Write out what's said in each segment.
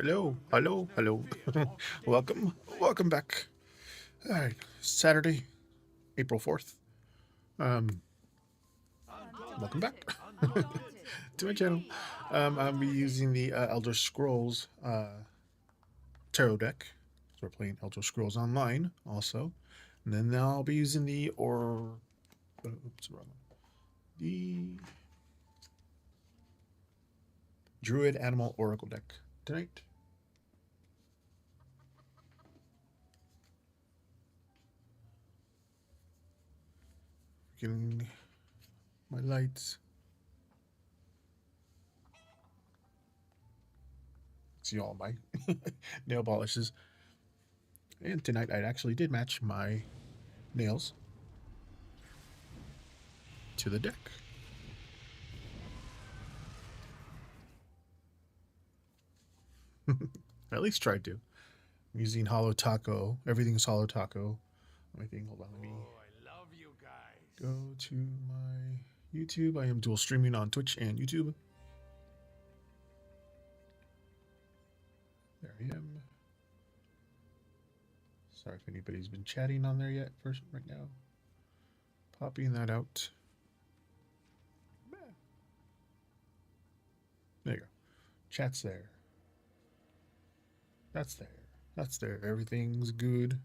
Hello, hello, hello. Welcome back. All right, Saturday, April 4th. Um, Welcome back to my channel. I'll be using the Elder Scrolls tarot deck. So we're playing Elder Scrolls Online also. And then I'll be using the Druid Animal Oracle deck tonight. Getting my lights. See all my nail polishes. And tonight I actually did match my nails to the deck. At least tried to. I'm using Hollow Taco. Everything's Hollow Taco. Everything. Hold on, let me go to my YouTube. I am dual streaming on Twitch and YouTube. There I am. Sorry if anybody's been chatting on there yet. First, right now, popping that out. There you go. Chat's there. That's there. That's there. Everything's good.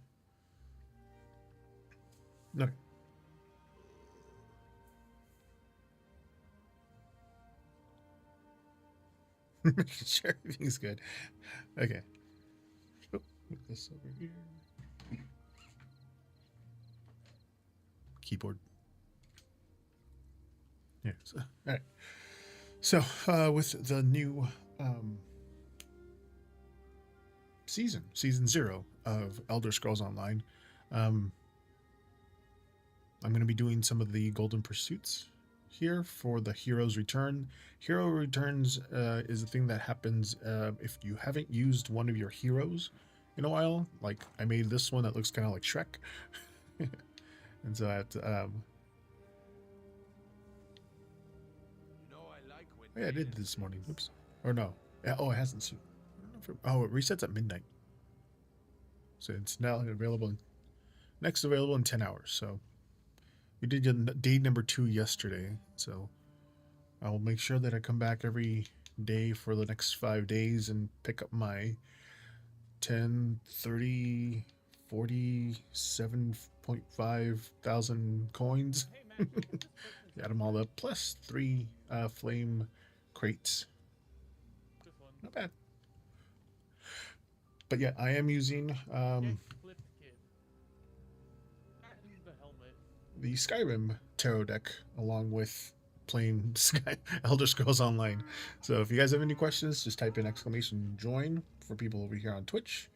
Okay. Sure, everything's good. Okay. Oh, put this over here. Keyboard. Yeah. So, all right. So, with the new season 0 of Elder Scrolls Online, I'm going to be doing some of the Golden Pursuits here for the Hero's Return. Hero Returns is a thing that happens if you haven't used one of your heroes in a while. Like, I made this one that looks kind of like Shrek. And so I have to... Oh, yeah, I did this morning. Oops. Or no. Oh, it hasn't. Oh, it resets at midnight. So it's now available. Next available in 10 hours. So we did day number 2 yesterday. So I'll make sure that I come back every day for the next 5 days and pick up my 10, 30, 47.5 thousand coins. Got them all up. Plus 3 flame crates. Not bad. But yeah, I am using the Skyrim tarot deck along with playing Elder Scrolls Online. So if you guys have any questions, just type in !join for people over here on Twitch,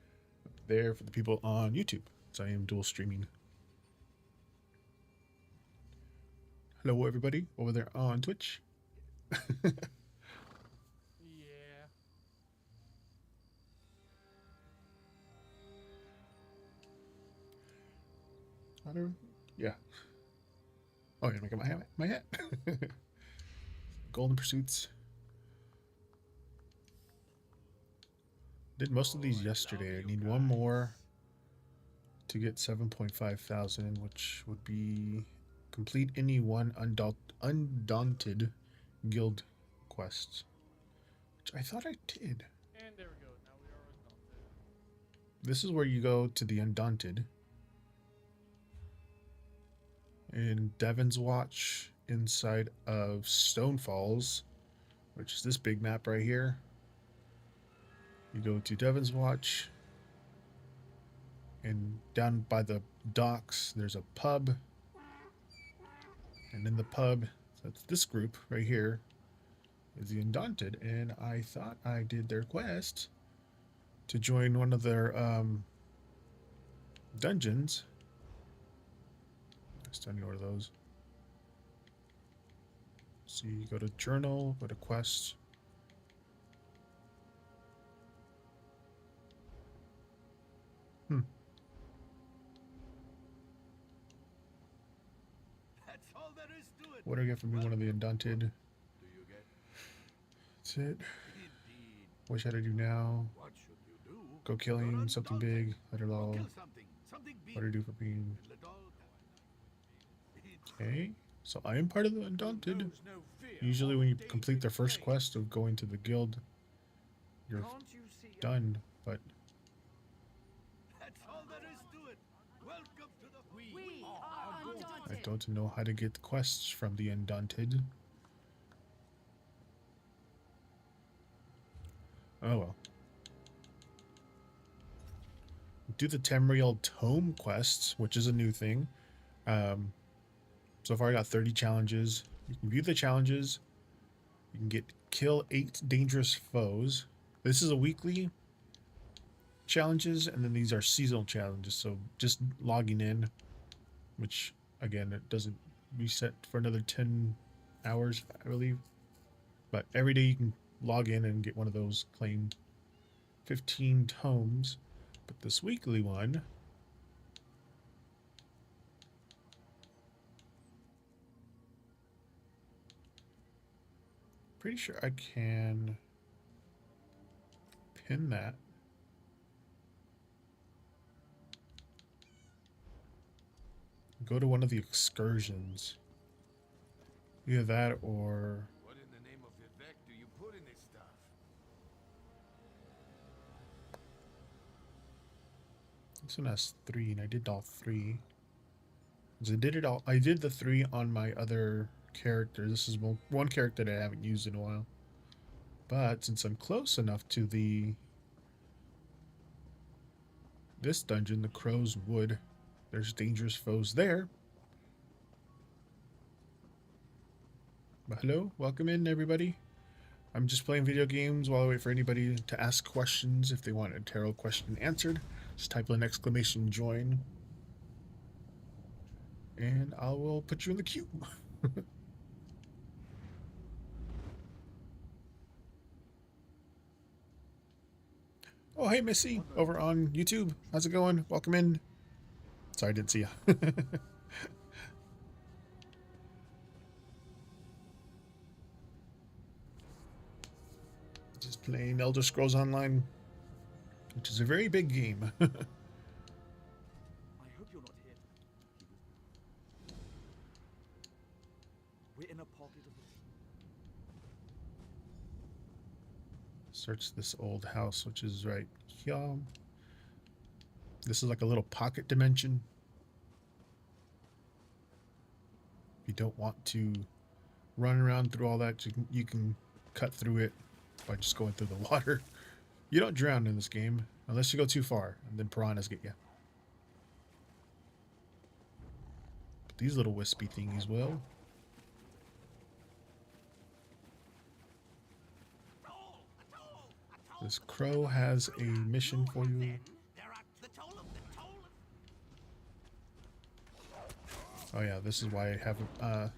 there for the people on YouTube. So I am dual streaming. Hello, everybody over there on Twitch. Yeah. Yeah. Oh, yeah, make it my hat. Golden Pursuits. Did most of these yesterday. I need one more to get 7.5 thousand, which would be complete any one undaunted guild quests, which I thought I did. And there we go. Now we are undaunted. This is where you go to the Undaunted in Devon's Watch inside of Stone Falls, which is this big map right here. You go to Devon's Watch, and down by the docks there's a pub, and in the pub, that's this group right here, is the Undaunted, and I thought I did their quest to join one of their dungeons. I still need one of those. So you go to journal, go to quest. What do I get from being one of the Undaunted? That's it. What should I do now? What should you do? Go kill him, something big. Let her Go low. kill something big. What do I do for being... Let all Okay. So I am part of the Undaunted. knows no fear Usually of when you David complete the first Blaine. quest of going to the guild, you're Can't you see done. But That's all there is to it. Welcome to the We are I Undaunted. don't know how to get quests from the Undaunted. Oh well. Do the Tamriel Tome quests, which is a new thing. So far I got 30 challenges. You can view the challenges. You can get kill 8 dangerous foes. This is a weekly challenges, and then these are seasonal challenges. So just logging in, which again it doesn't reset for another 10 hours, I believe. But every day you can log in and get one of those, claim 15 tomes. But this weekly one, pretty sure I can pin that. Go to one of the excursions. Either that or... What in the name of Vivek do you put in this stuff? This one has 3, and I did all 3. So I did the 3 on my other character. This is one character that I haven't used in a while. But since I'm close enough to this dungeon, the Crow's Wood, there's dangerous foes there. But hello, welcome in everybody. I'm just playing video games while I wait for anybody to ask questions. If they want a tarot question answered, just type an exclamation join. And I will put you in the queue. Oh, hey, Missy, over on YouTube. How's it going? Welcome in. Sorry, I didn't see you. Just playing Elder Scrolls Online, which is a very big game. I hope you're not here. We're in a pocket of the Search this old house, which is right here. This is like a little pocket dimension. If you don't want to run around through all that, you can cut through it by just going through the water. You don't drown in this game unless you go too far, and then piranhas get you. But these little wispy thingies will. This crow has a mission for you. Oh yeah, this is why I haven't, okay.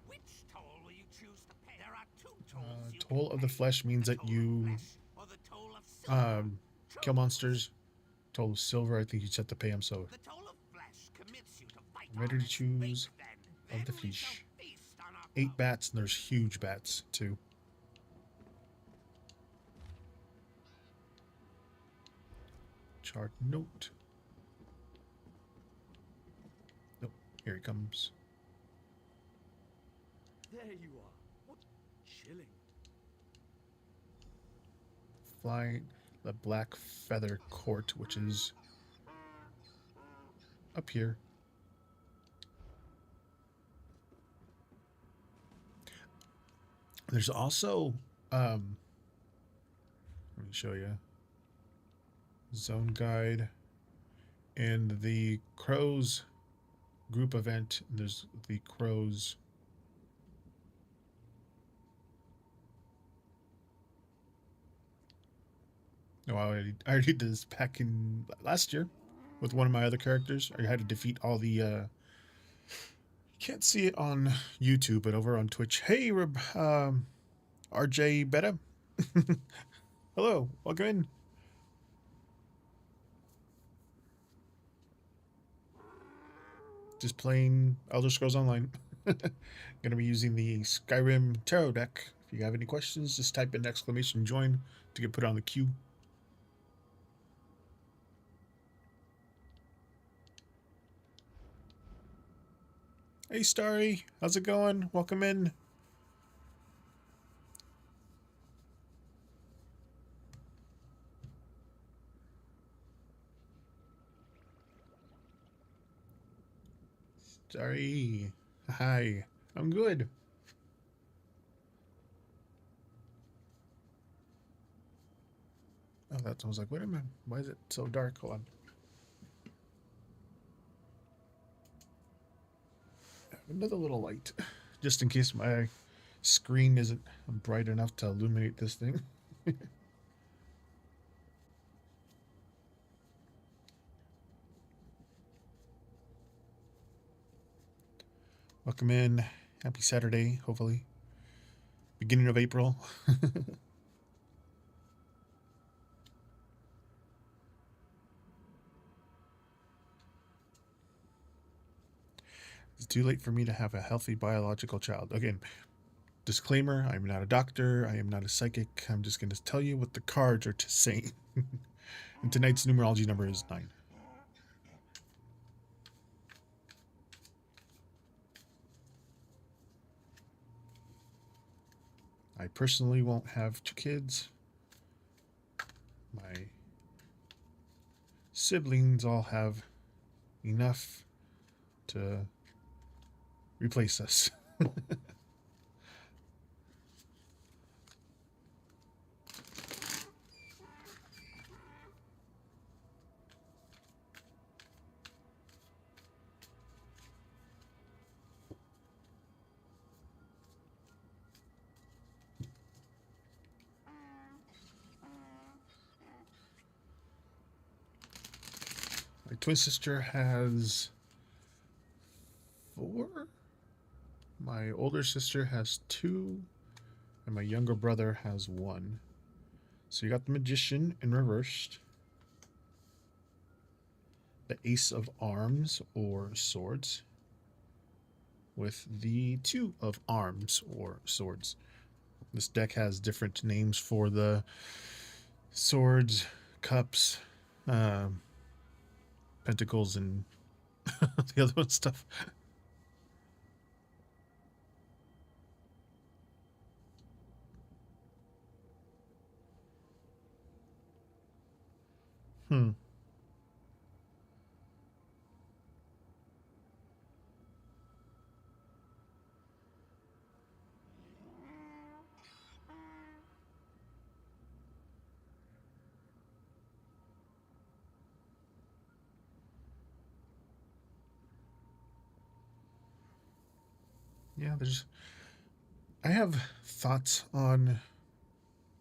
Which toll will you choose to pay? There are two tolls. Toll of the Flesh means that you Or the toll of silver. kill monsters. Toll of Silver, I think you just have to pay them, so The toll of flesh commits you to fight I'm ready on to its choose fate, then. of the Then we fish. shall feast on our 8 bats, and there's huge bats too. Chart note. Nope, here he comes. There you are. What chilling. Fly the Black Feather Court, which is up here. There's also let me show you zone guide and the Crows group event. There's the Crows no, I already did this back in last year with one of my other characters. I had to defeat all the you can't see it on YouTube, but over on Twitch. Hey, RJ Beta. Hello, welcome in. Just playing Elder Scrolls Online. Gonna be using the Skyrim Tarot deck. If you have any questions, just type in !join to get put on the queue. Hey Starry, how's it going? Welcome in. Starry, hi. I'm good. Oh, that I was like, wait a minute. Why is it so dark? Hold on. Another little light, just in case my screen isn't bright enough to illuminate this thing. Welcome in. Happy Saturday, hopefully. Beginning of April. It's too late for me to have a healthy biological child. Again, disclaimer, I'm not a doctor. I am not a psychic. I'm just going to tell you what the cards are saying. And tonight's numerology number is 9. I personally won't have 2 kids. My siblings all have enough to replace us. My twin sister has 4. My older sister has 2. And my younger brother has 1. So you got the Magician in reversed. The Ace of Arms or Swords. With the 2 of Arms or Swords. This deck has different names for the swords, cups, pentacles, and the other one stuff. Yeah, I have thoughts on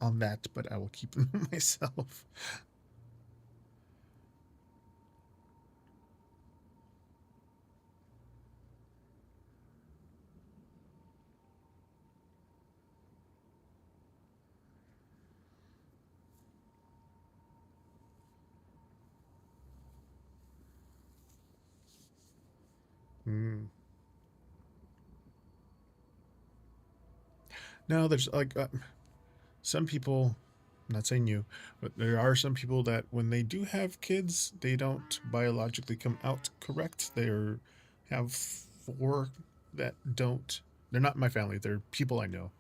that, but I will keep them to myself. No, there's like some people, I'm not saying you, but there are some people that when they do have kids, they don't biologically come out correct. They have 4 that don't. They're not in my family. They're people I know.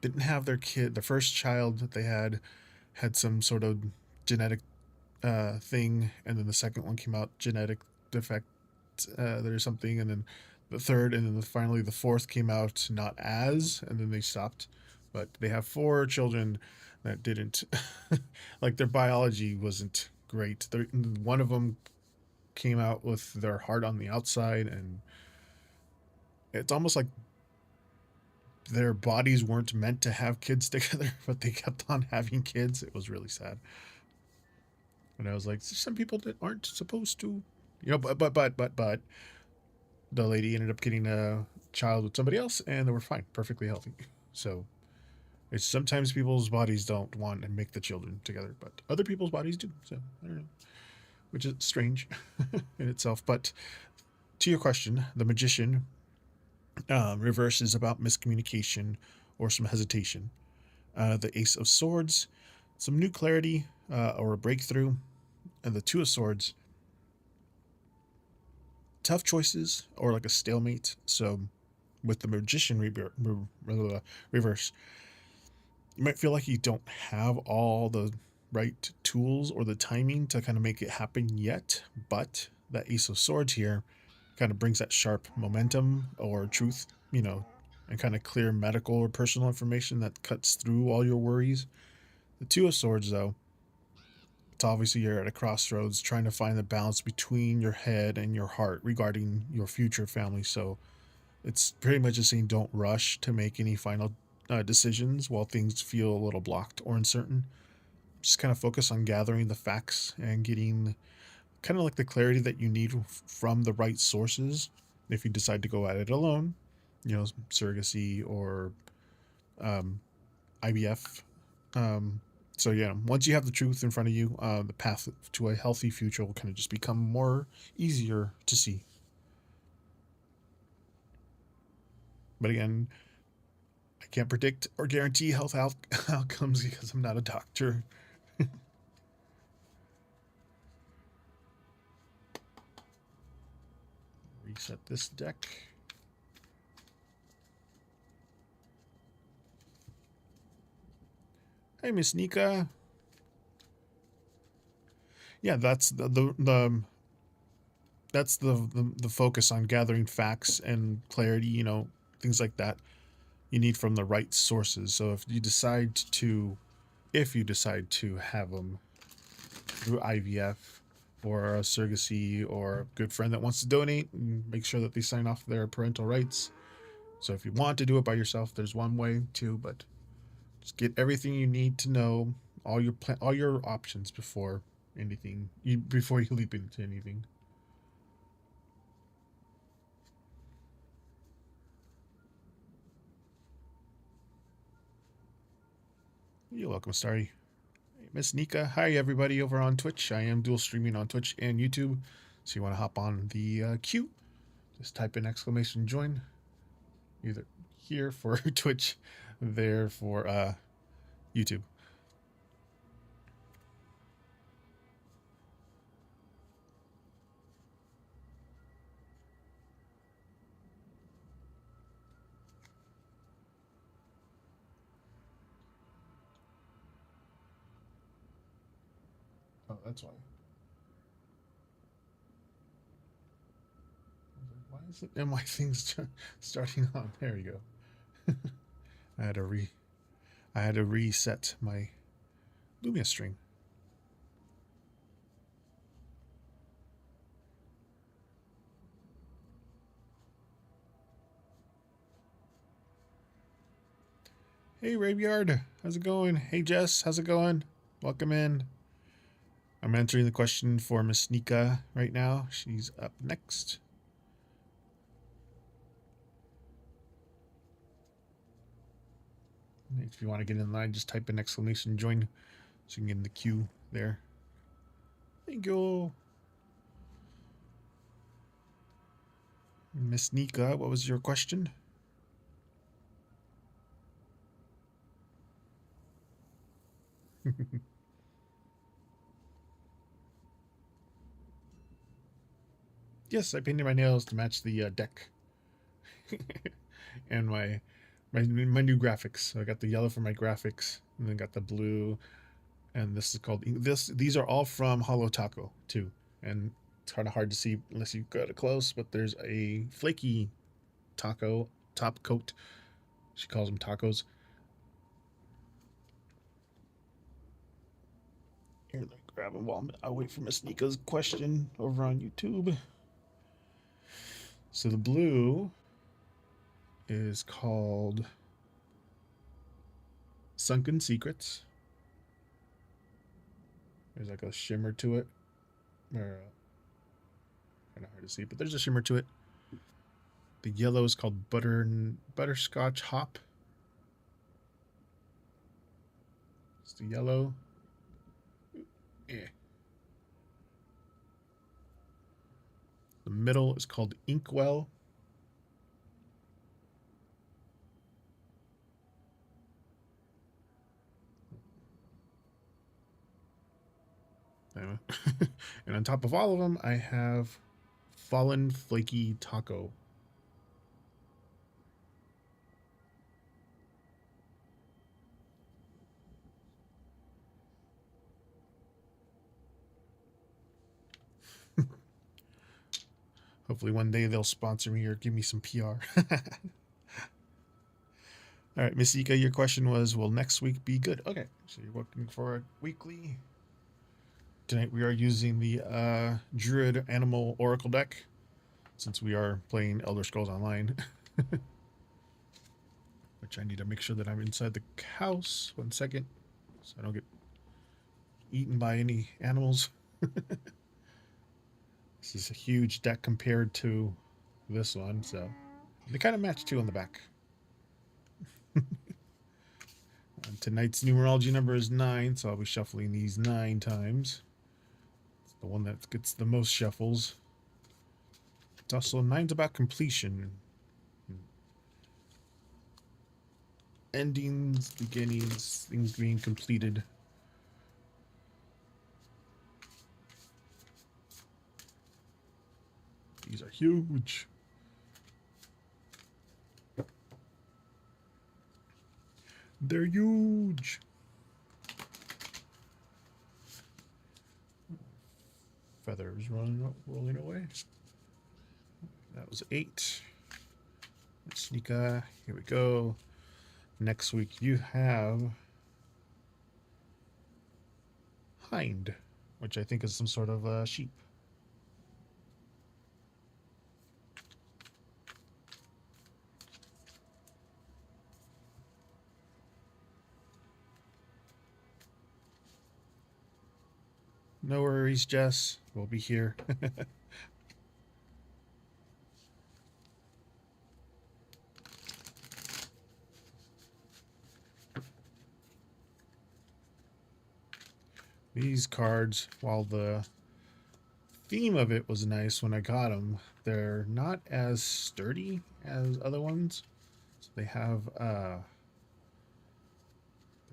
Didn't have their kid. The first child that they had some sort of genetic thing, and then the second one came out genetic defect. There's something, and then the third, and then finally the fourth came out not as, and then they stopped. But they have 4 children that didn't like their biology wasn't great. One of them came out with their heart on the outside, and it's almost like their bodies weren't meant to have kids together, but they kept on having kids. It was really sad. And I was like, some people that aren't supposed to, but the lady ended up getting a child with somebody else, and they were fine, perfectly healthy. So it's sometimes people's bodies don't want to make the children together, but other people's bodies do. So I don't know, which is strange in itself. But to your question, the Magician Reverse is about miscommunication or some hesitation. The Ace of Swords, some new clarity or a breakthrough. And the Two of Swords, tough choices or like a stalemate. So with the Magician reverse, you might feel like you don't have all the right tools or the timing to kind of make it happen yet, but that Ace of Swords here kind of brings that sharp momentum or truth, and kind of clear medical or personal information that cuts through all your worries. The Two of Swords, though, it's obviously you're at a crossroads trying to find the balance between your head and your heart regarding your future family. So it's pretty much just saying don't rush to make any final decisions while things feel a little blocked or uncertain. Just kind of focus on gathering the facts and getting kind of like the clarity that you need from the right sources. If you decide to go at it alone, surrogacy or IVF. So yeah, once you have the truth in front of you, the path to a healthy future will kind of just become more easier to see. But again, I can't predict or guarantee health outcomes because I'm not a doctor. Reset this deck. Hey, Miss Nika. Yeah, that's that's the focus on gathering facts and clarity, things like that you need from the right sources. So if you decide to have them through IVF or a surrogacy or a good friend that wants to donate, make sure that they sign off their parental rights. So if you want to do it by yourself, there's one way too, but just get everything you need to know, all your options before before you leap into anything. You're welcome, Starry. Miss Nika. Hi, everybody over on Twitch. I am dual streaming on Twitch and YouTube. So you want to hop on the queue, just type in !join. Either here for Twitch, there for YouTube. Oh, that's why. Why is it my things starting on? There we go. I had to reset my Lumia stream. Hey, Ravyard. How's it going? Hey, Jess. How's it going? Welcome in. I'm answering the question for Miss Nika right now. She's up next. If you want to get in line, just type in !join so you can get in the queue there. Thank you. Miss Nika, what was your question? Yes, I painted my nails to match the deck and my new graphics. So I got the yellow for my graphics, and then got the blue, and this is called These are all from Holo Taco too, and it's kind of hard to see unless you go to close. But there's a flaky taco top coat. She calls them tacos. Here, let me grab them while I wait for Miss Nika's question over on YouTube. So the blue is called Sunken Secrets. There's like a shimmer to it. Kind of hard to see, but there's a shimmer to it. The yellow is called Butterscotch Hop. It's the yellow. Yeah. The middle is called Inkwell. And on top of all of them, I have Fallen Flaky Taco. Hopefully one day they'll sponsor me or give me some PR. All right, Miss Ika, your question was, will next week be good? Okay, so you're looking for a weekly. Tonight we are using the Druid Animal Oracle deck, since we are playing Elder Scrolls Online. Which I need to make sure that I'm inside the house. 1 second, so I don't get eaten by any animals. This is a huge deck compared to this one, so they kind of match too on the back. Tonight's numerology number is 9, so I'll be shuffling these 9 times. It's the one that gets the most shuffles. It's also 9's about completion. Endings, beginnings, things being completed. These are huge. They're huge. Feathers rolling away. That was 8. Sneaka. Here we go. Next week you have Hind, which I think is some sort of sheep. No worries, Jess. We'll be here. These cards, while the theme of it was nice when I got them, they're not as sturdy as other ones. So they have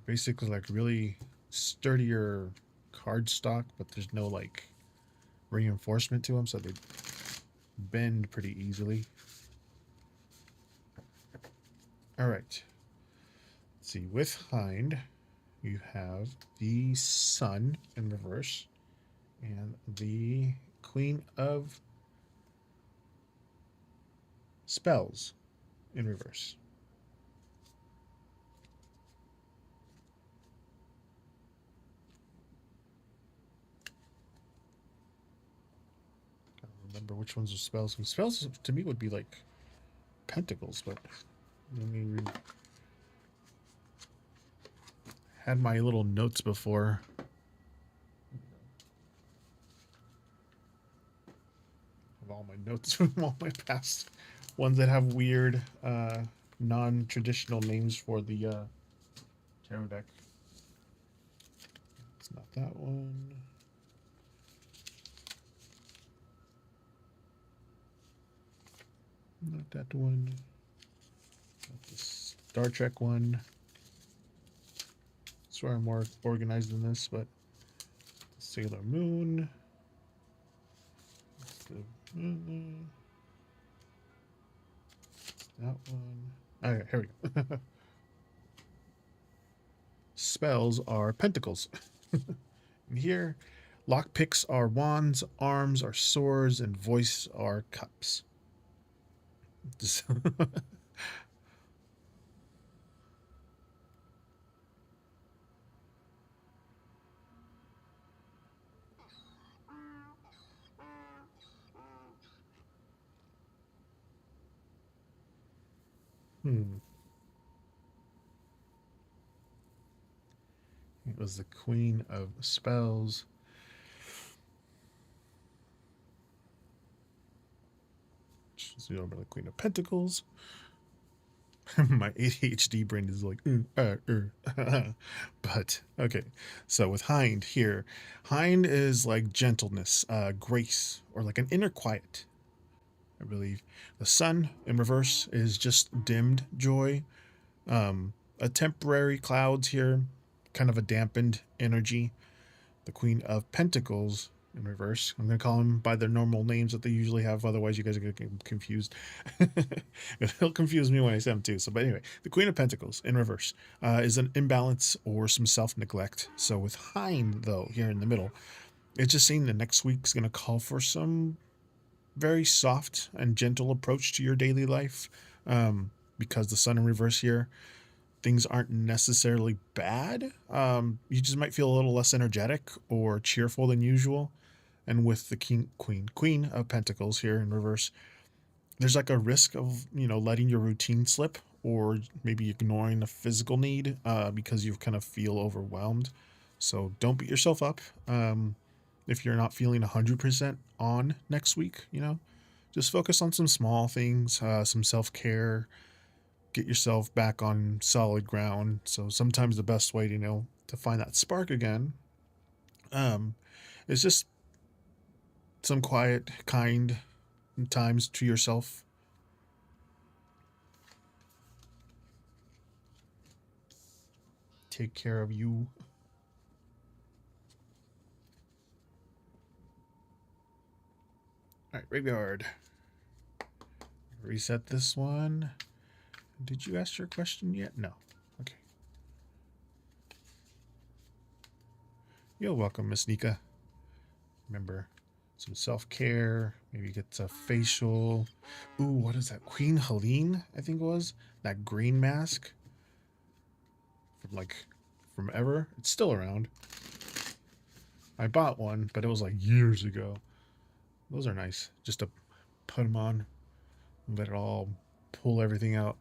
basically like really sturdier card stock, but there's no like reinforcement to them, so they bend pretty easily. All right, let's see. With Hind, you have the Sun in reverse and the Queen of Spells in reverse. Remember which ones are spells. And spells to me would be like pentacles, but let me read. Had my little notes before. Of all my notes from all my past ones that have weird non-traditional names for the tarot deck. It's not that one. Not that one. Not the Star Trek one. I swear I'm more organized than this, but the Sailor Moon. That's the, that one. Okay, here we go. Spells are pentacles. And here, lockpicks are wands, arms are swords, and voice are cups. It was the Queen of Spells. She's over the Queen of Pentacles. My ADHD brain is like, but okay. So with Hind here, Hind is like gentleness, grace, or like an inner quiet, I believe. The Sun in reverse is just dimmed joy. A temporary clouds here, kind of a dampened energy. the Queen of Pentacles in reverse. I'm going to call them by their normal names that they usually have. Otherwise, you guys are going to get confused. It'll confuse me when I say them too. So, but anyway, the Queen of Pentacles in reverse is an imbalance or some self-neglect. So with Hind, though, here in the middle, it's just saying the next week's going to call for some very soft and gentle approach to your daily life, because the Sun in reverse here, things aren't necessarily bad. You just might feel a little less energetic or cheerful than usual. And with the Queen of Pentacles here in reverse, there's like a risk of, letting your routine slip, or maybe ignoring a physical need because you kind of feel overwhelmed. So don't beat yourself up. If you're not feeling 100% on next week, just focus on some small things, some self-care, get yourself back on solid ground. So sometimes the best way to find that spark again is just some quiet, kind times to yourself. Take care of you. All right, graveyard. Reset this one. Did you ask your question yet? No. Okay. You're welcome, Miss Nika. Remember, some self-care. Maybe get a facial. Ooh, what is that? Queen Helene, I think it was. That green mask. From ever. It's still around. I bought one, but it was like years ago. Those are nice. Just to put them on and let it all pull everything out.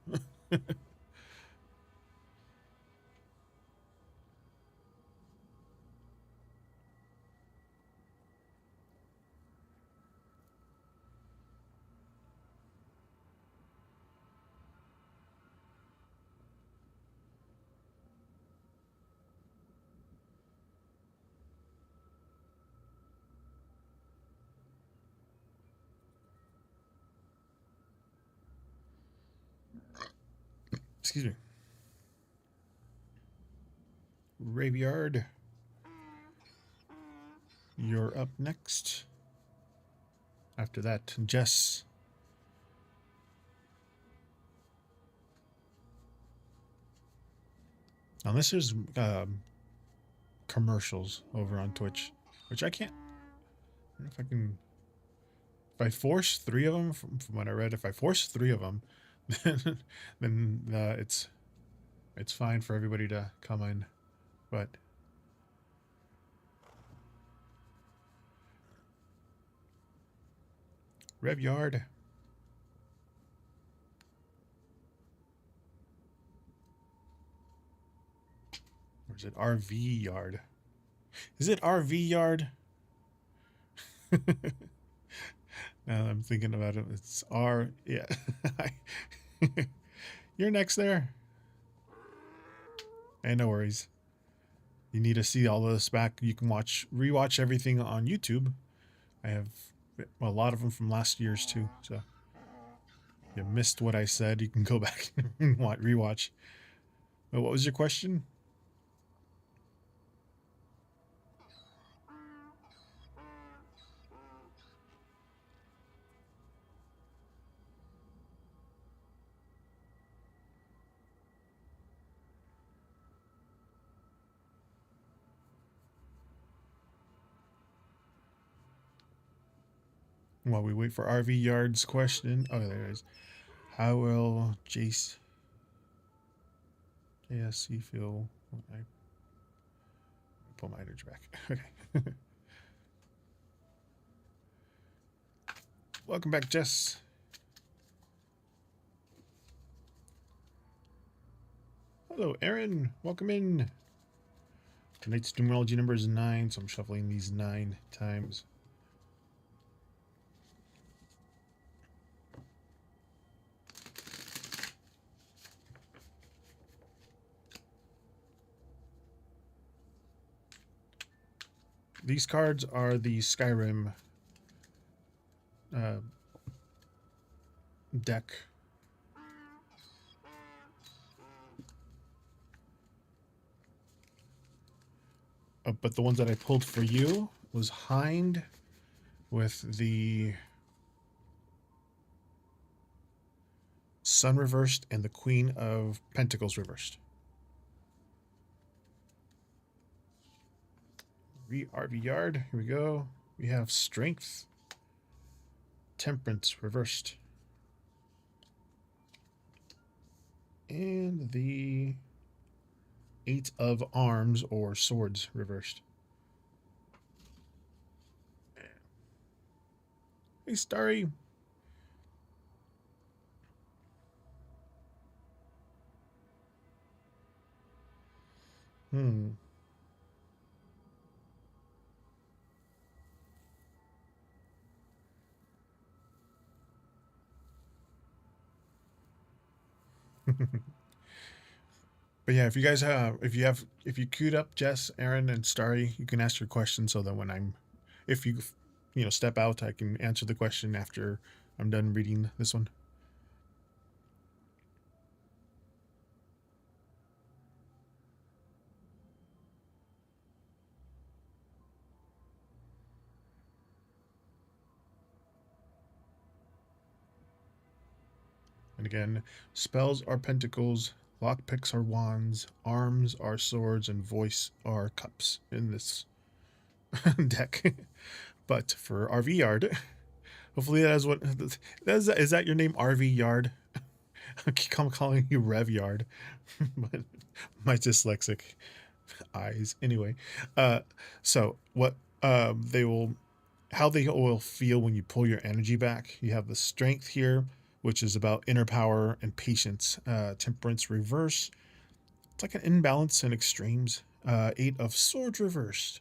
Excuse me. Graveyard. You're up next. After that, Jess. Unless there's commercials over on Twitch, which I can't. I don't know if I can. If I force 3 of them, from what I read, if I force 3 of them, then it's fine for everybody to come in, but Rev Yard. Or is it RV Yard? Is it RV Yard? Now that I'm thinking about it, it's R. Yeah. You're next there. Hey, no worries. You need to see all of this back. You can rewatch everything on YouTube. I have a lot of them from last year's too. So if you missed what I said, you can go back and rewatch. But what was your question? While we wait for RV Yard's question. Oh, there it is. How will JSC feel when I pull my energy back? Okay. Welcome back, Jess. Hello, Aaron. Welcome in. Tonight's numerology number is 9, so I'm shuffling these 9 times. These cards are the Skyrim deck. but the ones that I pulled for you was Hind with the Sun reversed and the Queen of Pentacles reversed. RV Yard, here we go. We have Strength, Temperance reversed, and the Eight of Arms or Swords reversed. Hey, Starry. But yeah, if you guys have, if you queued up Jess, Aaron, and Starry, you can ask your question so that when if you, step out, I can answer the question after I'm done reading this one. And again, spells are pentacles, lockpicks are wands, arms are swords, and voice are cups in this deck. But for RV Yard, hopefully that is what is that your name, RV Yard? I keep calling you Rev Yard, but my dyslexic eyes. Anyway, so what they will, how they will feel when you pull your energy back. You have the Strength here, which is about inner power and patience. Temperance reverse. It's like an imbalance and extremes. Eight of Swords reversed.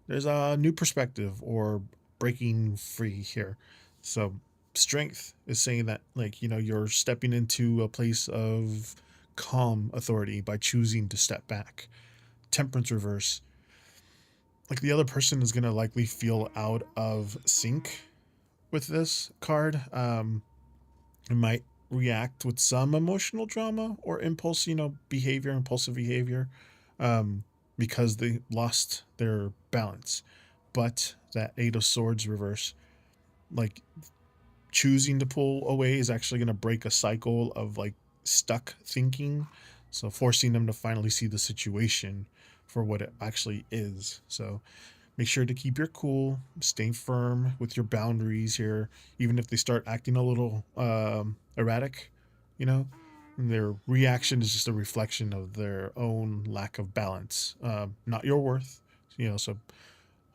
There's a new perspective or breaking free here. So Strength is saying that, like, you're stepping into a place of calm authority by choosing to step back. Temperance reverse, like, the other person is going to likely feel out of sync with this card. It might react with some emotional drama or impulsive behavior, because they lost their balance. But that Eight of Swords reverse, like, choosing to pull away is actually going to break a cycle of, like, stuck thinking, so forcing them to finally see the situation for what it actually is. So make sure to keep your cool, stay firm with your boundaries here, even if they start acting a little erratic. Their reaction is just a reflection of their own lack of balance, not your worth. So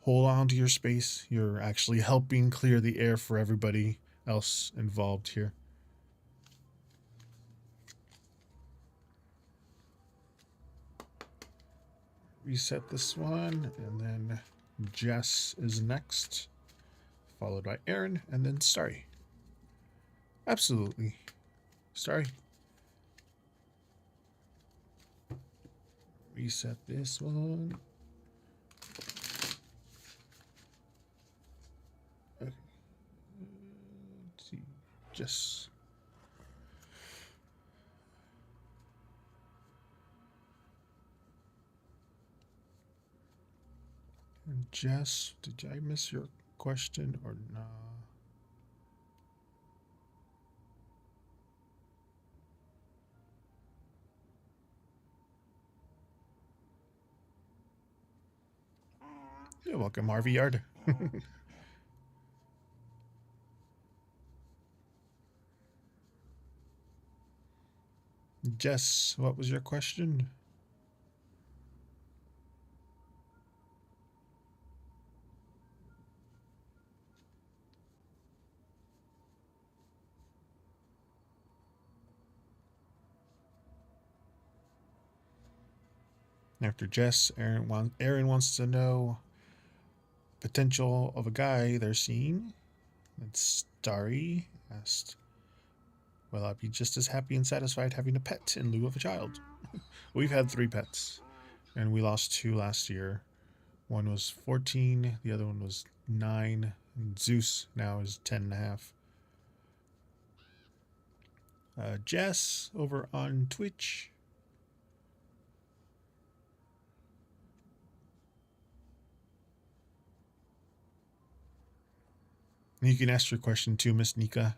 hold on to your space. You're actually helping clear the air for everybody else involved here. Reset this one, and then Jess is next, followed by Aaron, and then Starry. Absolutely. Starry. Reset this one. Okay. Let's see. Jess. And Jess, did I miss your question or not? You're welcome, RV Yard. Jess, what was your question? After Jess, Aaron wants to know potential of a guy they're seeing. And Starry asked, will I be just as happy and satisfied having a pet in lieu of a child? We've had 3 pets, and we lost 2 last year. One was 14, the other one was 9, and Zeus now is 10.5. Jess over on Twitch. You can ask your question too, Miss Nika,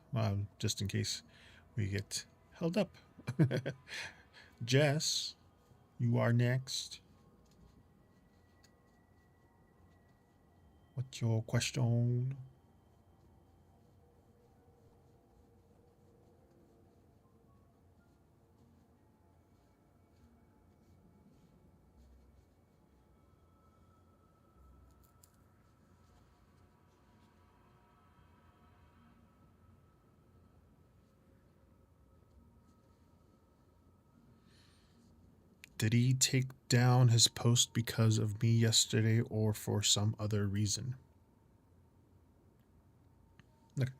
just in case we get held up. Jess, you are next. What's your question? Did he take down his post because of me yesterday or for some other reason? Okay.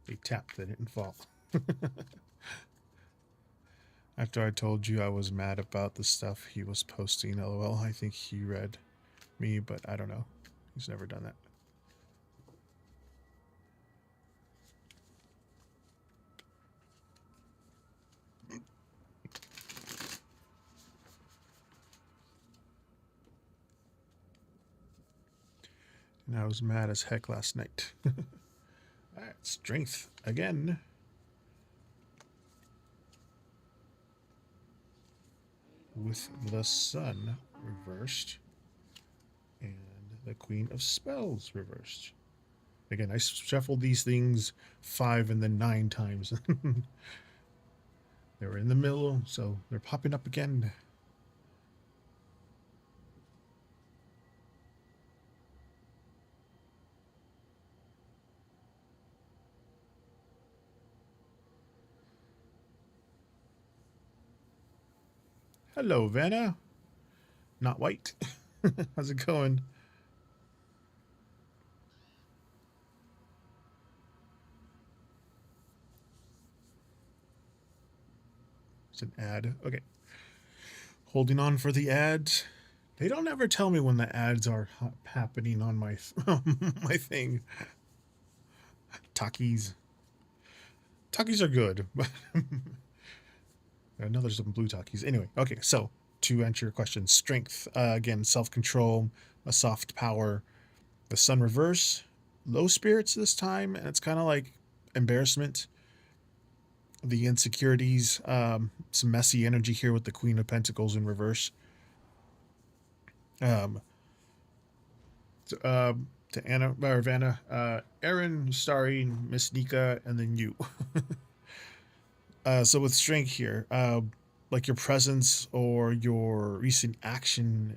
They tapped, they didn't fall. After I told you I was mad about the stuff he was posting, lol, I think he read me, but I don't know. He's never done that. And I was mad as heck last night. Alright, strength again. With the sun reversed and the Queen of Spells reversed. Again, I shuffled these things 5 and then 9 times. They were in the middle, so they're popping up again. Hello, Vanna. Not white. How's it going? It's an ad. Okay. Holding on for the ads. They don't ever tell me when the ads are happening on my my thing. Takis. Takis are good, but I know there's some blue Takis. Anyway, okay, so to answer your question, strength, again, self-control, a soft power, the sun reverse, low spirits this time, and it's kind of like embarrassment, the insecurities, some messy energy here with the Queen of Pentacles in reverse. To Anna or Vanna, Aaron, Starry, Miss Nika, and then you. So with strength here, like your presence or your recent action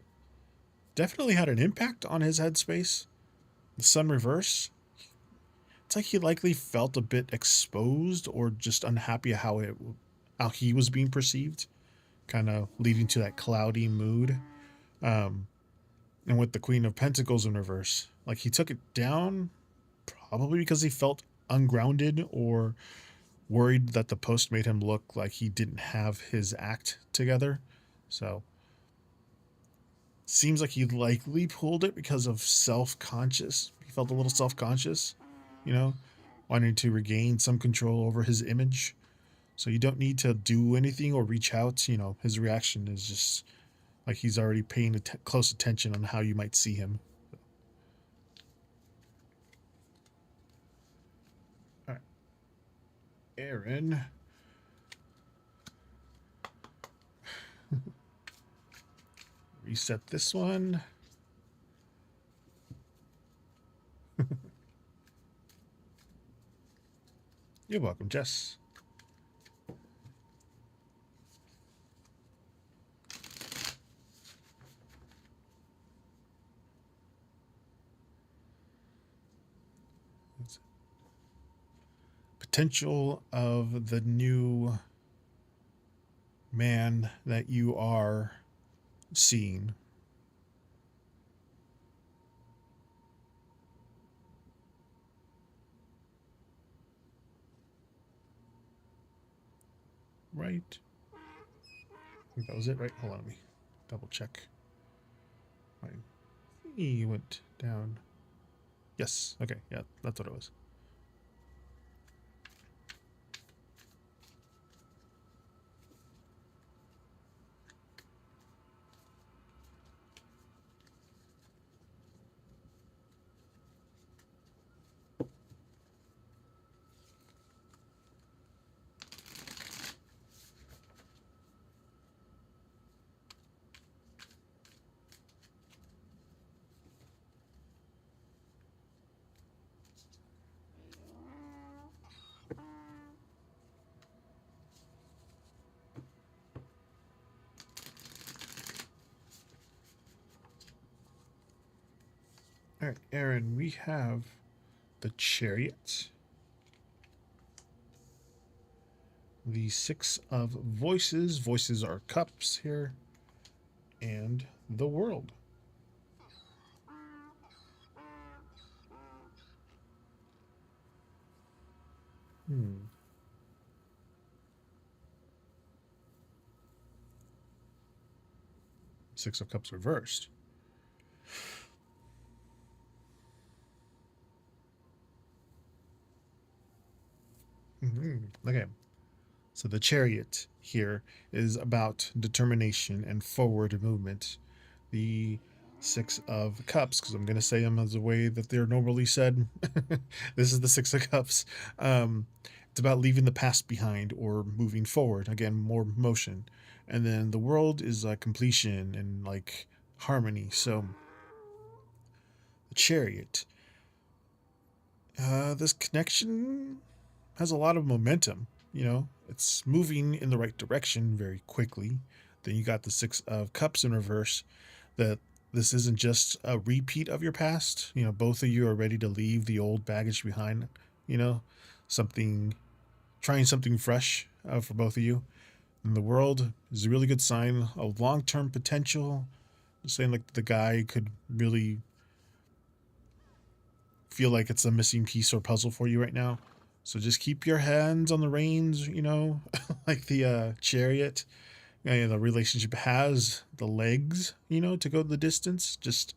definitely had an impact on his headspace. The sun reverse, it's like he likely felt a bit exposed or just unhappy how he was being perceived, kind of leading to that cloudy mood. And with the Queen of Pentacles in reverse, like he took it down probably because he felt ungrounded or worried that the post made him look like he didn't have his act together. So seems like he likely pulled it because of self-conscious. He felt a little self-conscious, you know, wanting to regain some control over his image. So you don't need to do anything or reach out. You know, his reaction is just like he's already paying close attention on how you might see him. All right. Aaron. Reset this one. You're welcome, Jess. Potential of the new man that you are seeing. Right think that was it, right? Hold on, let me double check. He went down. Yes. Okay. Yeah, that's what it was. All right, Aaron, we have the Chariot, the Six of Voices. Voices are cups here, and the World. Six of Cups reversed. Okay. So the Chariot here is about determination and forward movement. The Six of Cups, because I'm going to say them as a way that they're normally said. This is the Six of Cups. It's about leaving the past behind or moving forward. Again, more motion. And then the World is completion and like harmony. So the Chariot. This connection has a lot of momentum. You know, it's moving in the right direction very quickly. Then you got the Six of Cups in reverse. That this isn't just a repeat of your past. You know, both of you are ready to leave the old baggage behind. You know, trying something fresh for both of you. And the World is a really good sign of long-term potential. Just saying, like, the guy could really feel like it's a missing piece or puzzle for you right now. So just keep your hands on the reins, you know, like the Chariot. You know, the relationship has the legs, you know, to go the distance. Just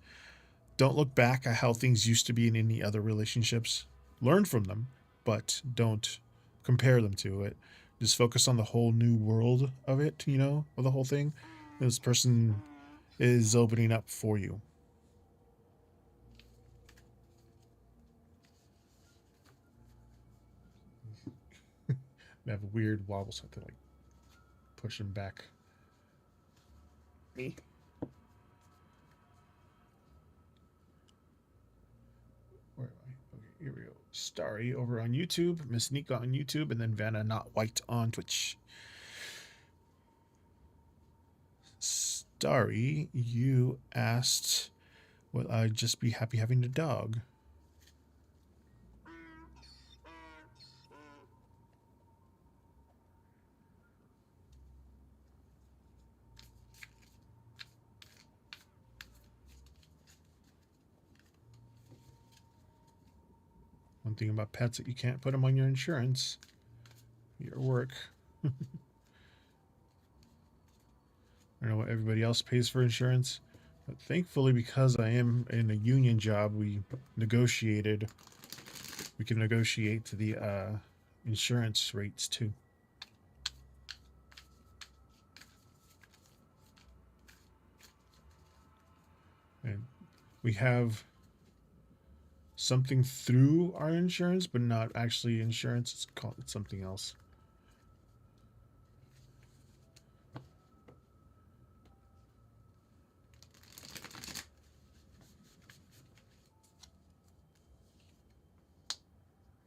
don't look back at how things used to be in any other relationships. Learn from them, but don't compare them to it. Just focus on the whole new world of it, you know, of the whole thing. This person is opening up for you. They have a weird wobble, so I have to like push him back. Me. Where am I? Okay, here we go. Starry over on YouTube, Miss Nika on YouTube, and then Vanna Not White on Twitch. Starry, you asked, "Will I just be happy having a dog?" One thing about pets that you can't put them on your insurance, your work. I don't know what everybody else pays for insurance, but thankfully, because I am in a union job, we can negotiate the insurance rates too. And we have something through our insurance, but not actually insurance. It's something else.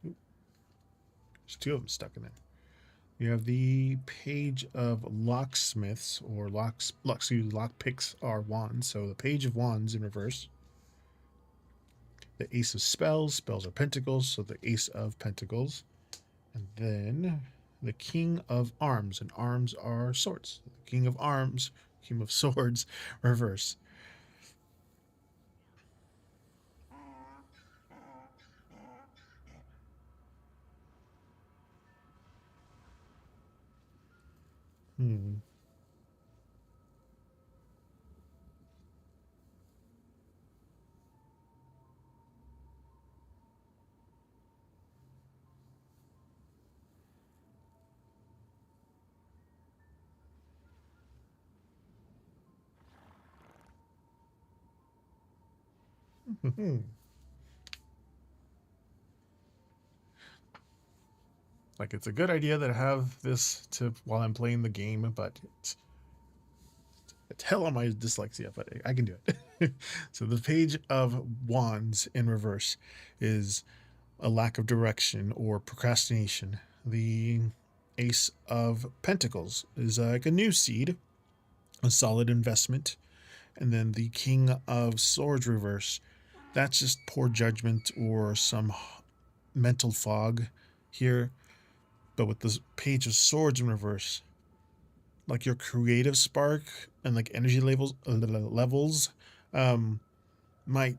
There's two of them stuck in there. You have the Page of Locksmiths, or lockpicks are wands. So the Page of Wands in reverse. The Ace of Spells. Spells are pentacles, so the Ace of Pentacles. And then the King of Arms, and arms are swords. The King of Arms, King of Swords, reverse. Like, it's a good idea that I have this to while I'm playing the game, but it's hell on my dyslexia, but I can do it. So the Page of Wands in reverse is a lack of direction or procrastination. The Ace of Pentacles is like a new seed, a solid investment. And then the King of Swords reverse, that's just poor judgment or some mental fog here. But with the Page of Swords in reverse, like your creative spark and like energy levels might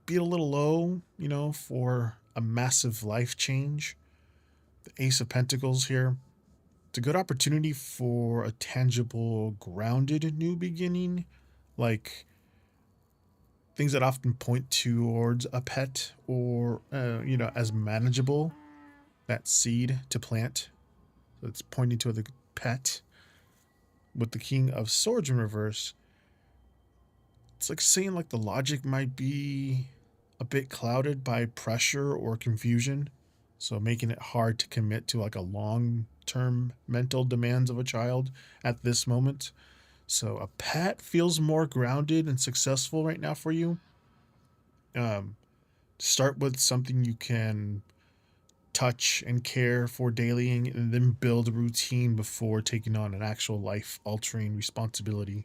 be a little low, you know, for a massive life change. The Ace of Pentacles here, it's a good opportunity for a tangible, grounded new beginning, like things that often point towards a pet or, you know, as manageable, that seed to plant. So it's pointing to the pet. With the King of Swords in reverse, it's like saying like the logic might be a bit clouded by pressure or confusion, so making it hard to commit to like a long-term mental demands of a child at this moment. So a pet feels more grounded and successful right now for you. Start with something you can touch and care for daily, and then build a routine before taking on an actual life-altering responsibility.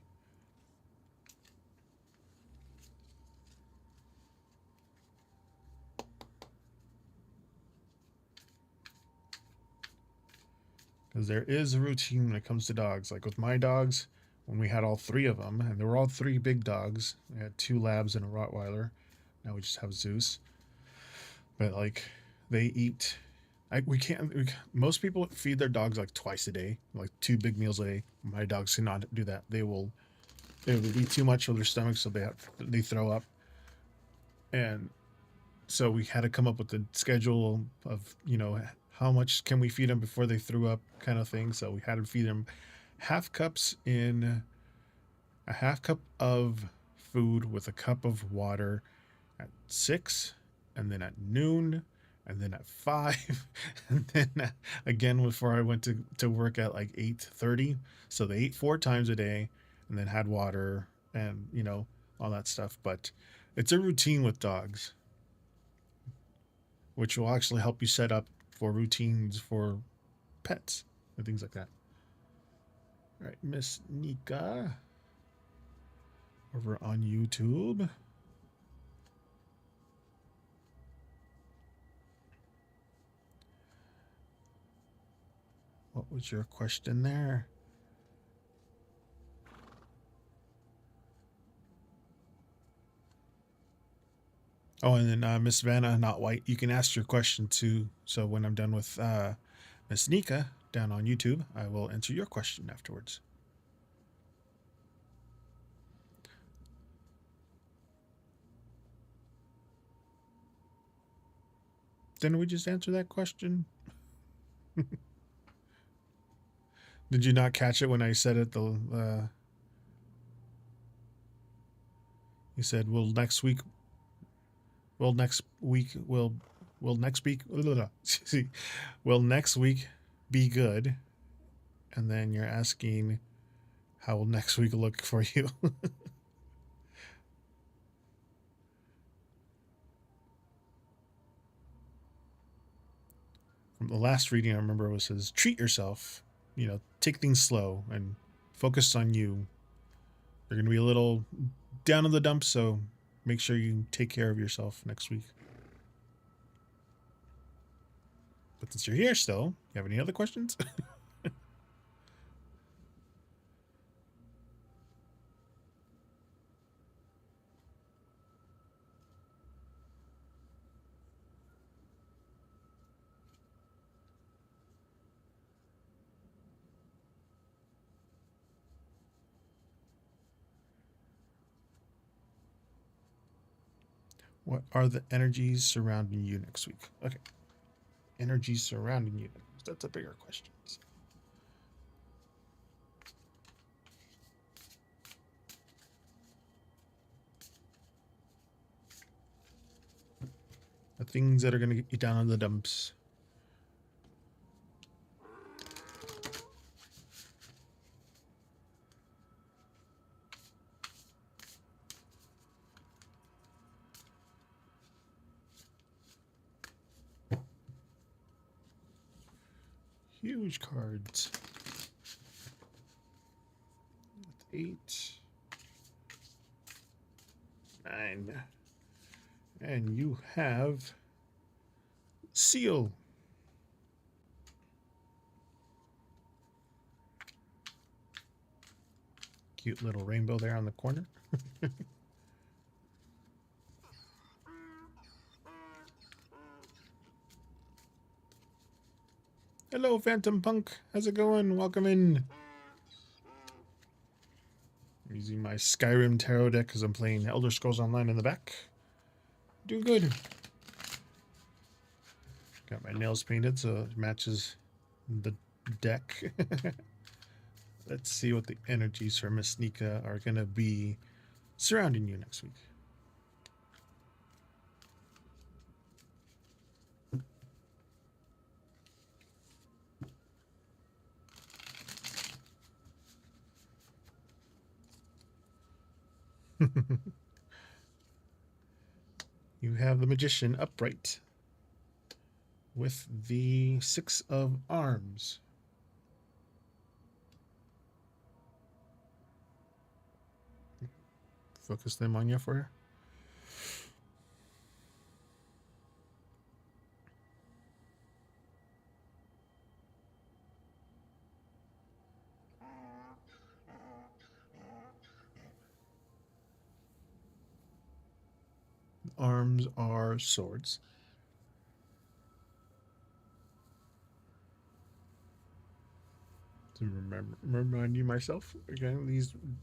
Because there is a routine when it comes to dogs. Like with my dogs, when we had all three of them, and they were all three big dogs. We had 2 labs and a Rottweiler. Now we just have Zeus. But like, they eat. Most people feed their dogs like twice a day, like 2 big meals a day. My dogs cannot do that. It will be too much for their stomach, so they throw up. And so we had to come up with a schedule of, you know, how much can we feed them before they threw up, kind of thing. So we had to feed them half cups in a half cup of food with a cup of water at 6, and then at noon, and then at 5, and then again before I went to work at like 8:30. So they ate 4 times a day, and then had water and, you know, all that stuff. But it's a routine with dogs, which will actually help you set up for routines for pets and things like that. All right, Miss Nika over on YouTube. What was your question there? Oh, and then Miss Vanna, not white, you can ask your question too. So when I'm done with Miss Nika down on YouTube, I will answer your question afterwards. Didn't we just answer that question? Did you not catch it when I said it? You said, will next week will next week be good? And then you're asking, how will next week look for you? From the last reading I remember was says, treat yourself, you know, take things slow and focus on you. You're going to be a little down in the dumps, so make sure you take care of yourself next week. But since you're here still, you have any other questions? What are the energies surrounding you next week? Okay. Energies surrounding you. That's a bigger question. The things that are going to get you down in the dumps. Huge cards. 8, 9, and you have Seal. Cute little rainbow there on the corner. Hello, Phantom Punk. How's it going? Welcome in. I'm using my Skyrim Tarot deck because I'm playing Elder Scrolls Online in the back. Doing good. Got my nails painted so it matches the deck. Let's see what the energies for Miss Nika are going to be surrounding you next week. You have the Magician upright with the 6 of Arms. Focus them on you for you. Arms are swords. To remind you myself again,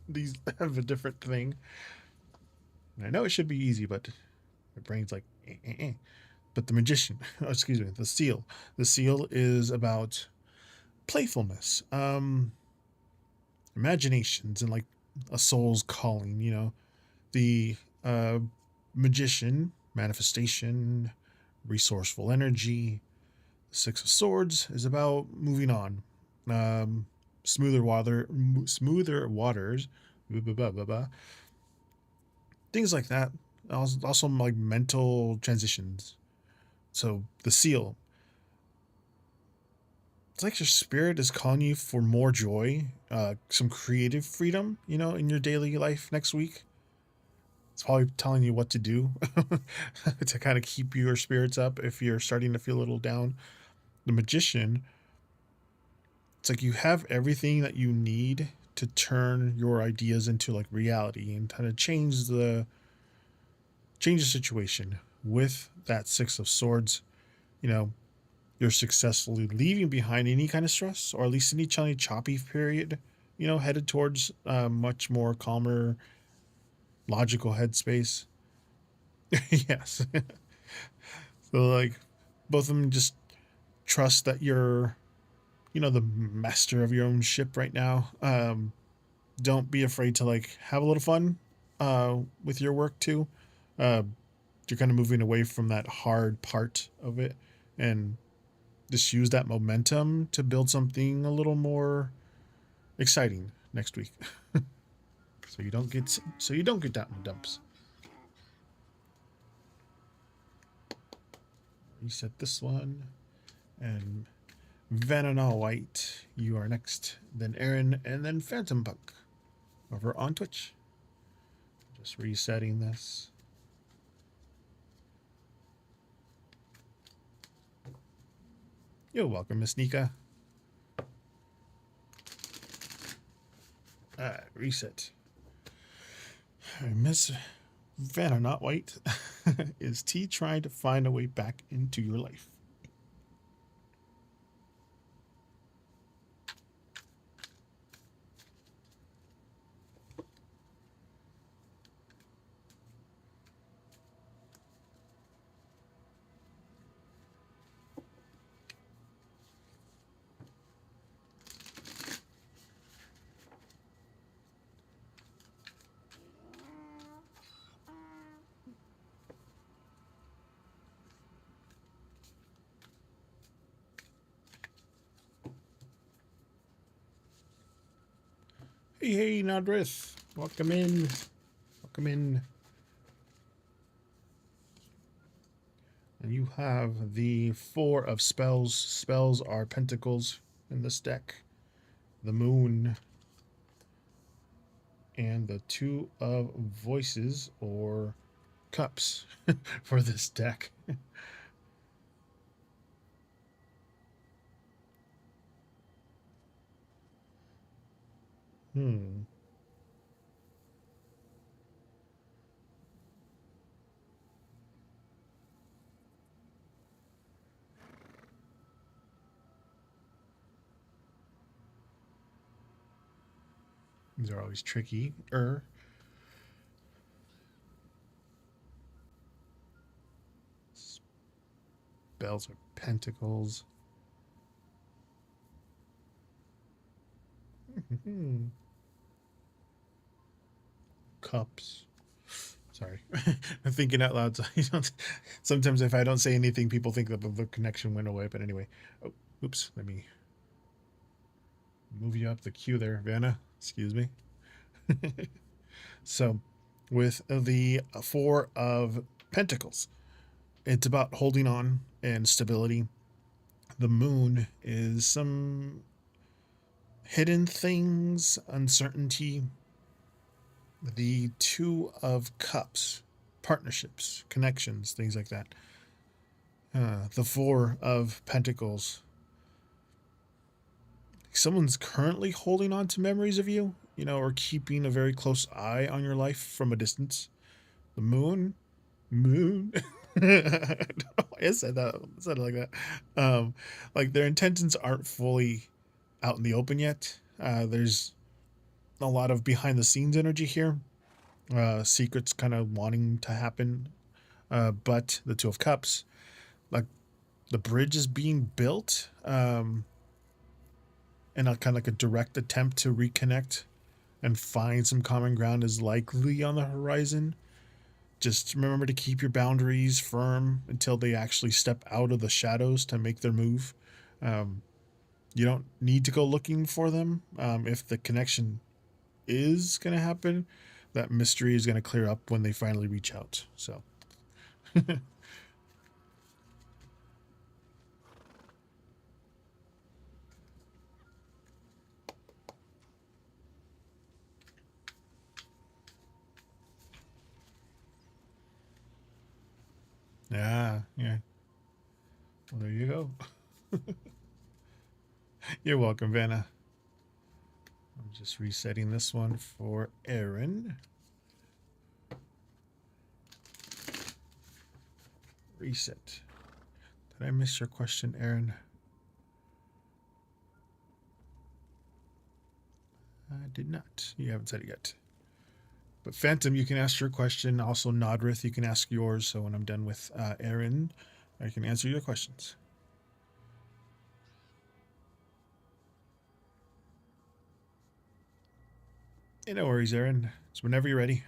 these have a different thing. And I know it should be easy, but my brain's like, eh. But the Magician, excuse me, the Seal. The Seal is about playfulness, imaginations, and like a soul's calling. You know, the Magician, manifestation, resourceful energy. The 6 of Swords is about moving on, smoother waters, things like that. Also like mental transitions. So the Seal, it's like your spirit is calling you for more joy, some creative freedom, you know, in your daily life next week. It's probably telling you what to do to kind of keep your spirits up if you're starting to feel a little down. The Magician, it's like you have everything that you need to turn your ideas into like reality and kind of change the situation. With that 6 of Swords, you know, you're successfully leaving behind any kind of stress, or at least any choppy period, you know, headed towards much more calmer, logical headspace. Yes. So like both of them just trust that you're, you know, the master of your own ship right now. Don't be afraid to like have a little fun with your work too. You're kind of moving away from that hard part of it and just use that momentum to build something a little more exciting next week. so you don't get down in the dumps. Reset this one. And Vanana White, you are next. Then Aaron, and then Phantom Punk over on Twitch. Just resetting this. You're welcome, Miss Nika. Reset. Miss Vanna Not White, is T trying to find a way back into your life? Hey, hey, Nodrith. Welcome in. Welcome in. And you have the 4 of spells. Spells are pentacles in this deck. The moon. And the 2 of voices or cups for this deck. Hmm. These are always tricky. Spells are pentacles. Cups. Sorry. I'm thinking out loud. So sometimes if I don't say anything, people think that the connection went away. But anyway. Oh, oops. Let me move you up the queue there, Vanna. Excuse me. So, with the 4 of Pentacles, it's about holding on and stability. The moon is some hidden things, uncertainty. The 2 of Cups, partnerships, connections, things like that. The 4 of Pentacles, someone's currently holding on to memories of you, or keeping a very close eye on your life from a distance. The moon. I said it like that. Like their intentions aren't fully out in the open yet. There's a lot of behind the scenes energy here. Secrets kind of wanting to happen. But the 2 of Cups, like the bridge is being built. And a kind of like a direct attempt to reconnect and find some common ground is likely on the horizon. Just remember to keep your boundaries firm until they actually step out of the shadows to make their move. You don't need to go looking for them. If the connection is going to happen, that mystery is going to clear up when they finally reach out. So. Yeah. Well, there you go. You're welcome, Vanna. I'm just resetting this one for Aaron. Reset. Did I miss your question, Aaron? I did not. You haven't said it yet. But Phantom, you can ask your question. Also, Nodrith, you can ask yours. So when I'm done with Aaron, I can answer your questions. Hey, no worries, Aaron. It's whenever you're ready.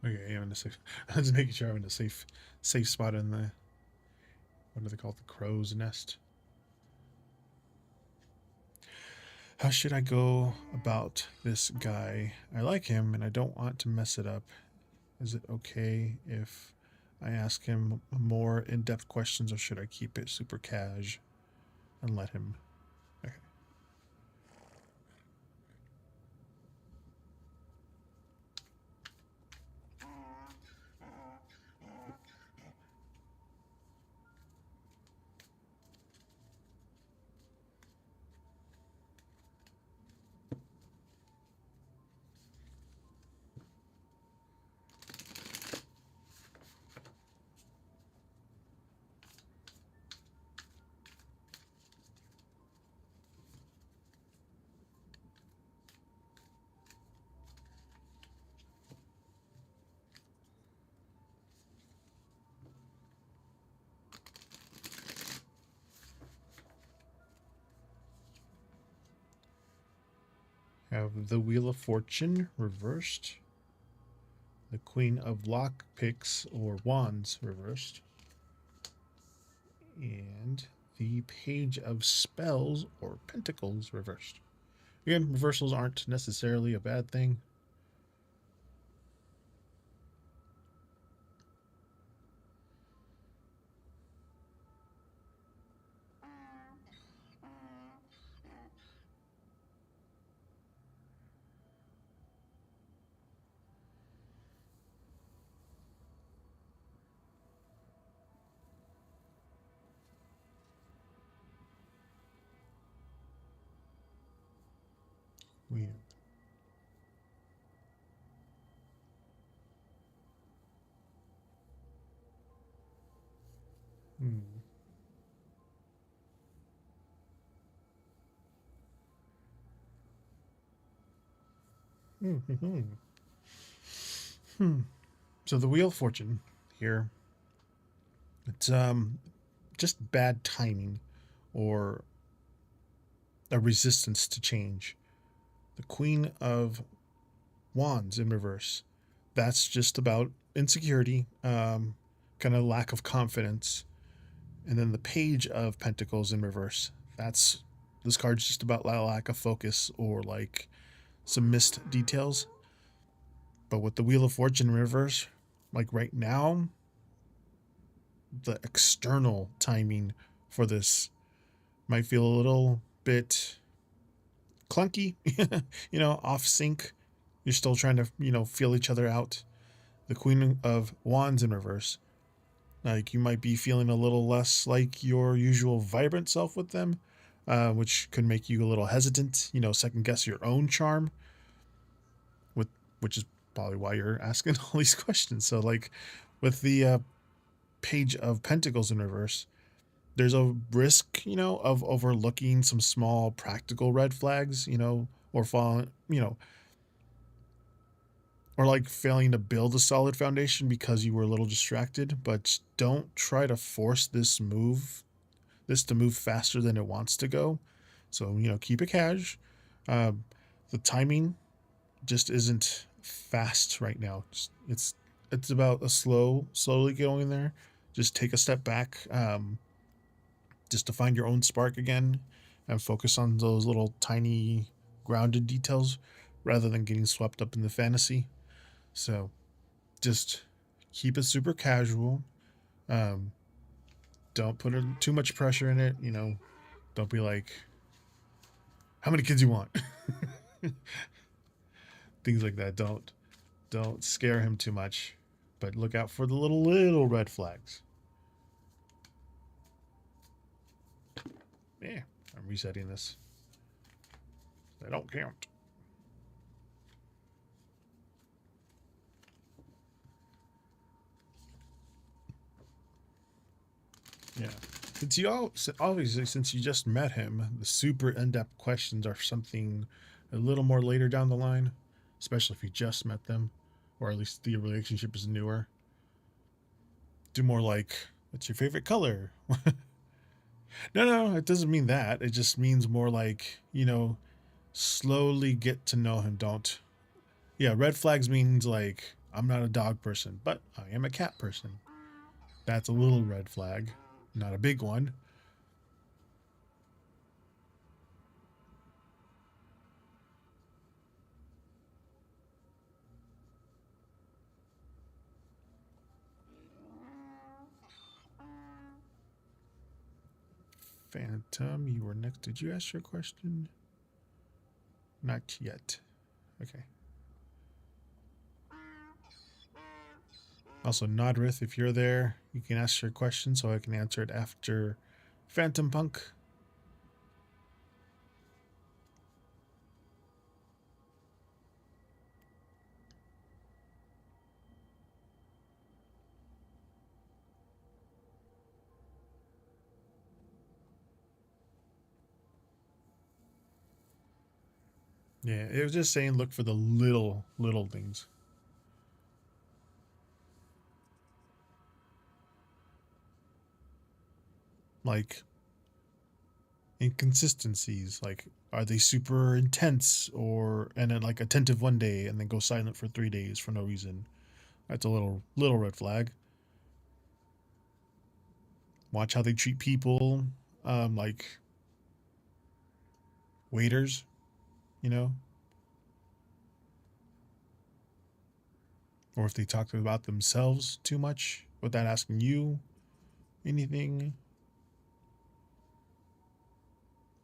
Okay, I'm in a safe. I'm just making sure I'm in a safe spot in the, what do they call it? The crow's nest. How should I go about this guy? I like him and I don't want to mess it up. Is it okay if I ask him more in-depth questions, or should I keep it super cash and let him? Okay. Have the Wheel of Fortune reversed. The Queen of Lockpicks or Wands reversed. And the Page of Spells or Pentacles reversed. Again, reversals aren't necessarily a bad thing. Weird. Hmm. Hmm. Hmm. So the Wheel of Fortune here, it's just bad timing or a resistance to change. The Queen of Wands in reverse, that's just about insecurity, kind of lack of confidence. And then the Page of Pentacles in reverse, that's this card's just about lack of focus or like some missed details. But with the Wheel of Fortune in reverse, like right now, the external timing for this might feel a little bit clunky, off sync. You're still trying to, feel each other out. The Queen of Wands in reverse, like you might be feeling a little less like your usual vibrant self with them, which could make you a little hesitant, second guess your own charm, with which is probably why you're asking all these questions. So like with the Page of Pentacles in reverse, there's a risk, of overlooking some small practical red flags, or falling, or like failing to build a solid foundation because you were a little distracted. But don't try to force this to move faster than it wants to go. So, keep it cash. The timing just isn't fast right now. It's about a slowly going there. Just take a step back, just to find your own spark again and focus on those little tiny grounded details rather than getting swept up in the fantasy. So just keep it super casual. Um, don't put too much pressure in it. Don't be like, how many kids you want? Things like that. Don't scare him too much, but look out for the little red flags. Yeah, I'm resetting this. They don't count. Yeah. Obviously, since you just met him, the super in-depth questions are something a little more later down the line, especially if you just met them, or at least the relationship is newer. Do more like, what's your favorite color? No, it doesn't mean that. It just means more like, slowly get to know him. Don't. Yeah, red flags means like, I'm not a dog person, but I am a cat person. That's a little red flag, not a big one. Phantom, you were next. Did you ask your question? Not yet. Okay. Also, Nodrith, if you're there, you can ask your question so I can answer it after Phantom Punk. Yeah, it was just saying look for the little things. Like, inconsistencies. Like, are they super intense and then like attentive one day and then go silent for 3 days for no reason? That's a little red flag. Watch how they treat people, like waiters, you know, or if they talk about themselves too much without asking you anything.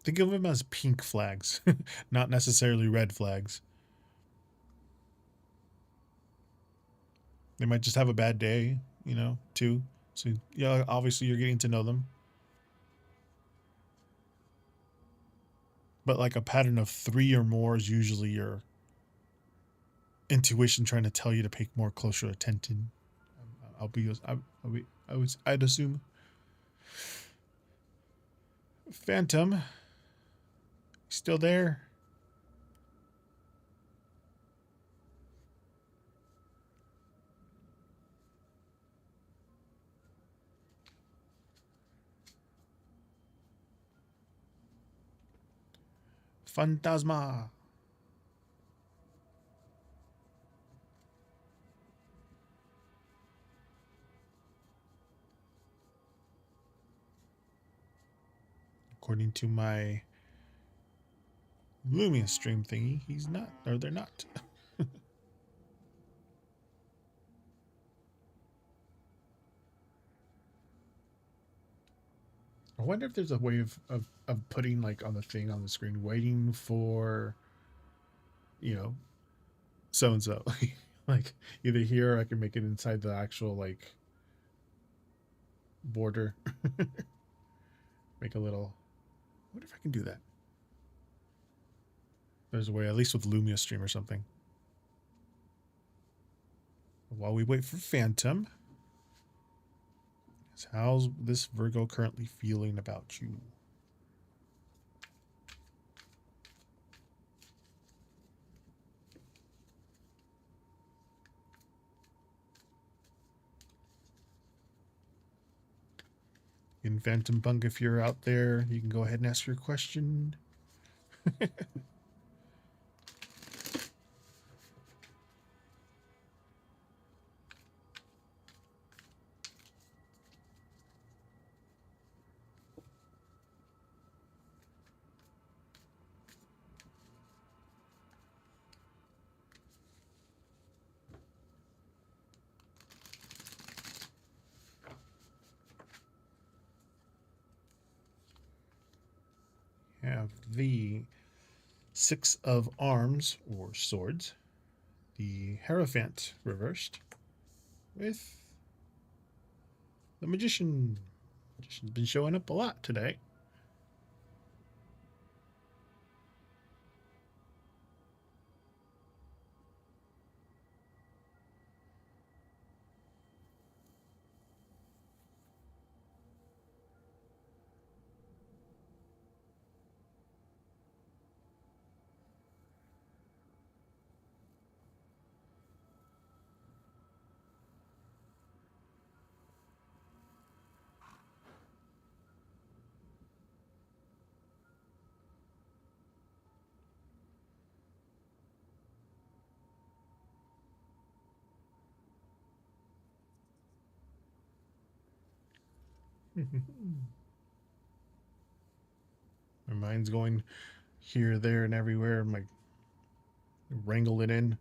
Think of them as pink flags, not necessarily red flags. They might just have a bad day, you know, too. So, yeah, obviously you're getting to know them. But like a pattern of 3 or more is usually your intuition trying to tell you to pay more closer attention. I'd assume. Phantom, still there? Fantasma. According to my Lumia stream thingy, he's not, or they're not. I wonder if there's a way of putting like on the thing on the screen, waiting for, you know, so and so. Like either here or I can make it inside the actual like border. Make a little. I wonder if I can do that. There's a way, at least with Lumia stream or something. While we wait for Phantom, how's this Virgo currently feeling about you? In Phantom Punk, if you're out there, you can go ahead and ask your question. Have the 6 of Arms or Swords, the Hierophant reversed, with the Magician. Magician's been showing up a lot today. My mind's going here, there, and everywhere. I'm like, wrangle it in.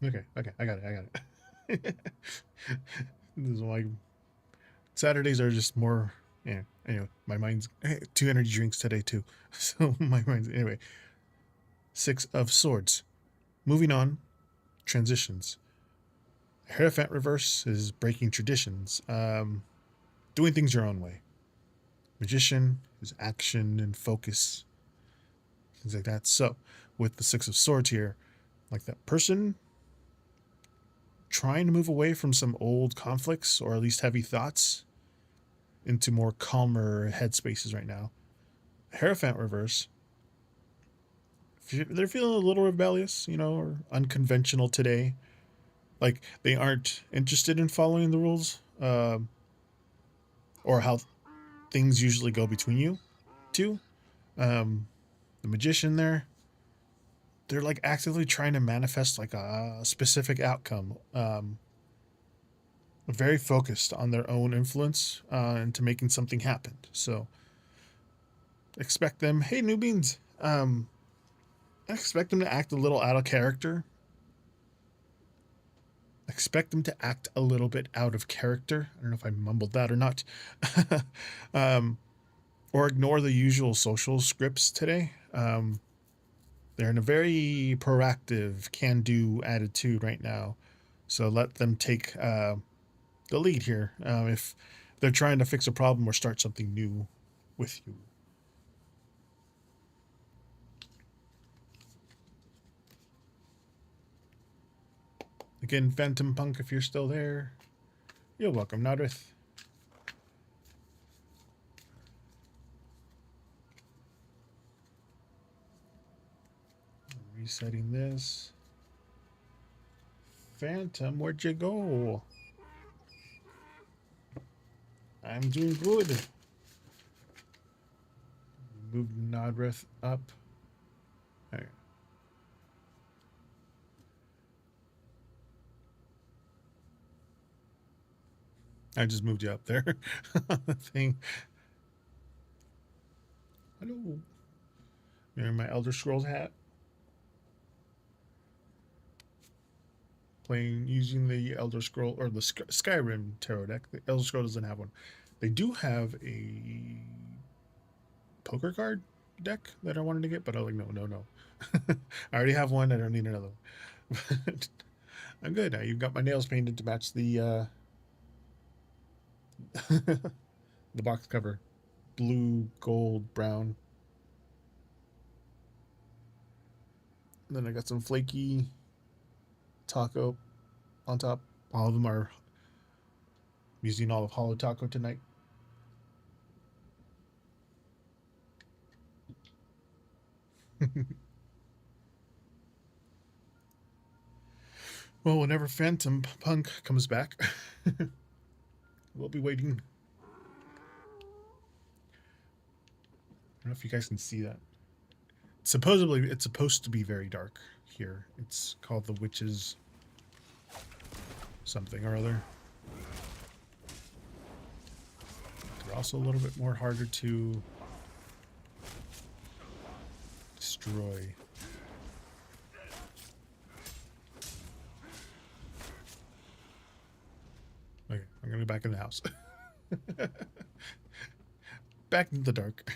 Okay, I got it. This is why Saturdays are just more. Yeah. Anyway, my mind's 2 energy drinks today too, so my mind's anyway. 6 of Swords. Moving on. Transitions. Hierophant reverse is breaking traditions. Doing things your own way. Magician is action and focus. Things like that. So, with the 6 of Swords here, like that person trying to move away from some old conflicts or at least heavy thoughts, into more calmer headspaces right now. Hierophant reverse. They're feeling a little rebellious, you know, or unconventional today. Like they aren't interested in following the rules, or how things usually go between you two. The magician there, they're like actively trying to manifest like a specific outcome. Very focused on their own influence into making something happen. So expect them. Hey, new beans. I expect them to act a little out of character. Expect them to act a little bit out of character. I don't know if I mumbled that or not. Or ignore the usual social scripts today. They're in a very proactive, can-do attitude right now. So let them take the lead here. If they're trying to fix a problem or start something new with you. Again, Phantom Punk, if you're still there, you're welcome, Nodrith. Resetting this. Phantom, where'd you go? I'm doing good. Move Nodrith up. There. I just moved you up there. The thing. Hello. Wearing my Elder Scrolls hat. Playing using the Elder Scroll or the Skyrim tarot deck. The Elder Scroll doesn't have one. They do have a poker card deck that I wanted to get, but I'm like, no. I already have one. I don't need another one. I'm good now. You've got my nails painted to match the the box cover. Blue, gold, brown. And then I got some flaky taco on top. All of them are using all of Hollow Taco tonight. Well, whenever Phantom Punk comes back, we'll be waiting. I don't know if you guys can see that. Supposedly, it's supposed to be very dark here. It's called the Witches something or other. They're also a little bit more harder to destroy. Okay, I'm gonna go back in the house. Back in the dark.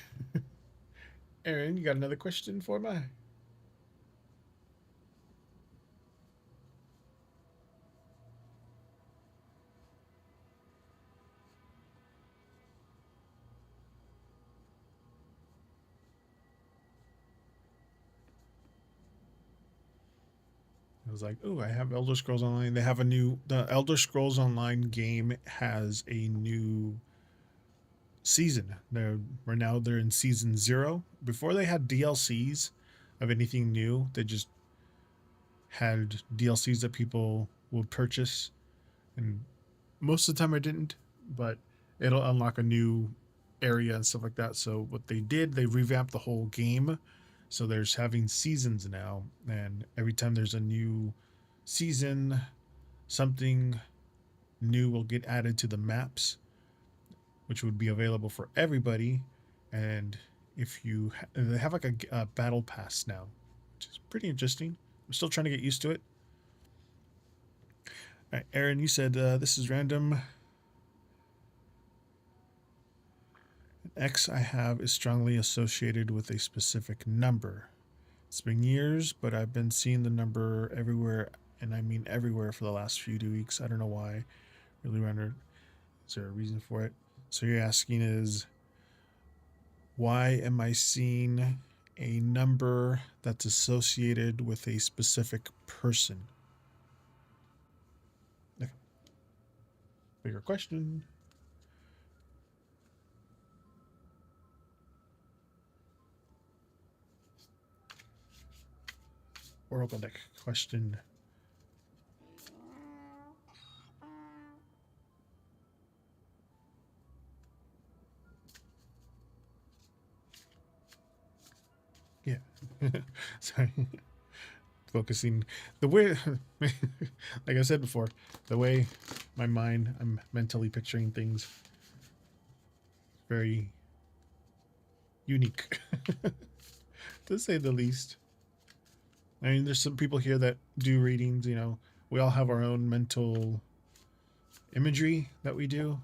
Aaron, you got another question for me? I was like, oh, I have Elder Scrolls Online. They have the Elder Scrolls Online game has a new season. Right now they're in season 0. Before they had DLCs of anything new, they just had DLCs that people would purchase, and most of the time I didn't, but it'll unlock a new area and stuff like that. So what they did, they revamped the whole game. So there's having seasons now, and every time there's a new season, something new will get added to the maps, which would be available for everybody. And if you they have like a battle pass now, which is pretty interesting. I'm still trying to get used to it. All right, Aaron, you said this is random. X I have is strongly associated with a specific number. It's been years, but I've been seeing the number everywhere, and I mean everywhere, for the last few weeks. I don't know why. Really wondered, is there a reason for it? So you're asking is, why am I seeing a number that's associated with a specific person? Okay. Bigger question. Oracle deck question. Yeah. Sorry. Focusing the way, like I said before, the way my mind, I'm mentally picturing things, very unique, to say the least. I mean, there's some people here that do readings, you know, we all have our own mental imagery that we do.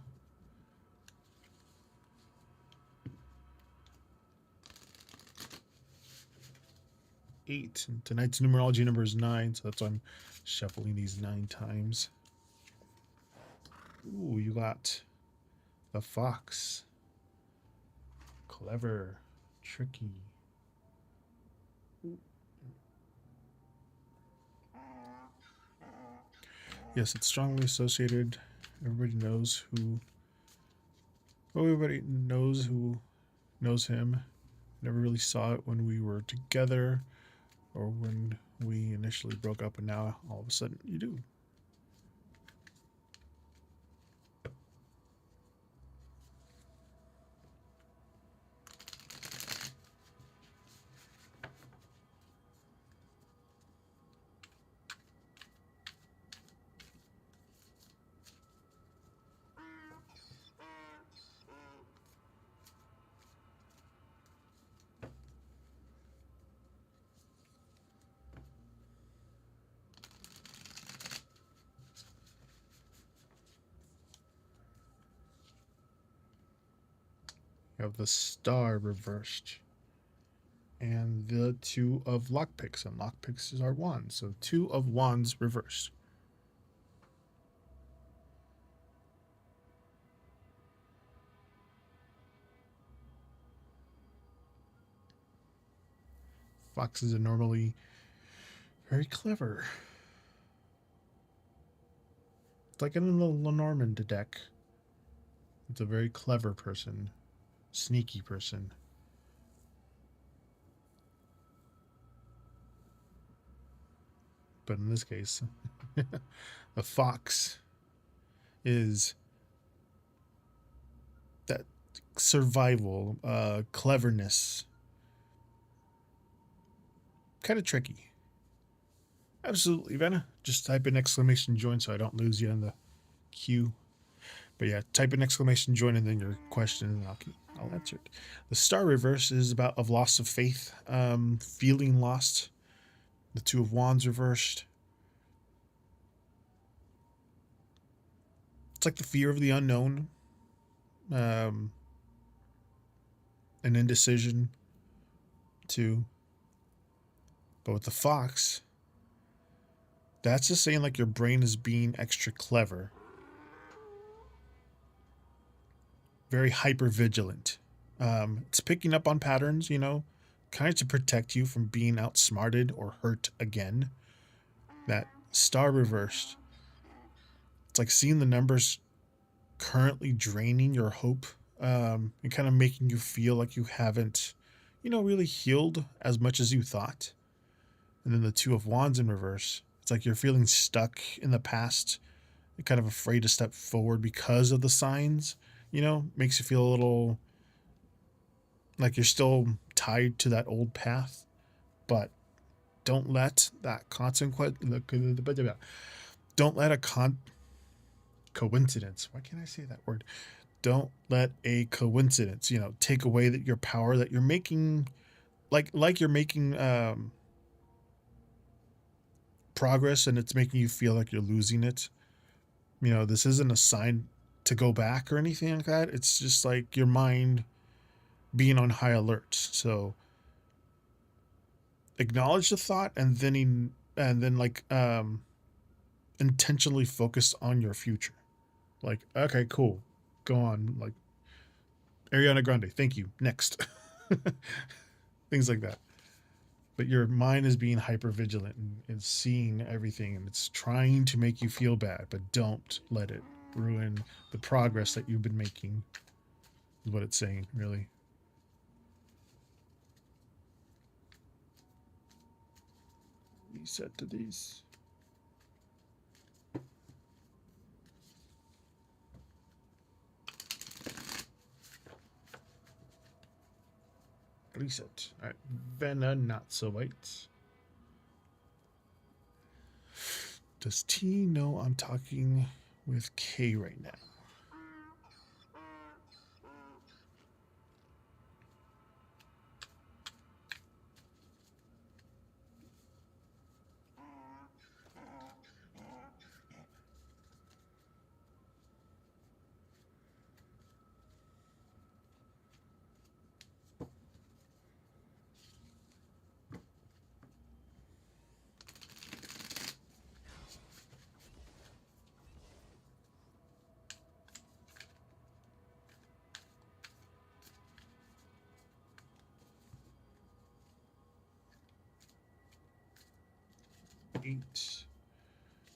Eight. Tonight's numerology number is 9, so that's why I'm shuffling these 9 times. Ooh, you got the fox. Clever, tricky. Yes, it's strongly associated. Everybody knows who. Well, everybody knows who knows him. Never really saw it when we were together or when we initially broke up, and now all of a sudden you do. You have the star reversed. And the 2 of lockpicks. And lockpicks is our wands. So 2 of wands reversed. Foxes are normally very clever. It's like in the Lenormand deck. It's a very clever person. Sneaky person. But in this case, the fox is that survival, cleverness. Kind of tricky. Absolutely, Vanna. Just type in exclamation join so I don't lose you in the queue. But yeah, type in exclamation join and then your question, and I'll answer it. The star reverse is about of loss of faith, feeling lost. The 2 of wands reversed. It's like the fear of the unknown, an indecision too. But with the fox, that's just saying like your brain is being extra clever. Very hyper vigilant. It's picking up on patterns, you know, kind of to protect you from being outsmarted or hurt again. That star reversed. It's like seeing the numbers currently draining your hope, and kind of making you feel like you haven't, you know, really healed as much as you thought. And then the 2 of wands in reverse. It's like you're feeling stuck in the past. You're kind of afraid to step forward because of the signs. You know, makes you feel a little like you're still tied to that old path. But don't let that consequence. Don't let a coincidence. Why can't I say that word? Don't let a coincidence, you know, take away that your power that you're making, like you're making progress, and it's making you feel like you're losing it. You know, this isn't a sign to go back or anything like that. It's just like your mind being on high alert. So acknowledge the thought, and then intentionally focus on your future. Like, okay, cool, go on. Like Ariana Grande, thank you. Next. Things like that. But your mind is being hyper vigilant and seeing everything, and it's trying to make you feel bad, but don't let it ruin the progress that you've been making, is what it's saying, really. Reset to these. Reset. All right, Vena, not so white. Does T know I'm talking with K right now? Eight.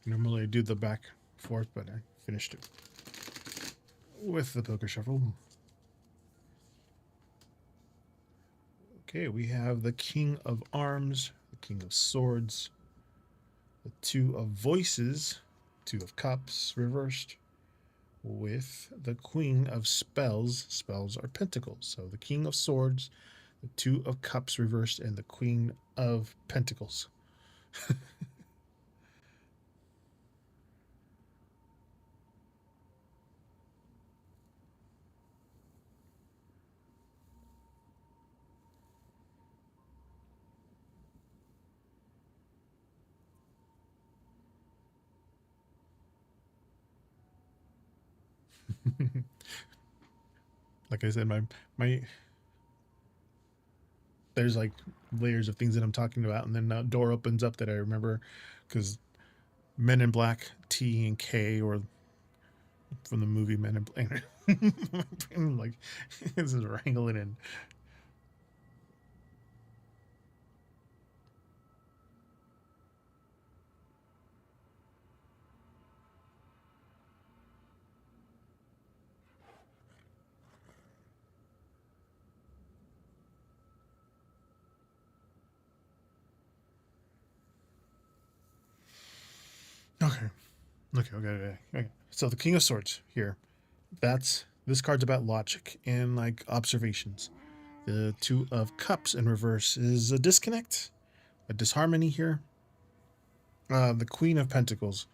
Normally I do the back forth, but I finished it with the poker shuffle. Okay, we have the King of Arms, the King of Swords, the Two of Voices, Two of Cups reversed, with the Queen of Spells. Spells are pentacles. So the King of Swords, the Two of Cups reversed, and the Queen of Pentacles. Like I said, my there's like layers of things that I'm talking about, and then a door opens up that I remember because Men in Black T and K, or from the movie Men in Black. Like this is wrangling in. Okay. Okay. So the King of Swords here. This card's about logic and like observations. The Two of Cups in reverse is a disconnect, a disharmony here. The Queen of Pentacles,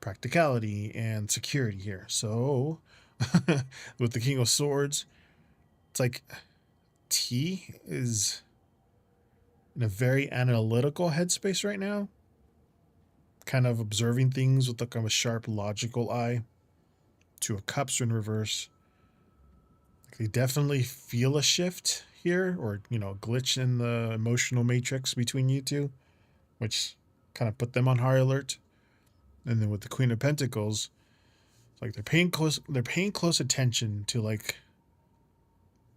practicality and security here. So with the King of Swords, it's like T is in a very analytical headspace right now, kind of observing things with like a sharp logical eye. Two of Cups in reverse. They definitely feel a shift here, or a glitch in the emotional matrix between you two, which kind of put them on high alert. And then with the Queen of Pentacles, it's like they're paying close attention to like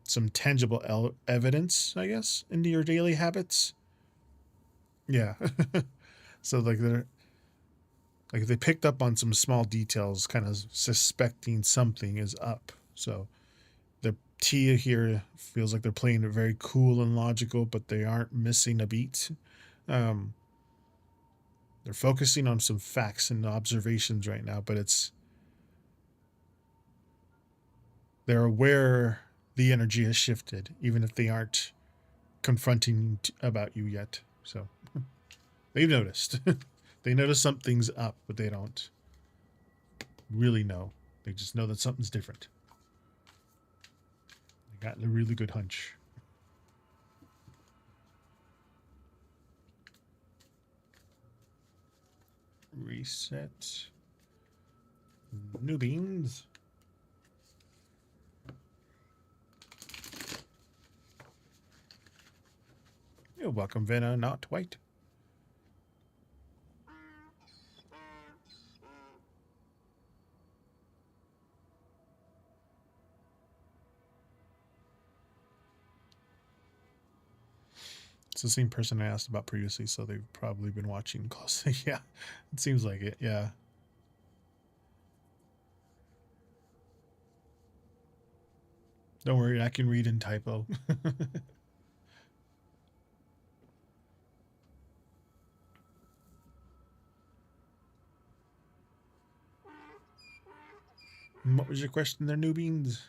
some tangible evidence, I guess, into your daily habits. Yeah. So like they picked up on some small details, kind of suspecting something is up. So the Tia here feels like they're playing it very cool and logical, but they aren't missing a beat. They're focusing on some facts and observations right now, but they're aware the energy has shifted, even if they aren't confronting about you yet. So they've noticed. They notice something's up, but they don't really know. They just know that something's different. They got a really good hunch. Reset. New beans. You're welcome, Vena, not white. It's the same person I asked about previously, so they've probably been watching closely. Yeah, it seems like it. Yeah. Don't worry, I can read in typo. What was your question there, new beans?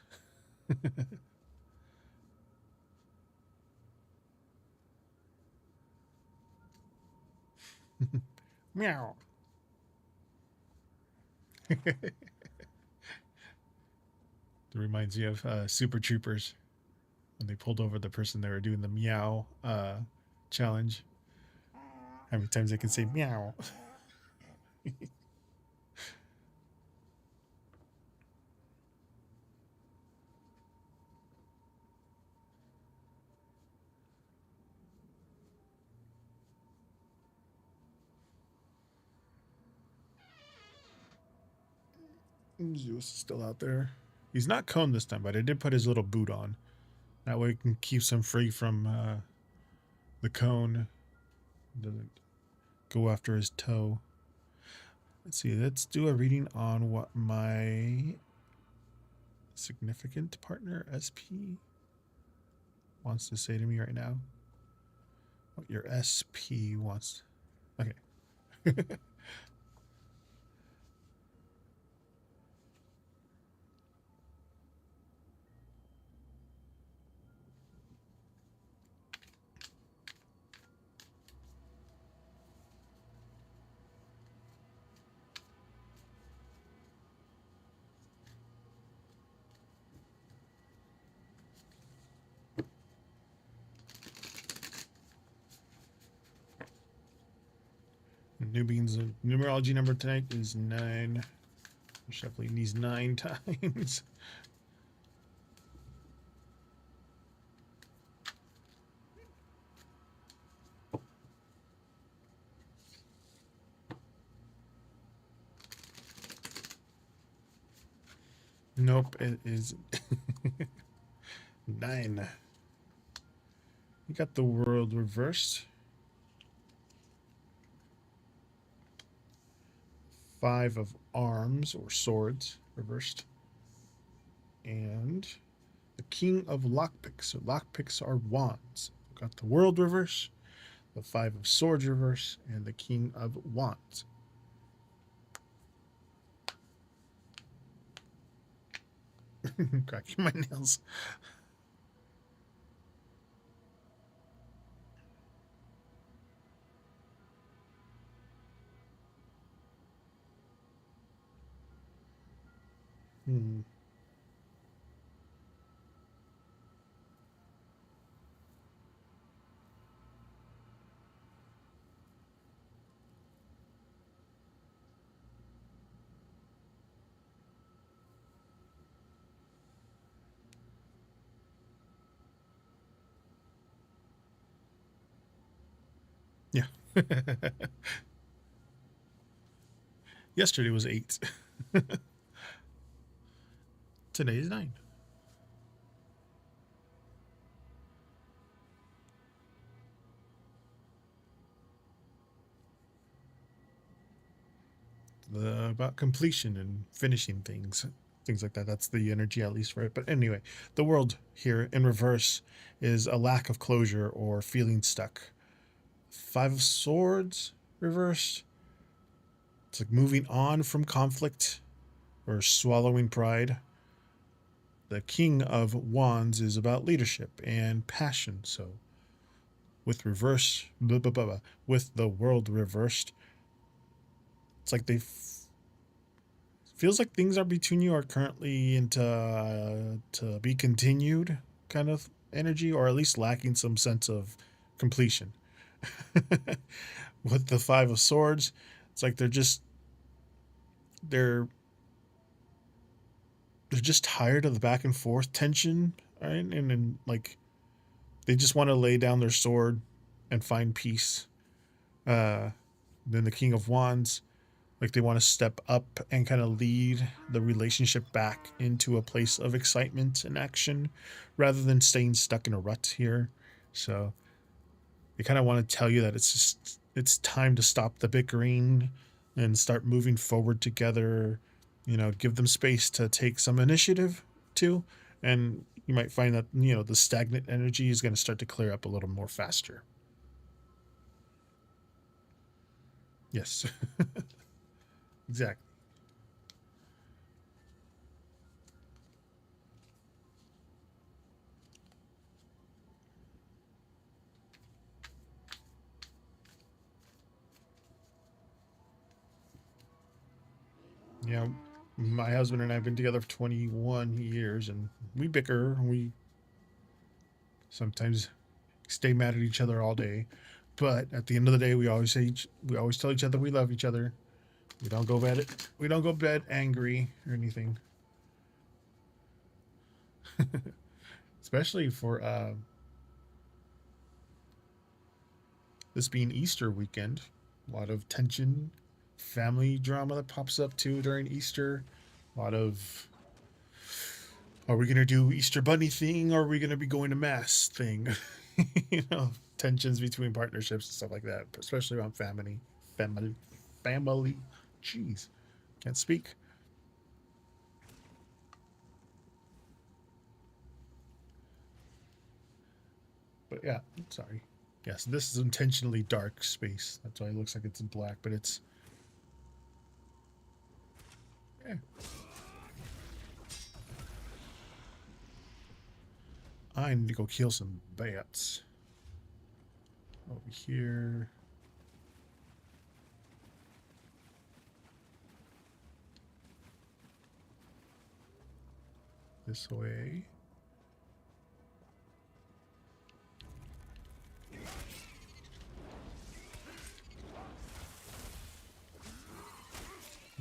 Meow. It reminds me of Super Troopers when they pulled over the person they were doing the meow challenge. How many times they can say meow? Zeus is still out there. He's not Cone this time, but I did put his little boot on. That way it can keeps him free from the Cone. Doesn't go after his toe. Let's see. Let's do a reading on what my significant partner, SP, wants to say to me right now. What your SP wants. Okay. Newbean's numerology number tonight is 9. Shuffling these 9 times. Nope, it is 9. You got the world reversed. 5 of arms or swords reversed. And the king of lockpicks. So lockpicks are wands. We've got the world reverse, the 5 of swords reverse, and the king of wands. Cracking my nails. Yeah. Yesterday was 8. Today is 9. About completion and finishing things like that. That's the energy, at least, for it. But anyway, the world here in reverse is a lack of closure or feeling stuck. 5 of swords reversed. It's like moving on from conflict or swallowing pride. The king of wands is about leadership and passion. So with reverse, with the world reversed, it's like feels like things are between you are currently into to be continued kind of energy, or at least lacking some sense of completion. With the 5 of swords, it's like they're just tired of the back and forth tension, right? And like they just want to lay down their sword and find peace. Then the king of wands, like they want to step up and kind of lead the relationship back into a place of excitement and action rather than staying stuck in a rut here. So they kind of want to tell you that it's time to stop the bickering and start moving forward together. You know, give them space to take some initiative too. And you might find that, you know, the stagnant energy is going to start to clear up a little more faster. Yes. Exactly. You know, my husband and I have been together for 21 years, and we bicker. We sometimes stay mad at each other all day, but at the end of the day, we always tell each other we love each other. We don't go to bed angry or anything. Especially for this being Easter weekend, a lot of tension, family drama that pops up too during Easter. A lot of, are we gonna do Easter bunny thing, or are we gonna be going to mass thing? You know, tensions between partnerships and stuff like that, especially around family. Jeez, can't speak. But yeah, sorry. Yes, this is intentionally dark space. That's why it looks like it's in black, but it's... Yeah. I need to go kill some bats. Over here. This way.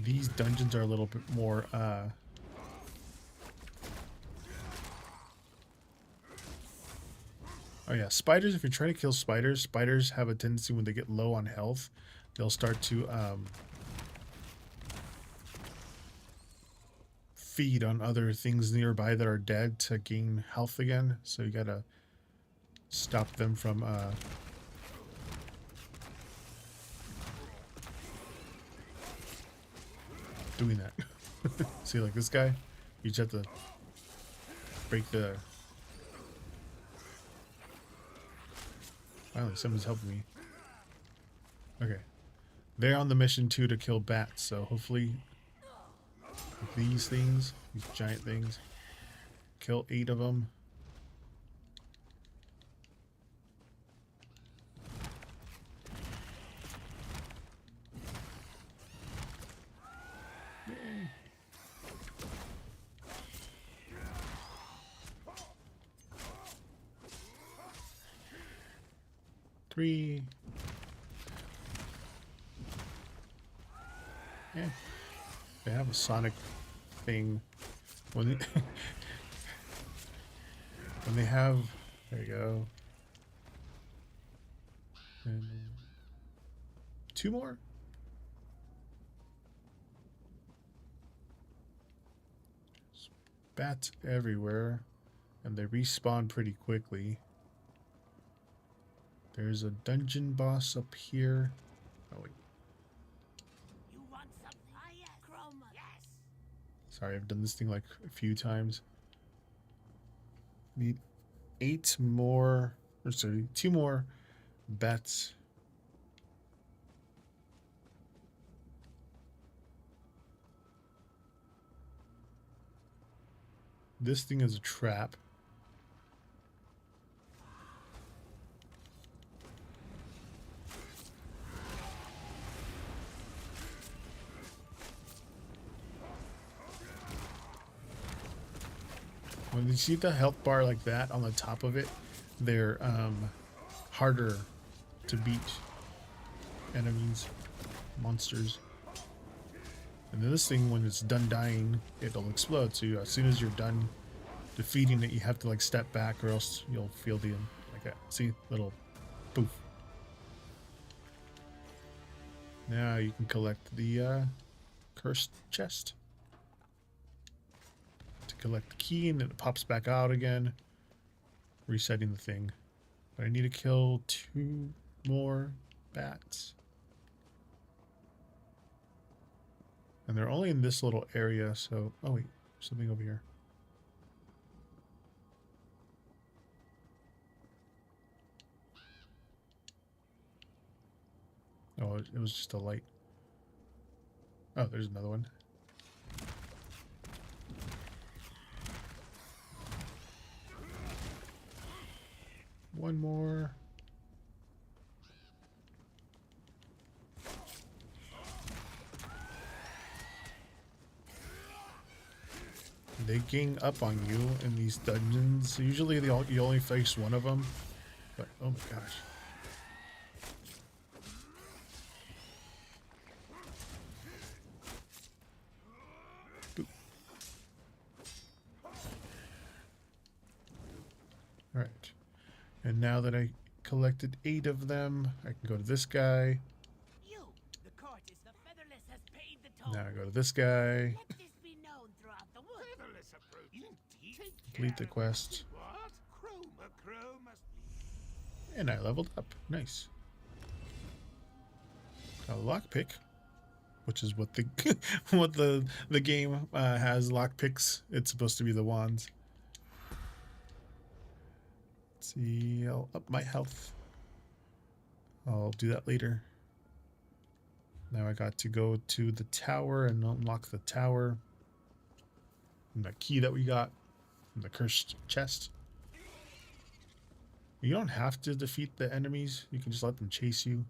These dungeons are a little bit more oh yeah, spiders, if you're trying to kill spiders have a tendency when they get low on health, they'll start to feed on other things nearby that are dead to gain health again. So you gotta stop them from doing that. See, like this guy, you just have to break the... Finally, someone's helping me. Okay. They're on the mission too to kill bats, so hopefully these things, these giant things, kill 8 of them. Yay. Three. Yeah. They have a sonic thing when they, when they have, there you go. And 2 more. Bats everywhere, and they respawn pretty quickly. There's a dungeon boss up here. Oh wait. You want something? Ah, yes. Chroma. Yes. Sorry, I've done this thing like a few times. Need 8 more, or sorry, 2 more bats. This thing is a trap. When you see the health bar like that on the top of it, they're harder to beat enemies, monsters. And then this thing, when it's done dying, it'll explode. So as soon as you're done defeating it, you have to like step back, or else you'll feel the like that. See, little poof. Now you can collect the cursed chest. To collect the key, and then it pops back out again, resetting the thing. But I need to kill 2 more bats. And they're only in this little area, so... Oh wait, something over here. Oh, it was just a light. Oh, there's another one. One more. they gang up on you in these dungeons. Usually you only face one of them, but oh my gosh. Boop. All right, and now that I collected 8 of them, I can go to this guy. You, the Cortes, the Featherless, has paid the toll. Now I go to this guy. Let this be known throughout the woods. Featherless approach. Indeed. Complete the quest. What? Chroma Crow must be. And I leveled up. Nice. A lockpick, which is what the what the game has lockpicks. It's supposed to be the wands. Let's see, I'll up my health. I'll do that later. Now I got to go to the tower and unlock the tower. And the key that we got from the cursed chest. You don't have to defeat the enemies. You can just let them chase you.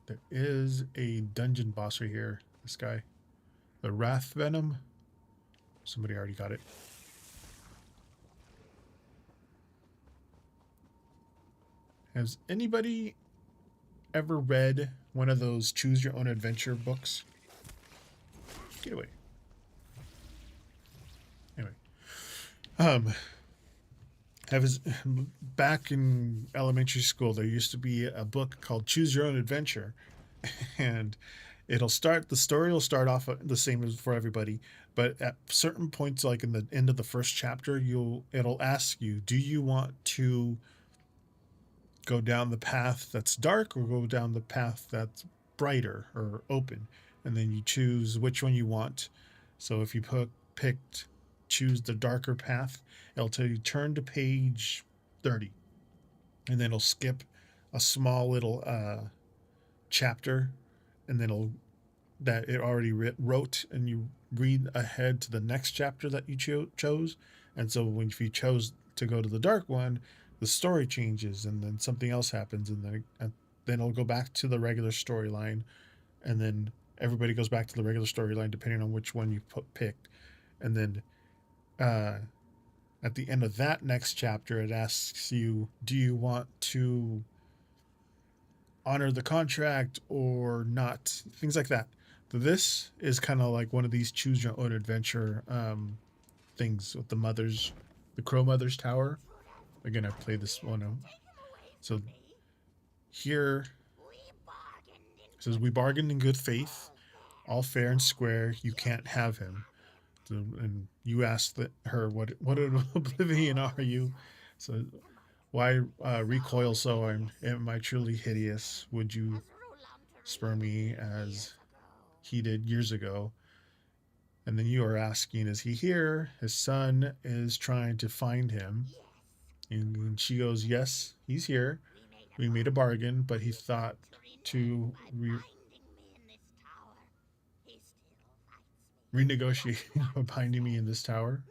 There is a dungeon boss right here. This guy. The Wrath Venom. Somebody already got it. Has anybody ever read one of those choose your own adventure books? Get away. Anyway. Back in elementary school, there used to be a book called Choose Your Own Adventure, and the story will start off the same as for everybody, but at certain points, like in the end of the first chapter, it'll ask you, do you want to go down the path that's dark or go down the path that's brighter or open? And then you choose which one you want. So if you picked choose the darker path, it'll tell you turn to page 30, and then it'll skip a small little chapter, and then it already wrote, and you read ahead to the next chapter that you chose. And so if you chose to go to the dark one, the story changes, and then something else happens, and then it'll go back to the regular storyline, and then everybody goes back to the regular storyline depending on which one you picked. And then at the end of that next chapter, it asks you, do you want to honor the contract or not? Things like that. This is kind of like one of these choose your own adventure things with the Crow Mother's Tower. Again, I played this one out. So here it says, we bargained in good faith, all fair and square. You can't have him. So, and you asked her, what oblivion are you? So why recoil so? Am I truly hideous? Would you spurn me as he did years ago? And then you are asking, is he here? His son is trying to find him. And she goes, yes, he's here. We made a bargain, but he thought to renegotiate by binding me in this tower,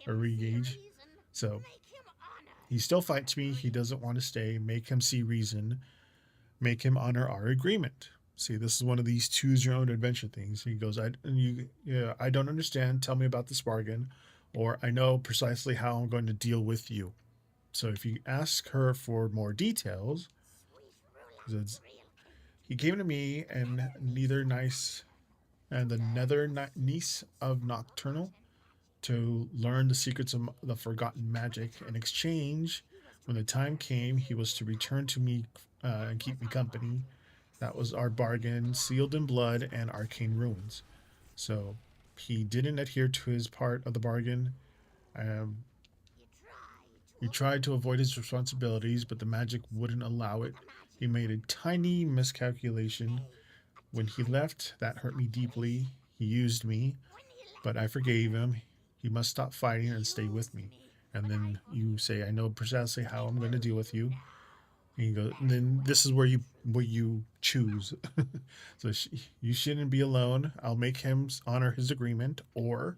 or re-gauge. So he still fights me. He doesn't want to stay. Make him see reason. Make him honor our agreement. See, this is one of these choose your own adventure things. He goes, I don't understand. Tell me about this bargain, or I know precisely how I'm going to deal with you. So if you ask her for more details, he came to me and the nether niece of Nocturnal to learn the secrets of the forgotten magic. In exchange, when the time came, he was to return to me and keep me company. That was our bargain, sealed in blood and arcane ruins. So he didn't adhere to his part of the bargain. He tried to avoid his responsibilities, but the magic wouldn't allow it. He made a tiny miscalculation. When he left, that hurt me deeply. He used me, but I forgave him. He must stop fighting and stay with me. And then you say, I know precisely how I'm going to deal with you. And you go, and then this is where you choose. So you shouldn't be alone. I'll make him honor his agreement, or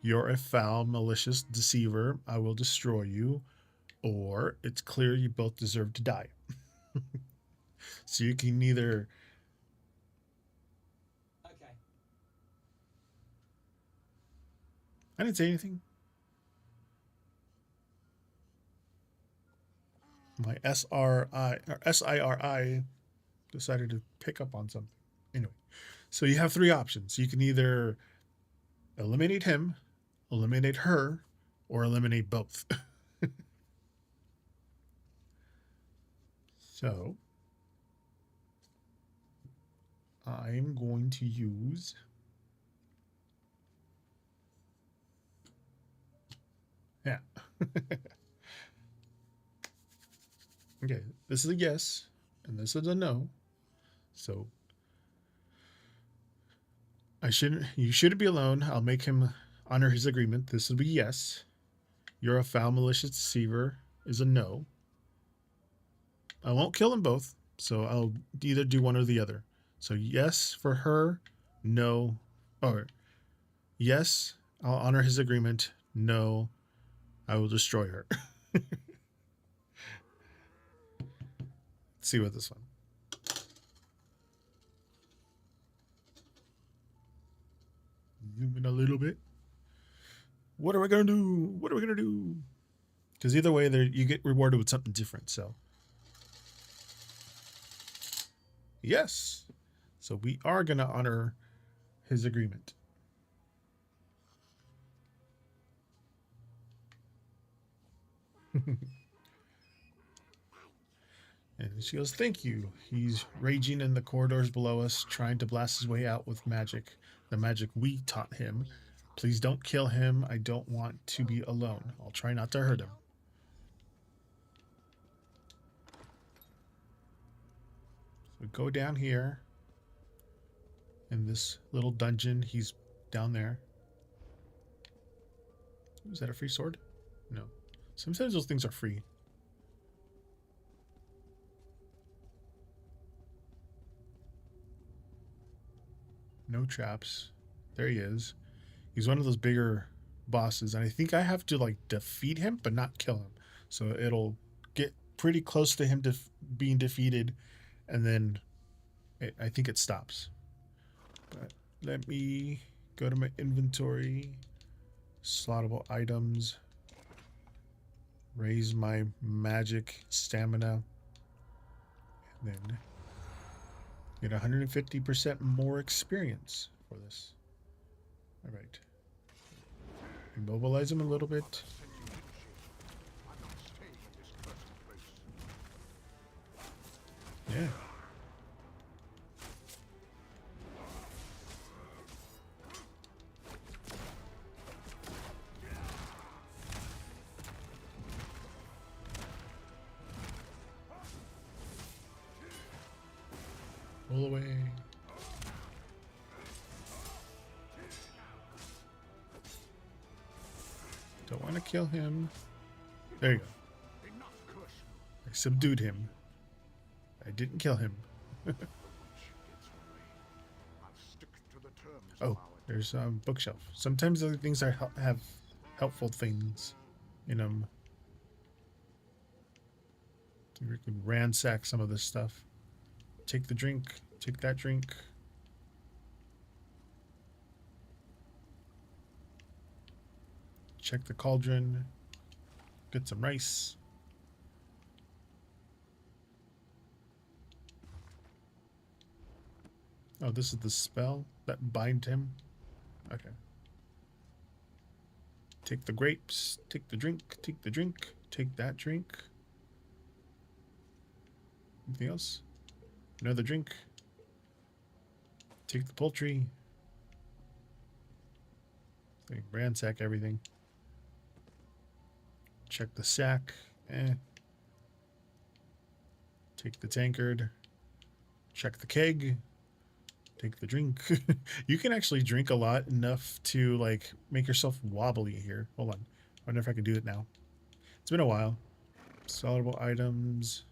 you're a foul, malicious deceiver. I will destroy you, or it's clear you both deserve to die. So you can either I didn't say anything. My SIRI decided to pick up on something. Anyway, so you have three options. You can either eliminate him, eliminate her, or eliminate both. So I'm going to use yeah. Okay, this is a yes, and this is a no. So you shouldn't be alone. I'll make him honor his agreement. This will be yes. You're a foul, malicious deceiver is a no. I won't kill them both, so I'll either do one or the other. So yes for her, no, or yes, I'll honor his agreement. No, I will destroy her. Let's see what this one. Zoom in a little bit. What are we gonna do? What are we gonna do? Because either way, there you get rewarded with something different. So yes, so we are gonna honor his agreement. And she goes, "Thank you." He's raging in the corridors below us, trying to blast his way out with magic, the magic we taught him. Please don't kill him. I don't want to be alone. I'll try not to hurt him. So go down here. In this little dungeon, he's down there. Is that a free sword? No. Sometimes those things are free. No traps. There he is. He's one of those bigger bosses, and I think I have to like defeat him, but not kill him. So it'll get pretty close to him being defeated, and then I think it stops. But let me go to my inventory, slottable items, raise my magic stamina, and then get 150% more experience for this. All right. Immobilize him a little bit. Yeah. Pull away. Don't want to kill him. There you go. I subdued him. I didn't kill him. Oh, there's a bookshelf. Sometimes other things have helpful things in them. So we can ransack some of this stuff. Take the drink. Take that drink. Check the cauldron. Get some rice. Oh, this is the spell that bind him. Okay. Take the grapes. Take the drink. Take the drink. Take that drink. Anything else? Another drink. Take the poultry. Like ransack everything. Check the sack. Take the tankard. Check the keg. Take the drink. You can actually drink a lot enough to like make yourself wobbly here. Hold on. I wonder if I can do it now. It's been a while. Soluble items.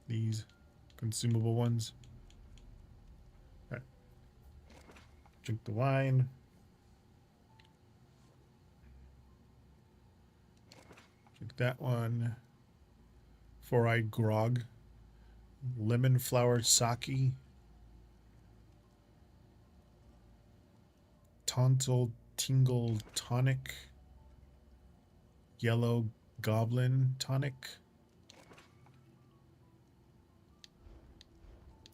These consumable ones. All right. Drink the wine. Drink that one. Four-eyed grog. Lemon flower sake. Tonsil Tingle Tonic. Yellow Goblin Tonic.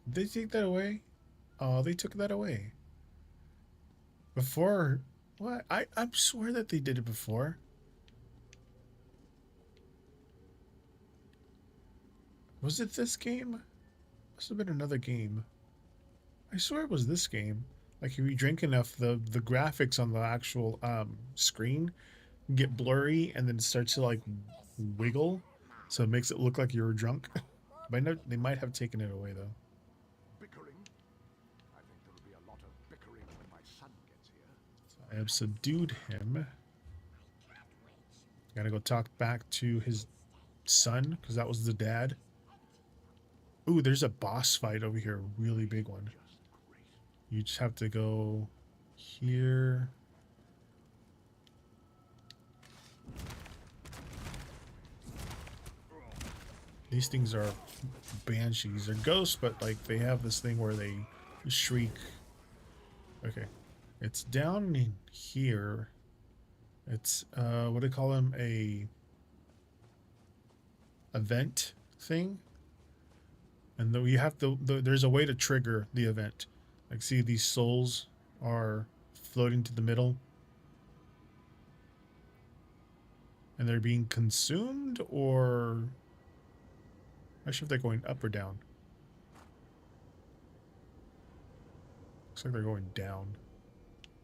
Did they take that away? Oh, they took that away. Before, what? I swear that they did it before. Was it this game? Must have been another game. I swear it was this game. Like if you drink enough, the graphics on the actual screen get blurry and then it starts to like wiggle, so it makes it look like you were drunk. But I know they might have taken it away though. Bickering? I think there'll be a lot of bickering when my son gets here. I have subdued him. Gotta go talk back to his son because that was the dad. Ooh, there's a boss fight over here, a really big one. You just have to go here. These things are banshees. They're ghosts, but like they have this thing where they shriek. Okay. It's down in here. It's what do they call them? A event thing. And though you have to, there's a way to trigger the event. Like, see, these souls are floating to the middle. And they're being consumed, or... I'm not sure if they're going up or down. Looks like they're going down.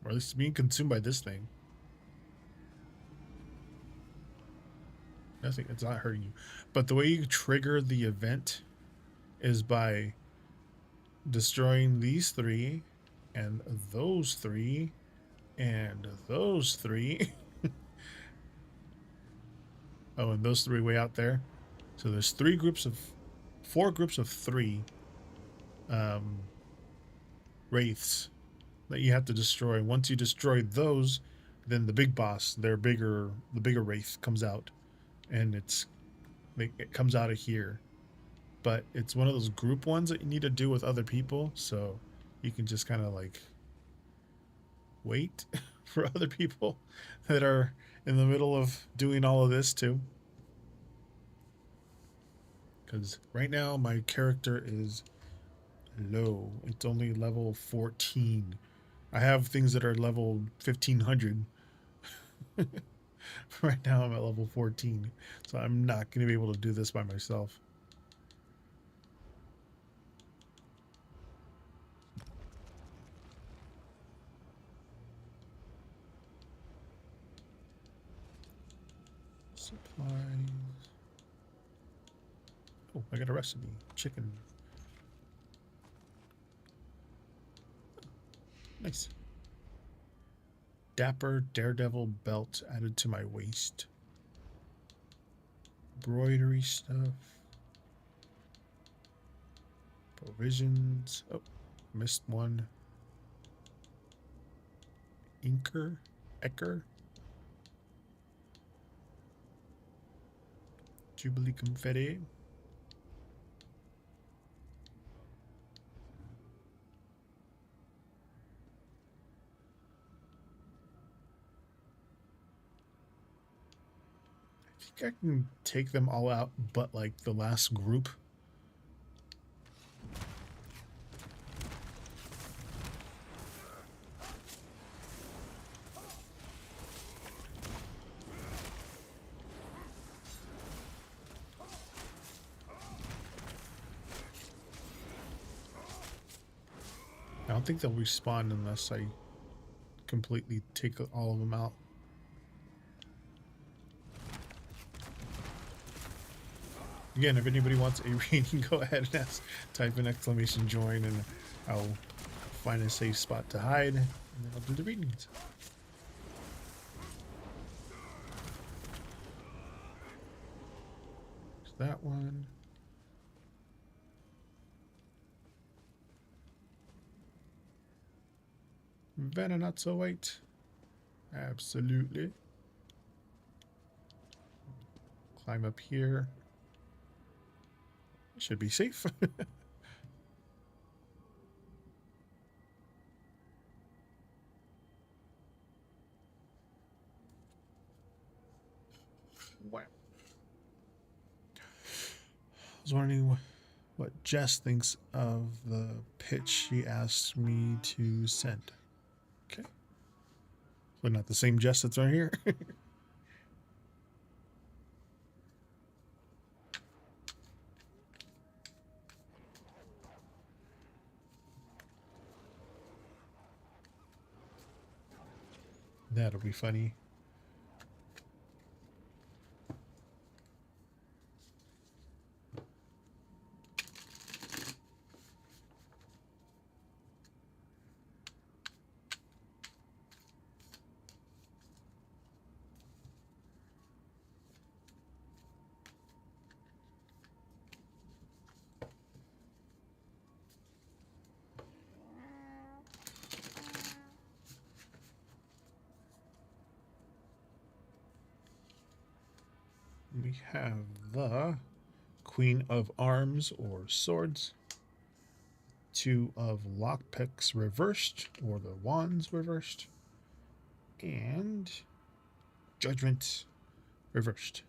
Or at least being consumed by this thing. Nothing, it's not hurting you. But the way you trigger the event is by destroying these three and those three and those three. Oh, and those three way out there. So there's four groups of three wraiths that you have to destroy. Once you destroy those, then the big boss, the bigger wraith comes out, and it comes out of here. But it's one of those group ones that you need to do with other people, so you can just kind of like wait for other people that are in the middle of doing all of this too. Because right now my character is low. It's only level 14. I have things that are level 1500. Right now I'm at level 14, so I'm not going to be able to do this by myself. Supplies. Oh, I got a recipe. Chicken. Nice. Dapper Daredevil belt added to my waist. Embroidery stuff. Provisions. Oh, missed one. Ecker. Jubilee confetti. I think I can take them all out, but like the last group. I don't think they'll respawn unless I completely take all of them out. Again, if anybody wants a reading, go ahead and type in !join and I'll find a safe spot to hide and then I'll do the readings. There's that one. Vanna not so white. Absolutely. Climb up here. Should be safe. was wondering what Jess thinks of the pitch she asked me to send. Okay. But not the same Jess that's right here. That'll be funny. We have the Queen of Arms or Swords, 2 of Lockpicks reversed or the Wands reversed, and Judgment reversed.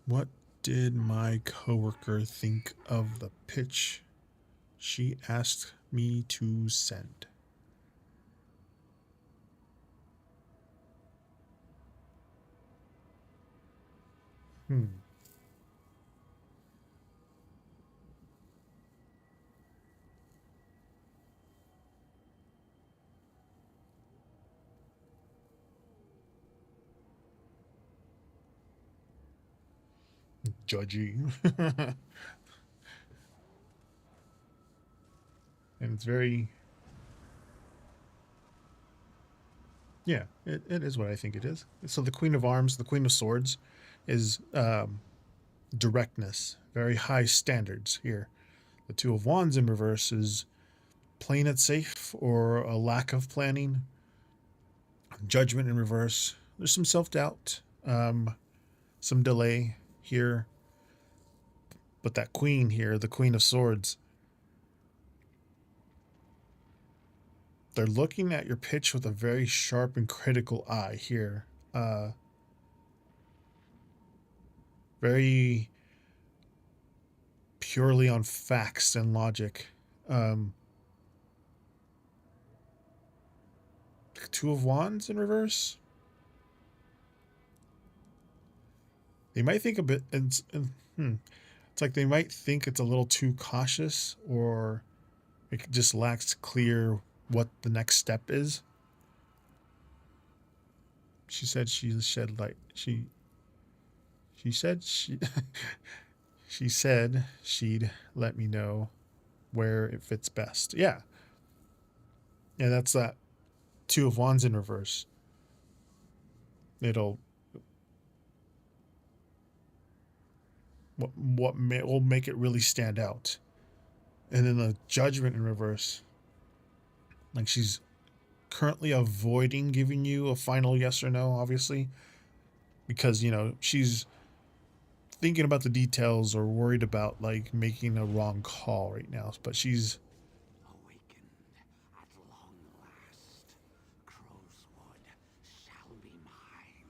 What did my coworker think of the pitch she asked me to send? Judgy. And it's very, yeah, it is what I think it is. So the Queen of Arms, the Queen of Swords is directness, very high standards here. The 2 of Wands in reverse is playing it safe or a lack of planning. Judgment in reverse, there's some self-doubt, some delay here. But that Queen here, the Queen of Swords, they're looking at your pitch with a very sharp and critical eye here. Very purely on facts and logic. 2 of Wands in reverse. They might think a bit. It's like they might think it's a little too cautious, or it just lacks clear what the next step is. She said she shed light. She said she she said she'd let me know where it fits best. Yeah. Yeah, that's that 2 of Wands in reverse. It'll will make it really stand out. And then the Judgment in reverse, like she's currently avoiding giving you a final yes or no, obviously, because, you know, she's thinking about the details or worried about like making a wrong call right now. But she's Awakened at long last, Crowswood shall be mine.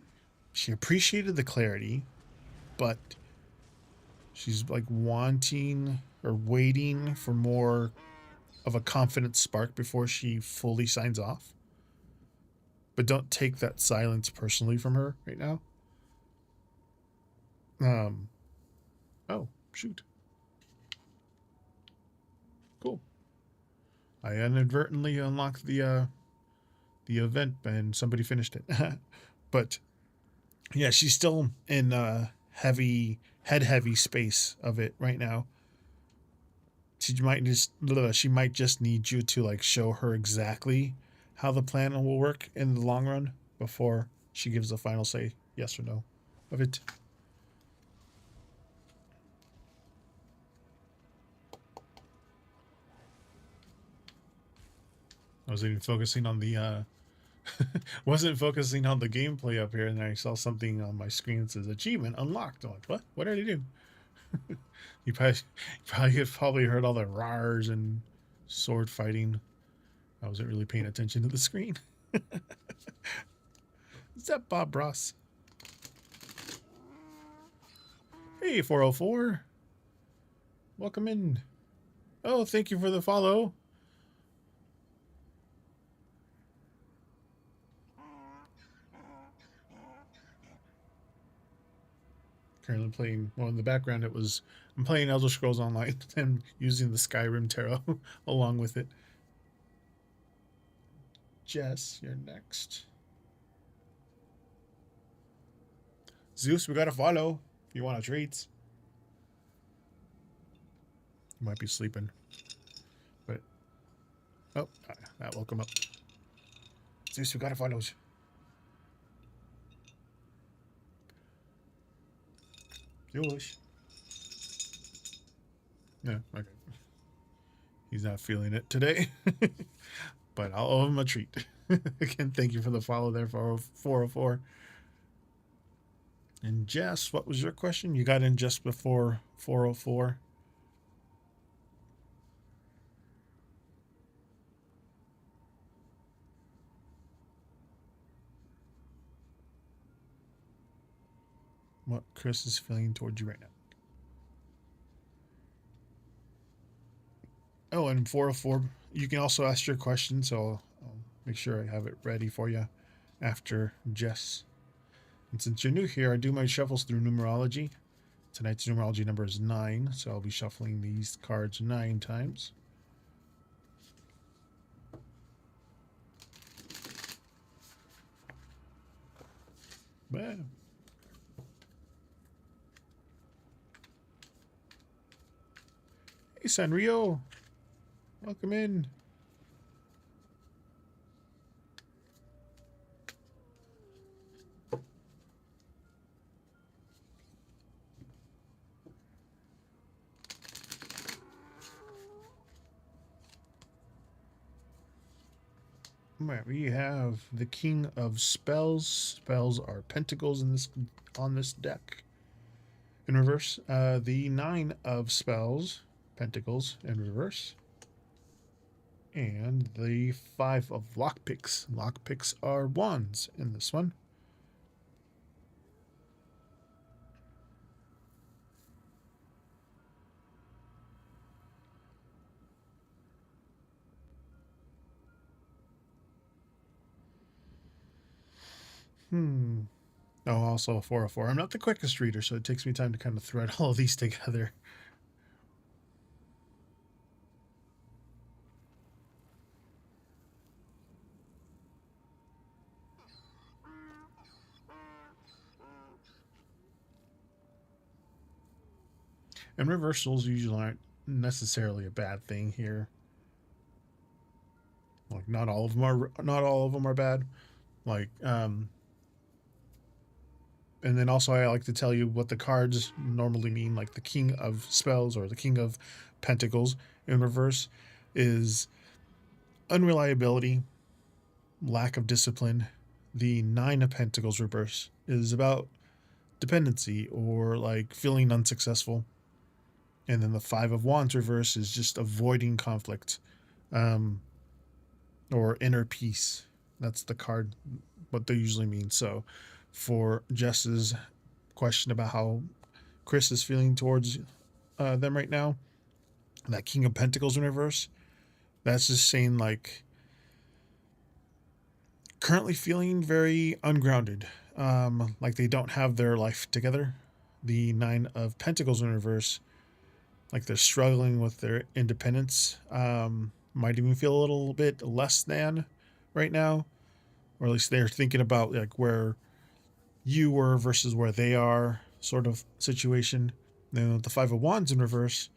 she appreciated the clarity, but she's like wanting or waiting for more of a confident spark before she fully signs off. But don't take that silence personally from her right now. Oh, shoot. Cool. I inadvertently unlocked the event and somebody finished it. But yeah, she's still in heavy space of it right now. She might just need you to like show her exactly how the plan will work in the long run before she gives the final say yes or no of it. I was even focusing on the wasn't focusing on the gameplay up here, and I saw something on my screen that says achievement unlocked. I'm like, what? What did I do? You probably heard all the rars and sword fighting. I wasn't really paying attention to the screen. Is that Bob Ross? Hey, 404. Welcome in. Oh, thank you for the follow. Currently playing, well, in the background it was, I'm playing Elder Scrolls Online and using the Skyrim Tarot along with it. Jess, you're next. Zeus, we gotta follow if you want a treat. You might be sleeping. But, oh, that woke him up. Zeus, we gotta follow. Zeus. Yeah, okay. He's not feeling it today. But I'll owe him a treat. Again, thank you for the follow there, 404. And Jess, what was your question? You got in just before 404. What Chris is feeling towards you right now. Oh, and 404, you can also ask your question, so I'll make sure I have it ready for you after Jess. And since you're new here, I do my shuffles through numerology. Tonight's numerology number is 9, so I'll be shuffling these cards 9 times. Bam. Hey, Sanrio. Welcome in. Right, we have the King of Spells. Spells are pentacles in this on this deck. In reverse, the 9 of Spells, pentacles in reverse. And the 5 of lockpicks. Lockpicks are wands in this one. Oh, also a 404. I'm not the quickest reader, so it takes me time to kind of thread all of these together. And reversals usually aren't necessarily a bad thing here. Like not all of them are bad. Like and then also I like to tell you what the cards normally mean, like the King of Spells or the King of Pentacles in reverse is unreliability, lack of discipline. The 9 of Pentacles reverse is about dependency or like feeling unsuccessful. And then the 5 of Wands reverse is just avoiding conflict or inner peace. That's the card, what they usually mean. So for Jess's question about how Chris is feeling towards them right now, that King of Pentacles in reverse, that's just saying like currently feeling very ungrounded, like they don't have their life together. The 9 of Pentacles in reverse, like they're struggling with their independence, might even feel a little bit less than right now, or at least they're thinking about like where you were versus where they are sort of situation. Then with the 5 of Wands in reverse,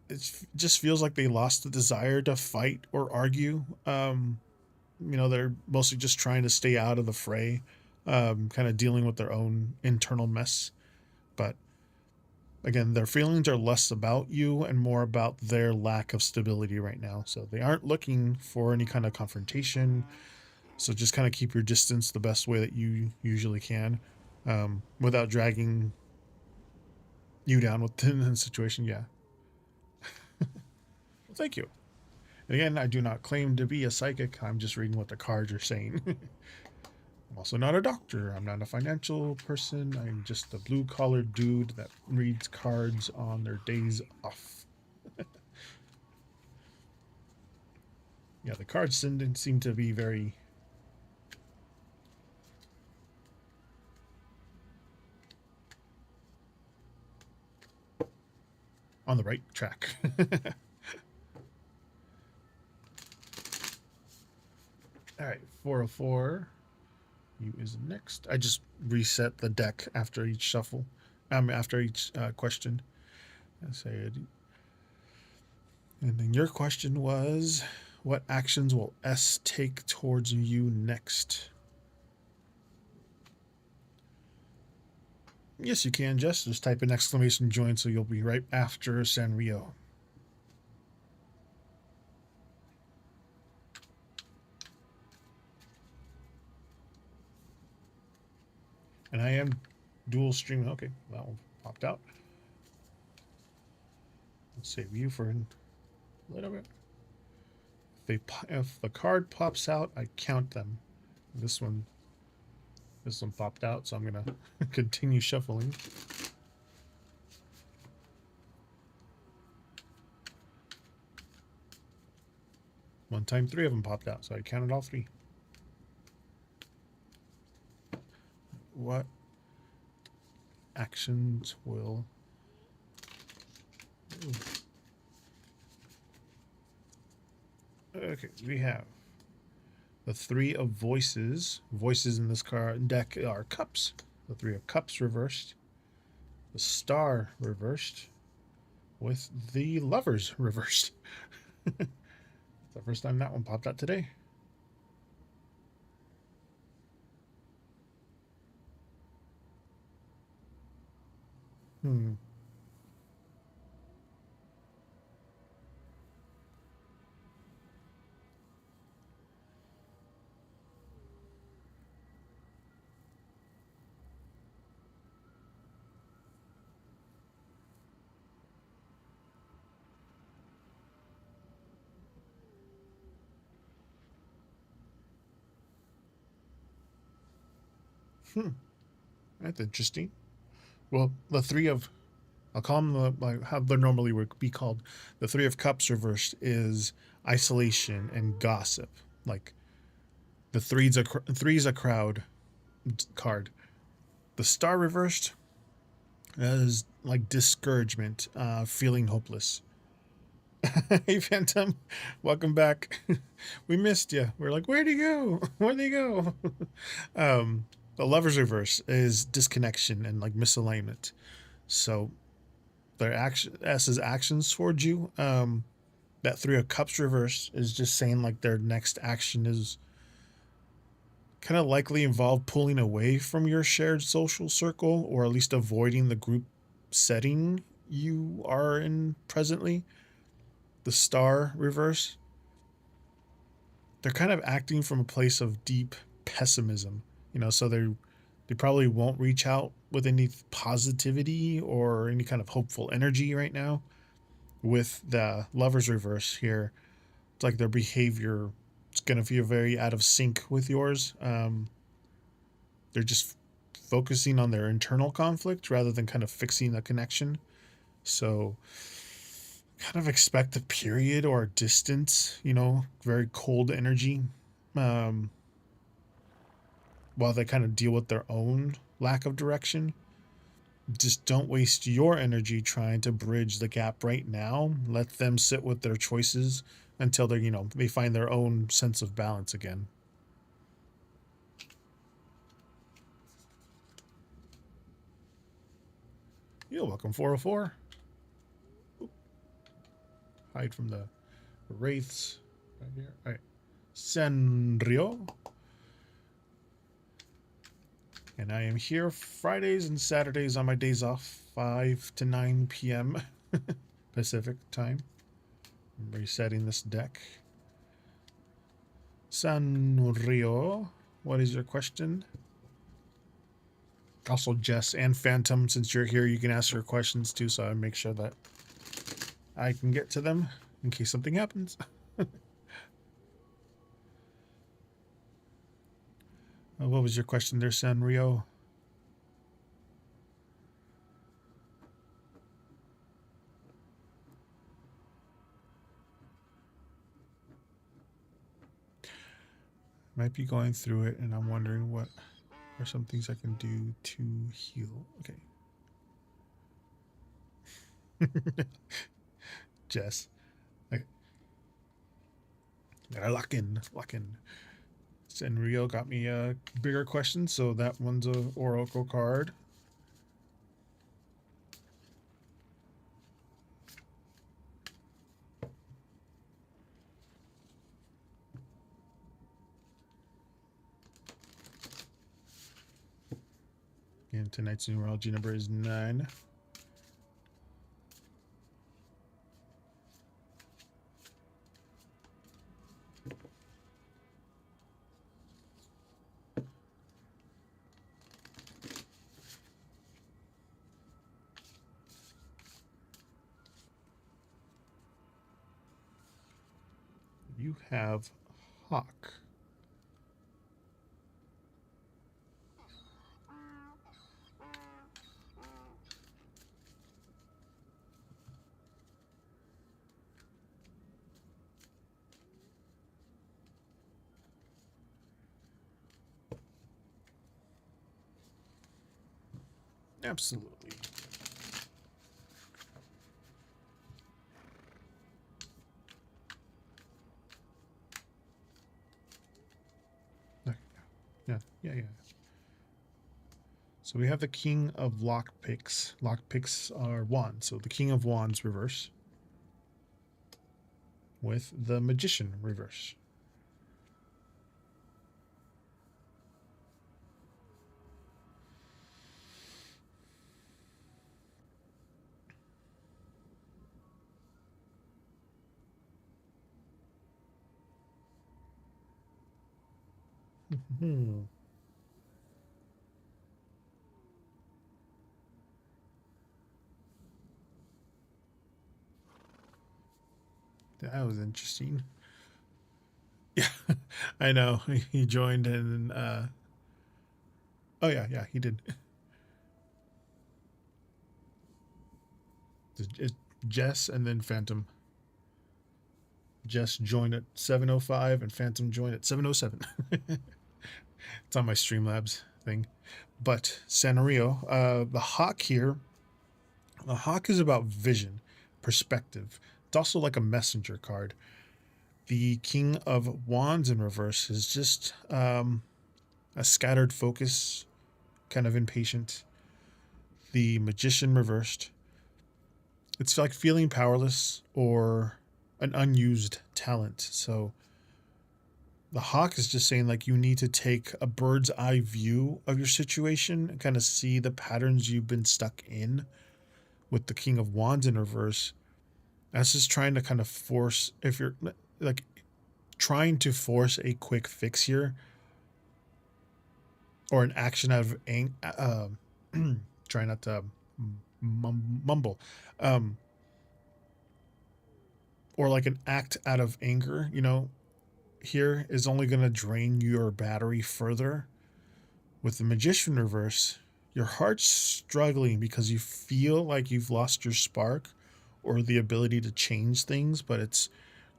it just feels like they lost the desire to fight or argue. They're mostly just trying to stay out of the fray, kind of dealing with their own internal mess. But again, their feelings are less about you and more about their lack of stability right now. So they aren't looking for any kind of confrontation. So just kind of keep your distance the best way that you usually can, without dragging you down within the situation. Yeah. thank you. And again, I do not claim to be a psychic. I'm just reading what the cards are saying. I'm also not a doctor. I'm not a financial person. I'm just a blue-collar dude that reads cards on their days off. Yeah, the cards didn't seem to be very... on the right track. All right, 404. You is next. I just reset the deck after each shuffle. After each question. I said, and then your question was, what actions will S take towards you next? Yes, you can, Jess. Just type in exclamation join so you'll be right after Sanrio. And I am dual streaming. Okay, that one popped out. Let's save you for a little bit. If the card pops out, I count them. This one popped out, so I'm gonna continue shuffling. One time, 3 of them popped out, so I counted all 3. What actions will... Ooh. Okay, we have the 3 of voices. Voices in this card deck are cups. The 3 of cups reversed. The star reversed. With the lovers reversed. It's the first time that one popped out today. That's interesting. Well, the 3 of... I'll call them like how they normally would be called. The 3 of Cups reversed is isolation and gossip. Like the three's a crowd card. The star reversed is like discouragement, feeling hopeless. Hey Phantom, welcome back. We missed you. We're like, where'd he go? Where'd he go? The Lover's reverse is disconnection and like misalignment. So their S's actions towards you, that 3 of Cups reverse is just saying like their next action is kind of likely involve pulling away from your shared social circle, or at least avoiding the group setting you are in presently. The star reverse, they're kind of acting from a place of deep pessimism, so they probably won't reach out with any positivity or any kind of hopeful energy right now. With the Lover's reverse here, it's like their behavior is going to feel very out of sync with yours. They're just focusing on their internal conflict rather than kind of fixing the connection. So kind of expect a period or a distance, very cold energy, while they kind of deal with their own lack of direction. Just don't waste your energy trying to bridge the gap right now. Let them sit with their choices until they find their own sense of balance again. You're welcome, 404. Oop. Hide from the wraiths right here. All right. Sanrio. And I am here Fridays and Saturdays on my days off, 5 to 9 p.m. Pacific time. I'm resetting this deck. Sanrio, what is your question? Also, Jess and Phantom, since you're here, you can ask your questions too, so I make sure that I can get to them in case something happens. What was your question there, Sanrio? Might be going through it, and I'm wondering what are some things I can do to heal. Okay. Jess. Okay. Gotta lock in. Sanrio got me a bigger question, so that one's a Oracle card. And tonight's numerology number is 9. You have Hawk. Absolutely. Okay. Yeah. So we have the King of Lockpicks. Lockpicks are wands. So the King of Wands reverse with the Magician reverse. Hmm. That was interesting. Yeah, I know. He joined and oh yeah, he did. It's Jess and then Phantom. Jess joined at 7:05 and Phantom joined at 7:07. It's on my Streamlabs thing. But Sanrio, the Hawk here, the Hawk is about vision, perspective. It's also like a messenger card. The King of Wands in reverse is just a scattered focus, kind of impatient. The Magician reversed, it's like feeling powerless or an unused talent. So the Hawk is just saying like you need to take a bird's eye view of your situation and kind of see the patterns you've been stuck in. With the King of Wands in reverse, that's just trying to kind of force, if you're like trying to force a quick fix here or an action out of try not to mumble, or like an act out of anger, here is only going to drain your battery further. With the Magician reverse, your heart's struggling because you feel like you've lost your spark or the ability to change things, but it's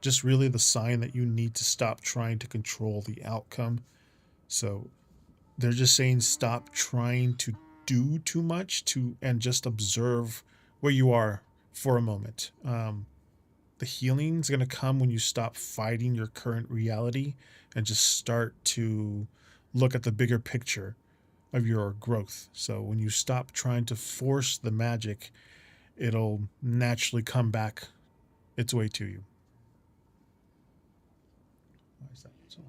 just really the sign that you need to stop trying to control the outcome. So they're just saying stop trying to do too much and just observe where you are for a moment. The healing is going to come when you stop fighting your current reality and just start to look at the bigger picture of your growth. So when you stop trying to force the magic, it'll naturally come back its way to you. Why is that so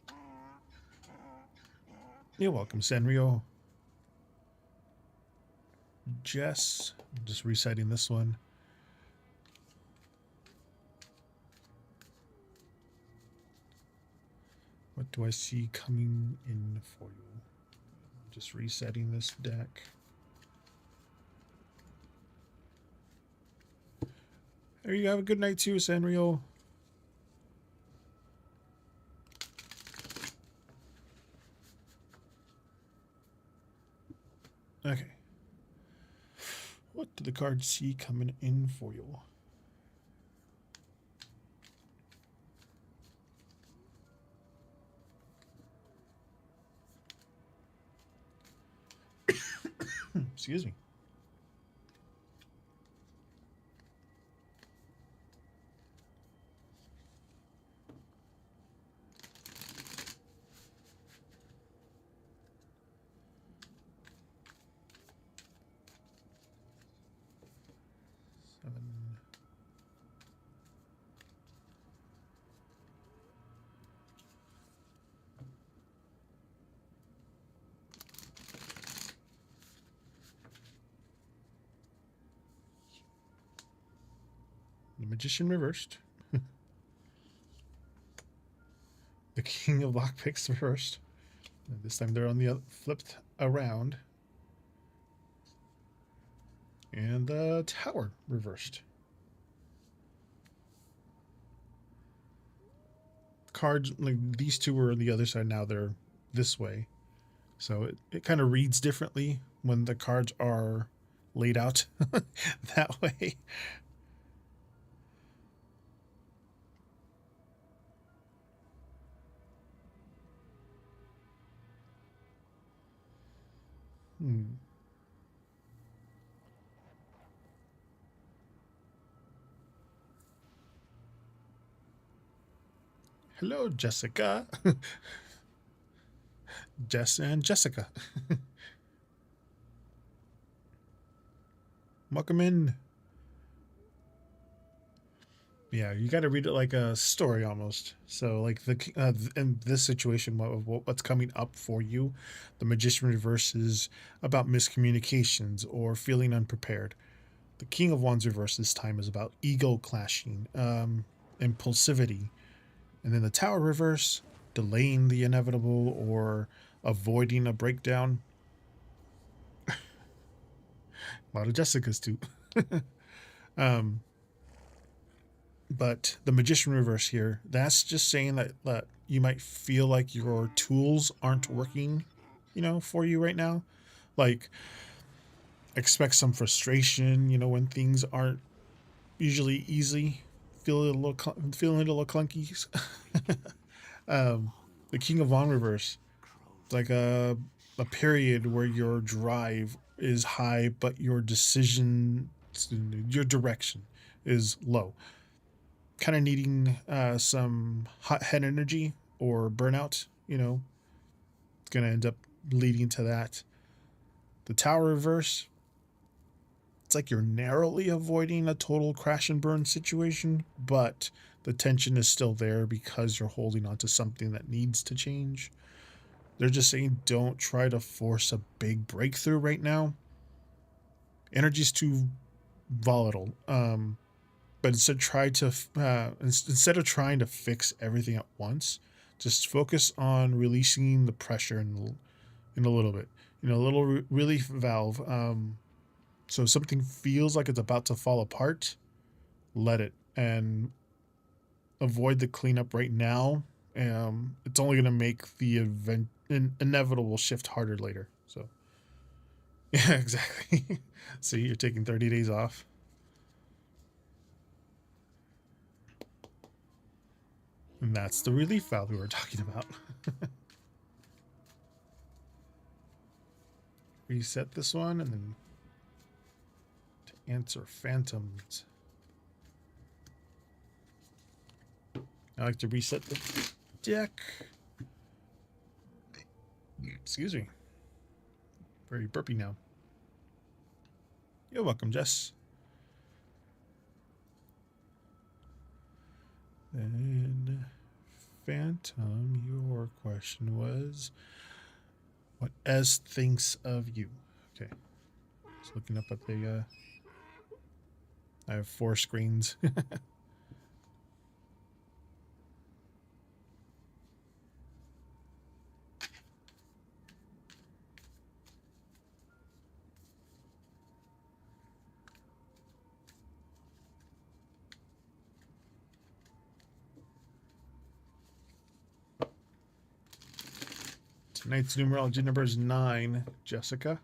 hard? You're welcome, Sanrio. Jess, I'm just reciting this one. What do I see coming in for you? Just resetting this deck. There you have a good night too, Sanrio. Okay. What did the cards see coming in for you? Excuse me. Seven. The Magician reversed. The King of Lockpicks reversed. And this time they're on the flipped around. And the Tower reversed. Cards, like these two were on the other side, now they're this way. So it kind of reads differently when the cards are laid out that way. Hello, Jessica. Jess and Jessica. Welcome in. Yeah, you got to read it like a story almost. So, like in this situation, what's coming up for you, the Magician reverse is about miscommunications or feeling unprepared. The King of Wands reverse this time is about ego clashing, impulsivity, and then the Tower reverse, delaying the inevitable or avoiding a breakdown. A lot of Jessicas too. But the Magician reverse here, that's just saying that you might feel like your tools aren't working, for you right now. Like, expect some frustration, when things aren't usually easy. Feeling a little clunky. The King of Wands reverse, it's like a period where your drive is high, but your direction is low. Kind of needing some hot head energy or burnout, it's going to end up leading to that. The Tower reverse, it's like you're narrowly avoiding a total crash and burn situation, but the tension is still there because you're holding on to something that needs to change. They're just saying don't try to force a big breakthrough right now. Energy's too volatile. But instead of trying to fix everything at once, just focus on releasing the pressure in a little bit. A little relief valve. So if something feels like it's about to fall apart, let it, and avoid the cleanup right now. It's only going to make the inevitable shift harder later. So, yeah, exactly. See, you're taking 30 days off. And that's the relief valve we were talking about. Reset this one, and then to answer phantoms. I like to reset the deck. Excuse me. Very burpy now. You're welcome, Jess. And Phantom, your question was, what Ez thinks of you? Okay. Just looking up at the, I have 4 screens. Tonight's numerology number is 9, Jessica.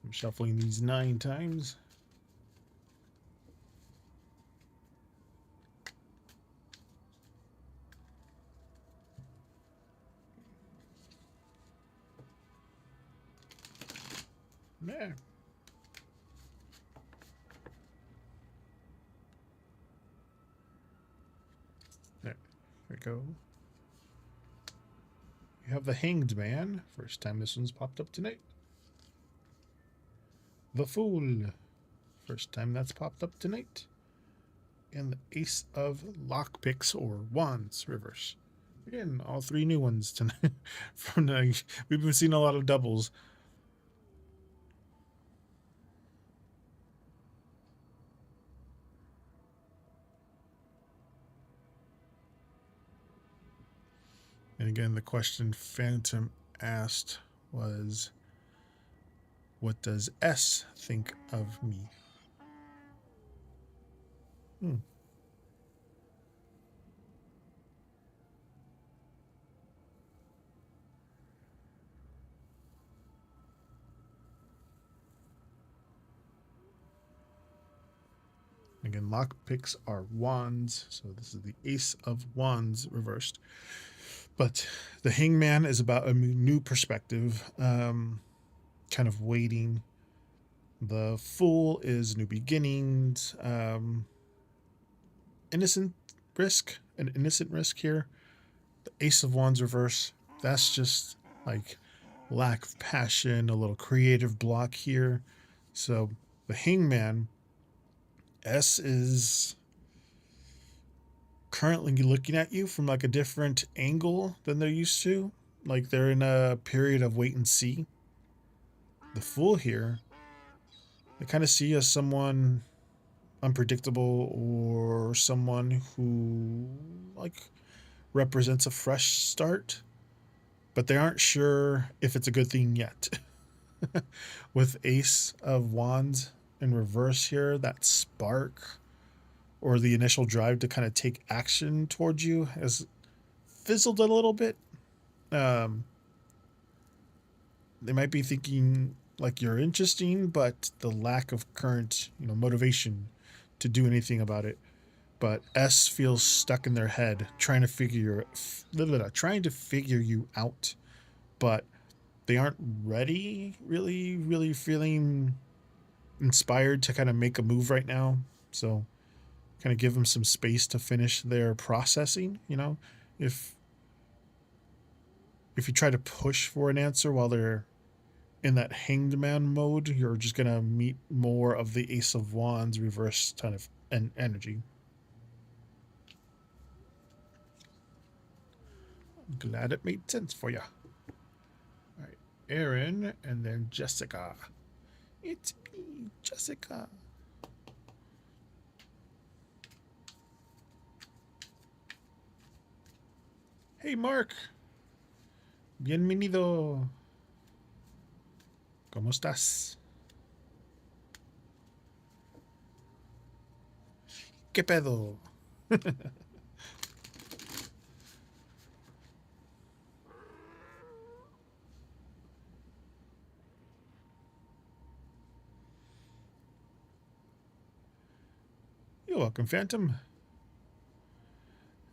I'm shuffling these 9 times. There. There we go. You have the Hanged Man. First time this one's popped up tonight. The Fool. First time that's popped up tonight. And the Ace of Lockpicks or Wands reverse. Again, all 3 new ones tonight. From the, we've been seeing a lot of doubles. And again, the question Phantom asked was, what does S think of me? Again, lockpicks are wands, so this is the Ace of Wands reversed. But the Hangman is about a new perspective, kind of waiting. The Fool is new beginnings, an innocent risk here. The Ace of Wands reverse, that's just like lack of passion, a little creative block here. So the Hangman, S is currently looking at you from like a different angle than they're used to. Like they're in a period of wait and see. The Fool here, they kind of see as someone unpredictable or someone who like represents a fresh start, but they aren't sure if it's a good thing yet. With Ace of Wands in reverse here, that spark or the initial drive to kind of take action towards you has fizzled a little bit. They might be thinking like you're interesting, but the lack of current, motivation to do anything about it. But S feels stuck in their head, trying to figure you out, but they aren't ready, really feeling inspired to kind of make a move right now. So kind of give them some space to finish their processing. If you try to push for an answer while they're in that Hanged Man mode, you're just gonna meet more of the Ace of Wands reverse kind of energy. I'm glad it made sense for you. All right, Aaron, and then Jessica. It's me, Jessica. Hey, Mark. Bienvenido. ¿Cómo estás? ¿Qué pedo? You're welcome, Phantom.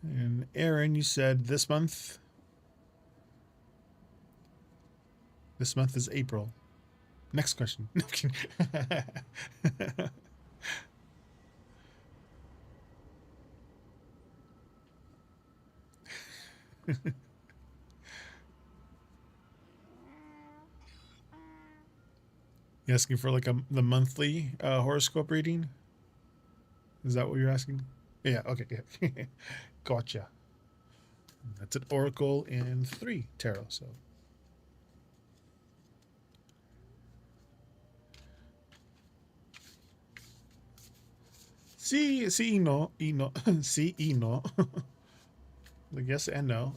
And Aaron, you said this month. This month is April. Next question. No, I'm kidding. You asking for like the monthly horoscope reading? Is that what you're asking? Yeah, okay, yeah. Gotcha. That's an Oracle and 3 tarot, so. Sí, no, y no. Sí, y no. Like yes and no.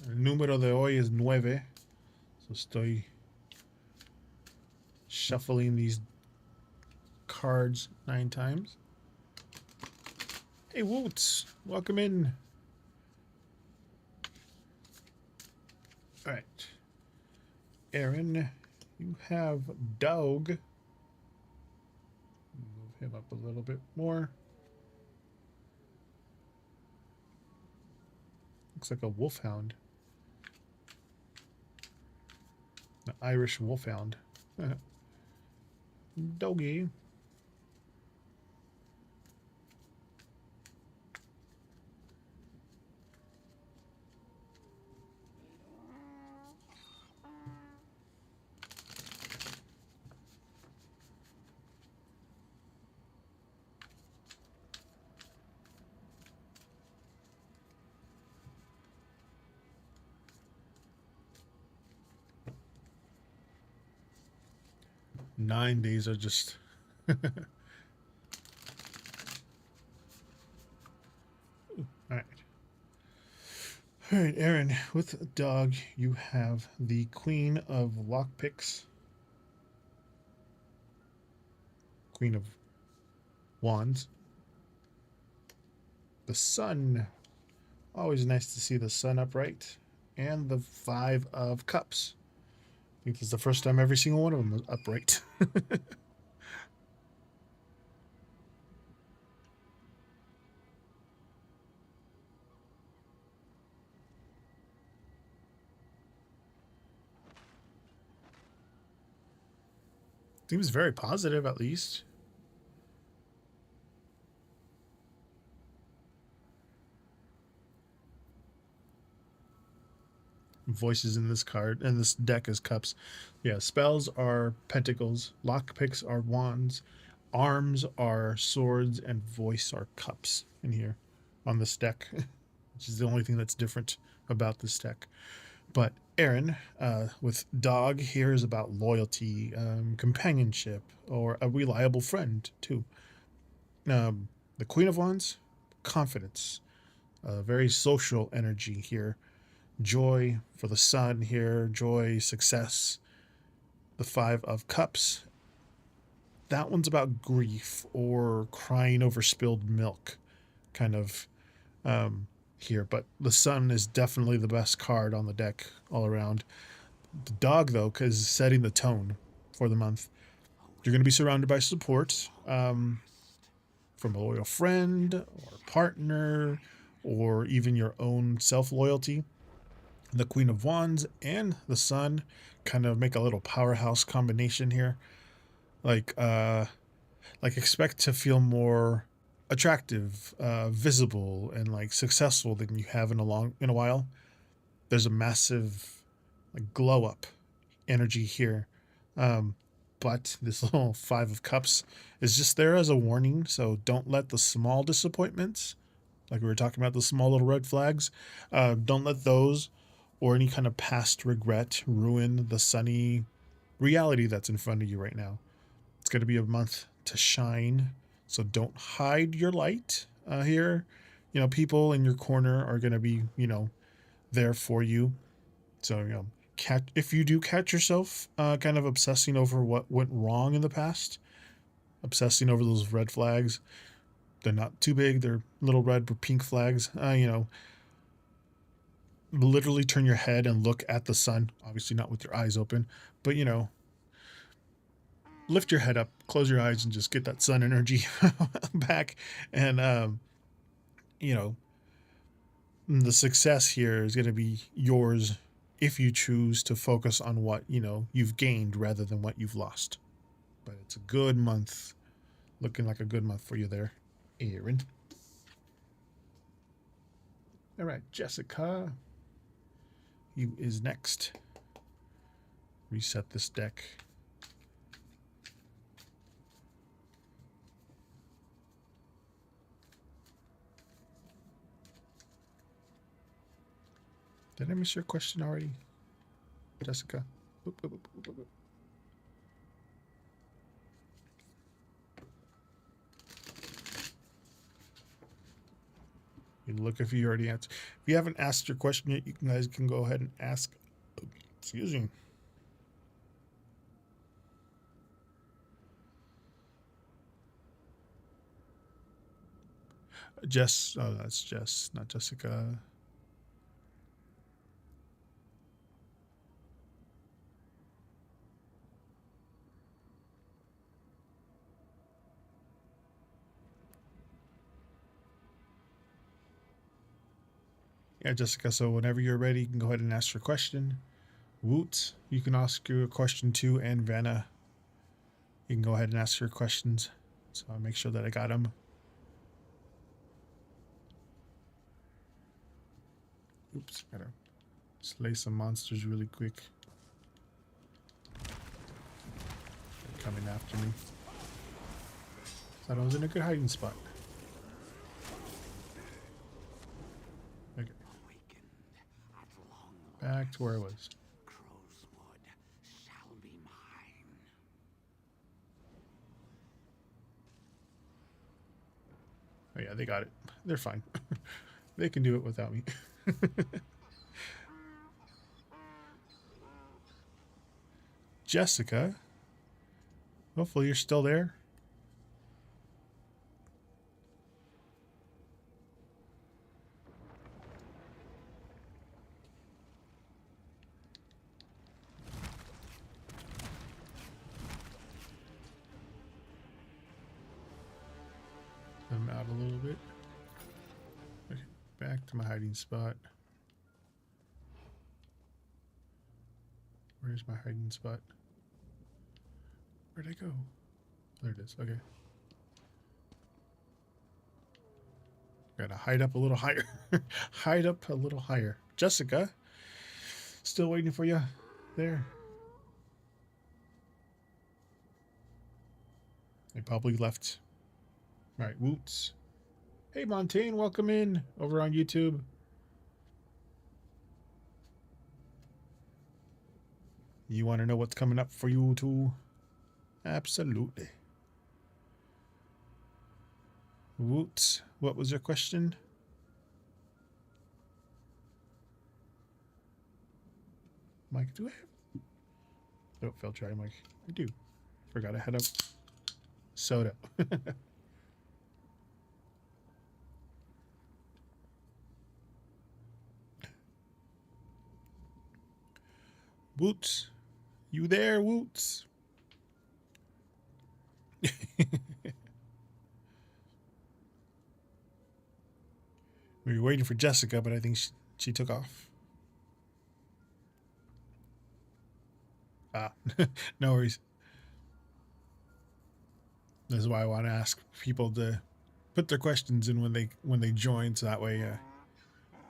El número de hoy es 9. So estoy shuffling these cards 9 times. Hey, Woots, welcome in. All right, Aaron, you have Dog. Move him up a little bit more. Looks like a wolfhound. An Irish wolfhound. Doggy. Nine days are just all right. All right, Aaron, with Dog, you have the Queen of Lockpicks, Queen of Wands, the Sun. Always nice to see the Sun upright, and the Five of Cups. I think this is the first time every single one of them was upright. Seems very positive, at least. Voices in this card, and this deck is cups. Yeah, spells are pentacles, lockpicks are wands, arms are swords, and voice are cups in here on this deck, which is the only thing that's different about this deck. But Aaron, with Dog, here is about loyalty, companionship, or a reliable friend, too. The Queen of Wands, confidence, very social energy here. Joy for the Sun here, joy, success. The Five of Cups, that one's about grief or crying over spilled milk, kind of here. But the Sun is definitely the best card on the deck all around. The Dog, though, is setting the tone for the month. You're going to be surrounded by support from a loyal friend or partner, or even your own self-loyalty. The Queen of Wands and the Sun kind of make a little powerhouse combination here. Like expect to feel more attractive, visible, and like successful than you have in a while. There's a massive like glow up energy here. But this little Five of Cups is just there as a warning. So don't let the small disappointments, like we were talking about, the small little red flags, don't let those or any kind of past regret ruin the sunny reality that's in front of you right now. It's going to be a month to shine, so don't hide your light here. You know, people in your corner are going to be, there for you. So, if you do catch yourself kind of obsessing over what went wrong in the past, obsessing over those red flags, they're not too big, they're little red or pink flags, literally turn your head and look at the sun, obviously not with your eyes open, but lift your head up, close your eyes, and just get that sun energy back. And the success here is going to be yours if you choose to focus on what you've gained rather than what you've lost. But it's a good month, looking like a good month for you there, Aaron. All right, Jessica, you is next. Reset this deck. Did I miss your question already, Jessica? Boop, boop, boop, boop, boop, boop. You can look if you already answered. If you haven't asked your question yet, you guys can go ahead and ask. Excuse me. Jess. Oh, that's Jess, not Jessica. Yeah, Jessica. So whenever you're ready, you can go ahead and ask your question. Woot, you can ask your question too, and Vanna, you can go ahead and ask your questions. So I'll make sure that I got them. Oops, gotta slay some monsters really quick. They're coming after me. Thought I was in a good hiding spot. Okay, Awakened at long back to where I was. Crowswood shall be mine. Oh yeah, they got it. They're fine. They can do it without me. Jessica, hopefully you're still there. I'm out a little bit. Okay, back to my hiding spot. Where's my hiding spot? Where'd I go? There it is. Okay. Gotta hide up a little higher. Hide up a little higher. Jessica, still waiting for you there. They probably left. All right, Woots. Hey, Montaigne, welcome in over on YouTube. You want to know what's coming up for you too? Absolutely. Woots, what was your question? Mike, do I have... Oh, fell try, Mike. I do. Forgot I had a soda. Woots, you there, Woots? We were waiting for Jessica, but I think she took off. Ah, no worries. This is why I want to ask people to put their questions in when they join, so that way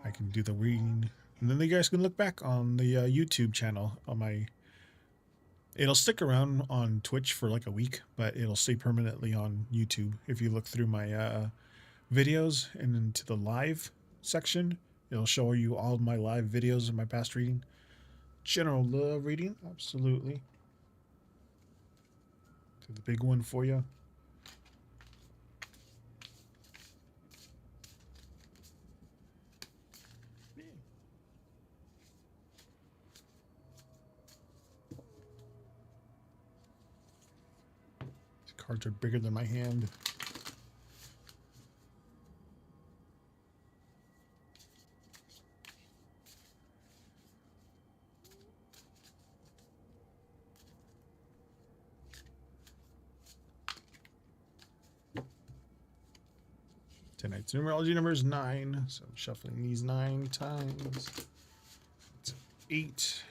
I can do the reading, and then you guys can look back on the YouTube channel on my. It'll stick around on Twitch for like a week, but it'll stay permanently on YouTube. If you look through my videos and into the live section, it'll show you all of my live videos of my past reading. General love reading, absolutely. So the big one for you. These cards are bigger than my hand. Tonight's numerology number is 9, so I'm shuffling these 9 times. It's 8.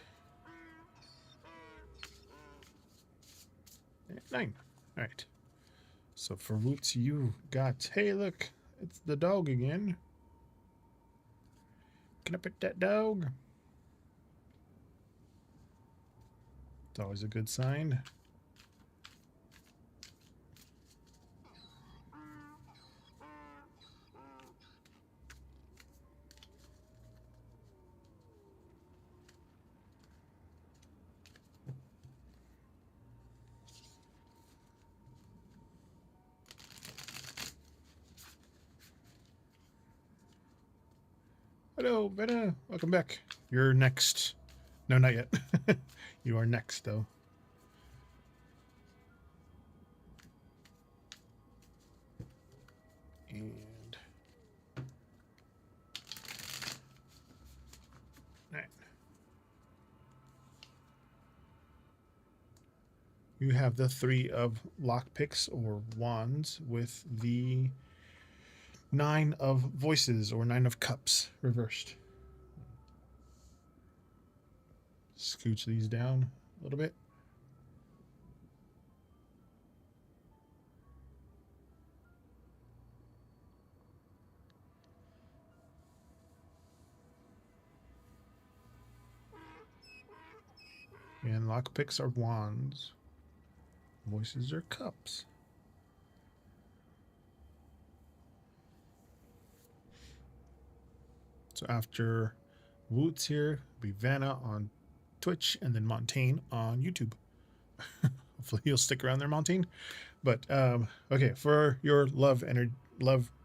And 9. All right. So for Woots, you got, hey, look, it's the dog again. Can I pet that dog? It's always a good sign. Hello, Vena. Welcome back. You're next. No, not yet. You are next, though. And you have the 3 of lockpicks or wands with the 9 of voices or 9 of cups reversed. Scooch these down a little bit. And lockpicks are wands. Voices are cups. So after Woots here, be Vanna on Twitch and then Montaigne on YouTube. Hopefully you'll stick around there, Montaigne. But okay, for your love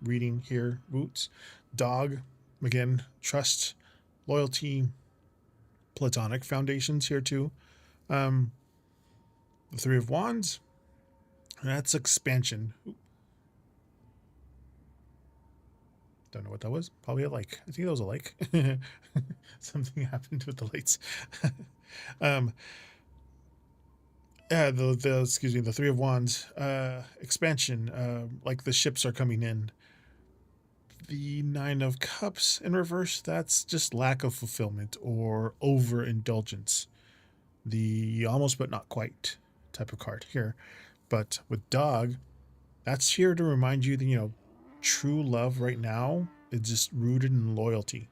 reading here, Woots, dog, again, trust, loyalty, platonic foundations here too. The 3 of Wands, that's expansion. Oop. Don't know what that was. Probably a like. I think that was a like. Something happened with the lights. Yeah, the 3 of Wands, expansion, like the ships are coming in. The 9 of Cups in reverse, that's just lack of fulfillment or overindulgence. The almost but not quite type of card here. But with dog, that's here to remind you that, you know, true love right now is just rooted in loyalty.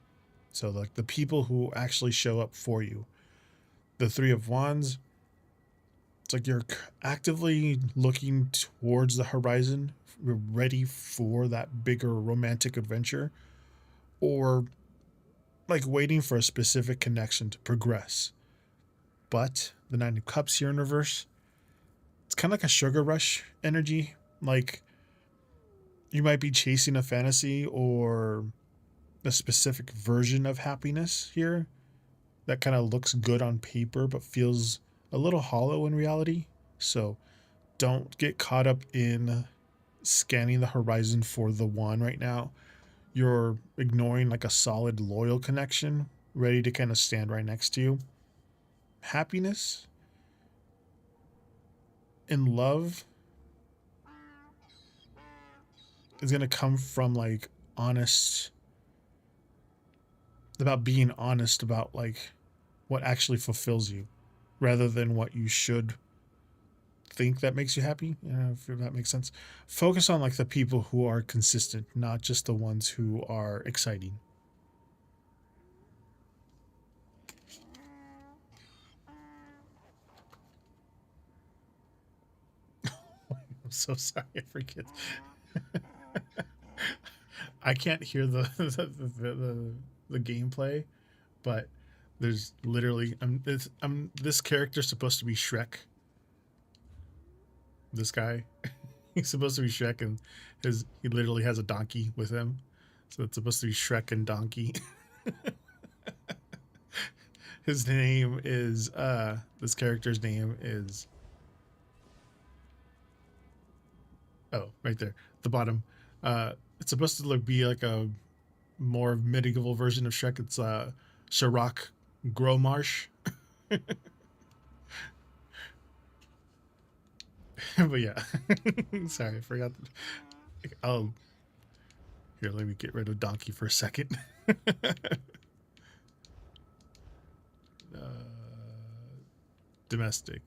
So like the people who actually show up for you. The 3 of Wands, it's like you're actively looking towards the horizon, you're ready for that bigger romantic adventure, or like waiting for a specific connection to progress. But the 9 of Cups here in reverse, it's kind of like a sugar rush energy. Like you might be chasing a fantasy or a specific version of happiness here that kind of looks good on paper but feels a little hollow in reality. So don't get caught up in scanning the horizon for the one right now. You're ignoring like a solid loyal connection ready to kind of stand right next to you. Happiness in love is going to come from like being honest about like what actually fulfills you rather than what you should think that makes you happy. You know, if that makes sense. Focus on like the people who are consistent, not just the ones who are exciting. I'm so sorry, I forget. I can't hear the gameplay, but there's literally this character's supposed to be Shrek. This guy, he's supposed to be Shrek, and he literally has a donkey with him, so it's supposed to be Shrek and donkey. His name is this character's name is, oh, right there, the bottom. It's supposed to be like a more medieval version of Shrek. It's Sharok Gromarsh. But yeah, sorry, I forgot. Oh, here, let me get rid of Donkey for a second. Domestic.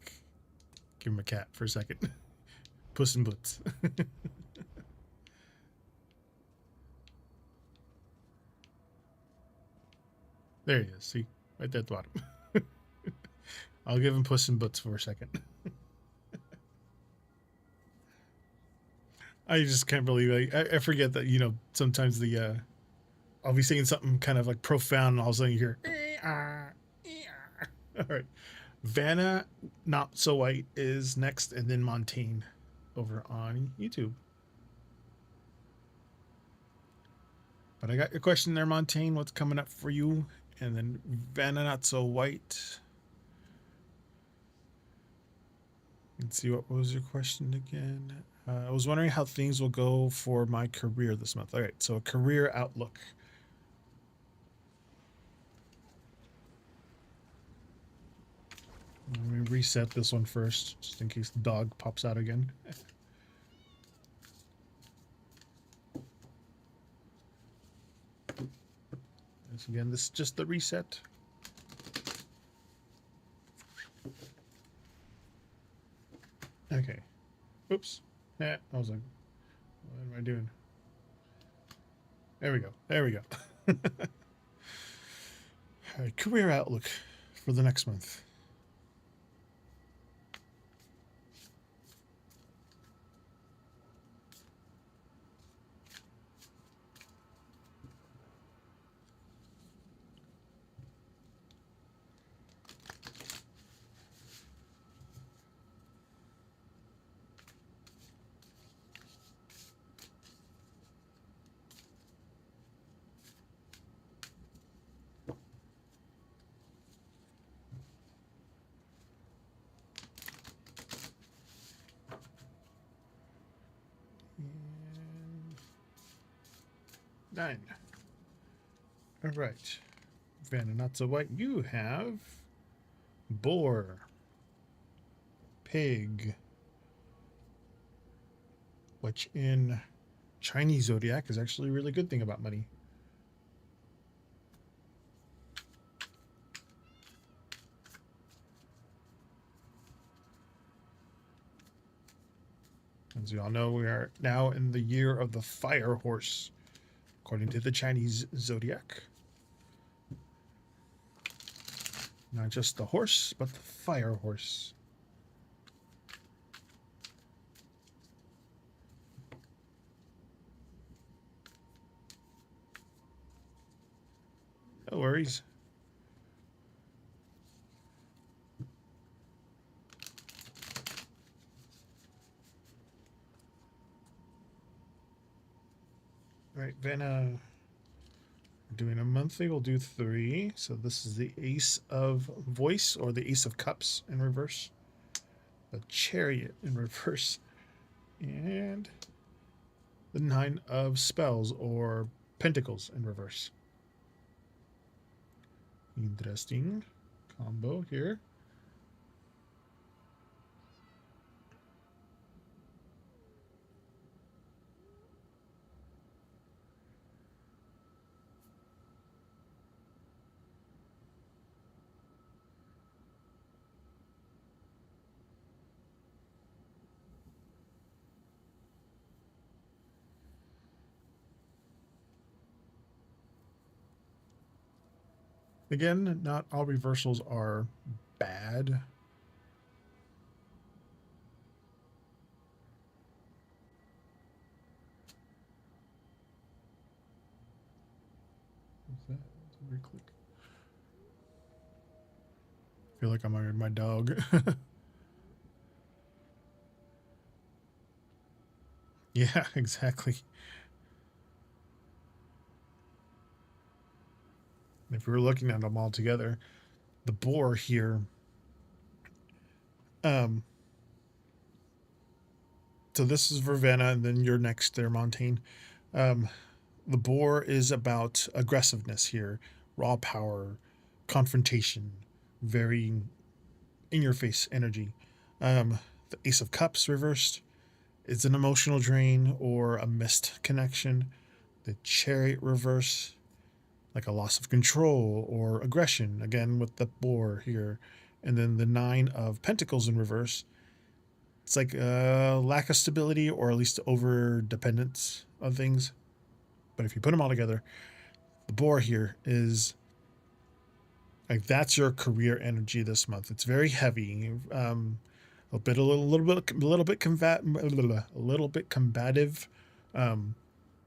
Give him a cat for a second. Puss in Boots. There he is. See, right there at the bottom. I'll give him Puss in Boots for a second. I just can't believe I forget that, you know, sometimes I'll be saying something kind of like profound and all of a sudden you hear all right. Vanna Not So White is next, and then Montaigne over on YouTube. But I got your question there, Montaigne. What's coming up for you? And then Vanna Not So White. Let's see, what was your question again? I was wondering how things will go for my career this month. All right, so a career outlook. Let me reset this one first, just in case the dog pops out again. Once again, this is just the reset. Okay. Oops. Yeah, I was like, what am I doing? There we go. There we go. All right, career outlook for the next month. And 9. All right. Vanna Not So White, you have boar, pig, which in Chinese zodiac is actually a really good thing about money. As you all know, we are now in the year of the fire horse, according to the Chinese zodiac. Not just the horse, but the fire horse. No worries. All right, Vanna, we're doing a monthly. We'll do 3. So this is the Ace of Voice, or the Ace of Cups in reverse. The Chariot in reverse. And the 9 of Spells, or Pentacles in reverse. Interesting combo here. Again, not all reversals are bad. What's that? That's a weird click. I feel like I'm on my dog. Yeah, exactly. If we were looking at them all together, the boar here, so this is Vervena, and then you're next there, Montaigne. The boar is about aggressiveness here, raw power, confrontation, very in your face energy. The Ace of Cups reversed, it's an emotional drain or a missed connection. The Chariot reverse, like a loss of control or aggression, again with the boar here. And then the 9 of Pentacles in reverse, it's like a lack of stability, or at least over dependence on things. But if you put them all together, the boar here is like, that's your career energy this month. It's very heavy, a little bit combative.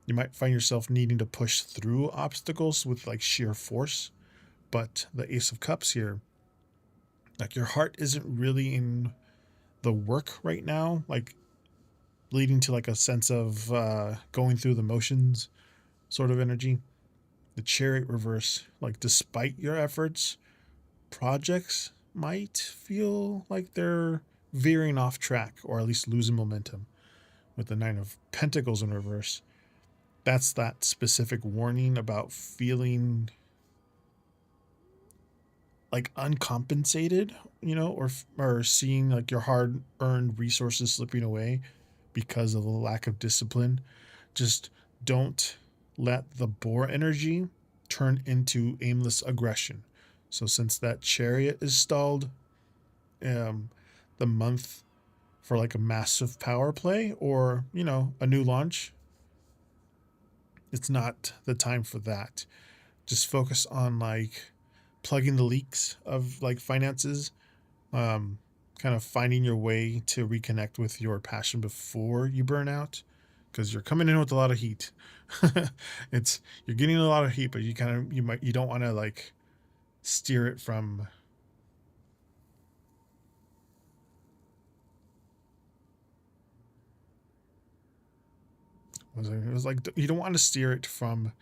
You might find yourself needing to push through obstacles with like sheer force. But the Ace of Cups here, like, your heart isn't really in the work right now, like leading to like a sense of going through the motions sort of energy. The Chariot reverse, like, despite your efforts, projects might feel like they're veering off track, or at least losing momentum. With the 9 of Pentacles in reverse, that's that specific warning about feeling like uncompensated, you know, or seeing like your hard-earned resources slipping away because of the lack of discipline, just don't let the boar energy turn into aimless aggression. So since that chariot is stalled, um, the month for like a massive power play or, you know, a new launch, it's not the time for that. Just focus on like plugging the leaks of like finances, um, kind of finding your way to reconnect with your passion before you burn out, because you're coming in with a lot of heat. It's you're getting a lot of heat, but you don't want to like steer it from. It was like you don't want to steer it from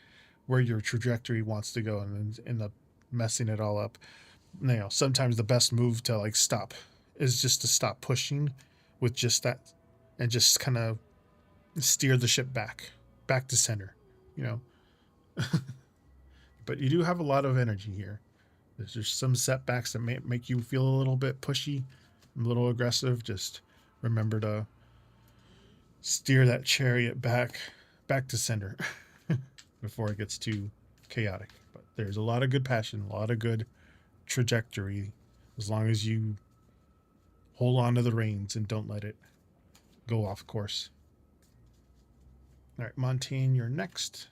where your trajectory wants to go and then end up messing it all up. You know, sometimes the best move to like stop is just to stop pushing with just that and just kind of steer the ship back to center, you know. But you do have a lot of energy here. There's just some setbacks that may make you feel a little bit pushy, a little aggressive. Just remember to steer that chariot back to center before it gets too chaotic. But there's a lot of good passion, a lot of good trajectory, as long as you hold on to the reins and don't let it go off course. All right, Montaigne, you're next.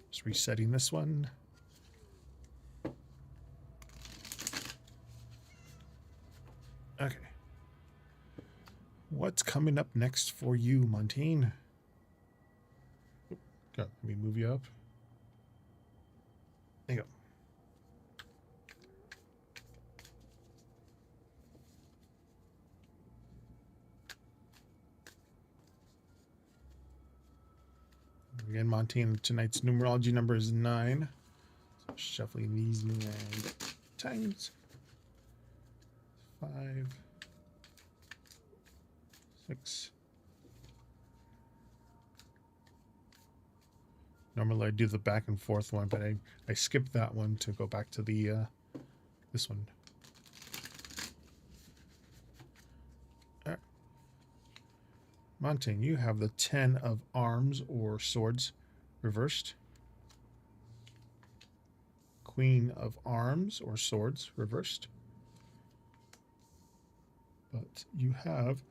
Just resetting this one. Okay. What's coming up next for you, Montaigne? Go. Let me move you up. There you go. Again, Montaigne, tonight's numerology number is 9. So shuffling these 9 times. 5, 6. Normally I do the back and forth one, but I skipped that one to go back to the this one. Montaigne, you have the 10 of arms or swords reversed. Queen of arms or swords reversed. But you have,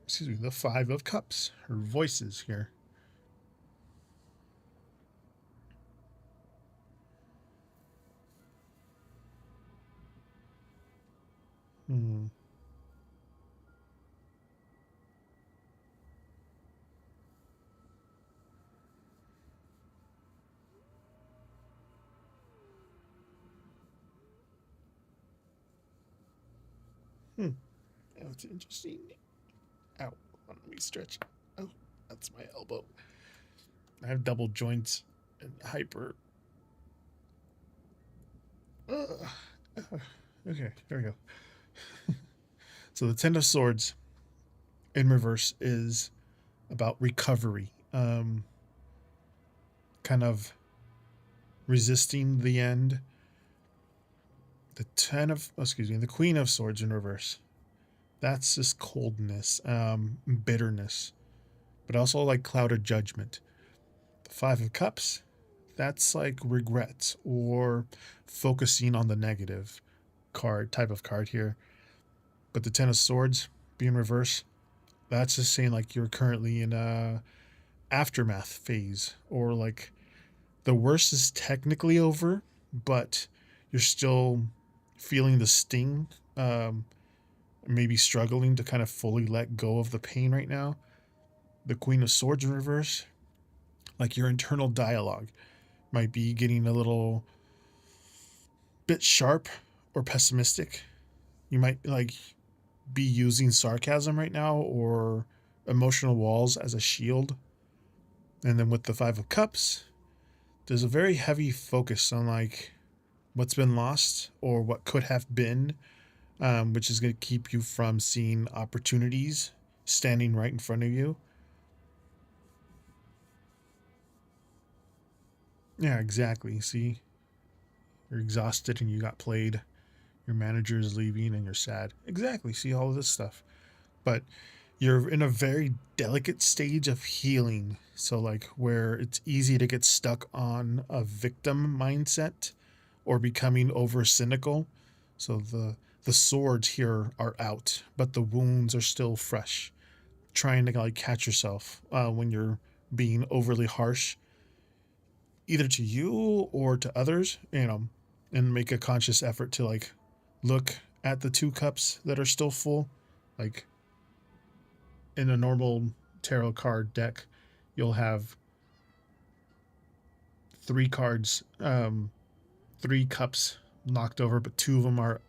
excuse me, the 5 of cups, or voices here. Oh, it's interesting. Ow. Let me stretch. Oh, that's my elbow. I have double joints and hyper. Okay, there we go. So the 10 of swords in reverse is about recovery. Kind of resisting the end. The the Queen of Swords in reverse. That's just coldness, bitterness, but also like clouded judgment. The 5 of Cups, that's like regret or focusing on the negative type of card here. But the 10 of Swords being reverse, that's just saying like you're currently in a aftermath phase, or like the worst is technically over, but you're still feeling the sting, maybe struggling to kind of fully let go of the pain right now. The Queen of Swords in reverse, like your internal dialogue might be getting a little bit sharp or pessimistic. You might like be using sarcasm right now or emotional walls as a shield. And then with the 5 of Cups, there's a very heavy focus on like what's been lost or what could have been, which is going to keep you from seeing opportunities standing right in front of you. Yeah, exactly. See, You're exhausted and you got played. Your manager is leaving and you're sad. Exactly. See all of this stuff. But you're in a very delicate stage of healing. So, like, where it's easy to get stuck on a victim mindset or becoming over cynical. So the swords here are out, but the wounds are still fresh. Trying to like catch yourself when you're being overly harsh, either to you or to others, and make a conscious effort to like look at the 2 cups that are still full. Like in a normal tarot card deck, you'll have 3 cards, 3 cups knocked over, but 2 of them are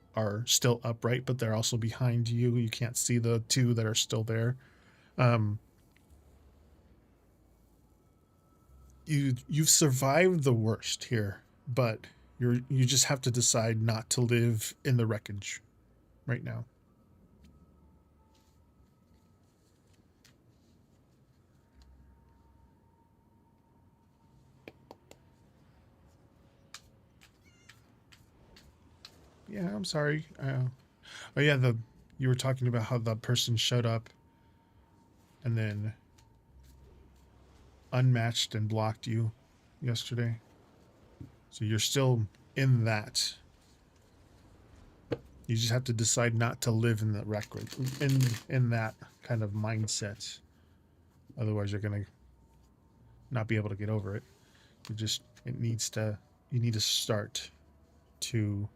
still upright, but they're also behind you. You can't see the 2 that are still there. You've survived the worst here, but you just have to decide not to live in the wreckage right now. Yeah, I'm sorry. Oh yeah, you were talking about how the person showed up and then unmatched and blocked you yesterday. So you're still in that. You just have to decide not to live in the record, in that kind of mindset. Otherwise, you're gonna not be able to get over it. You need to start to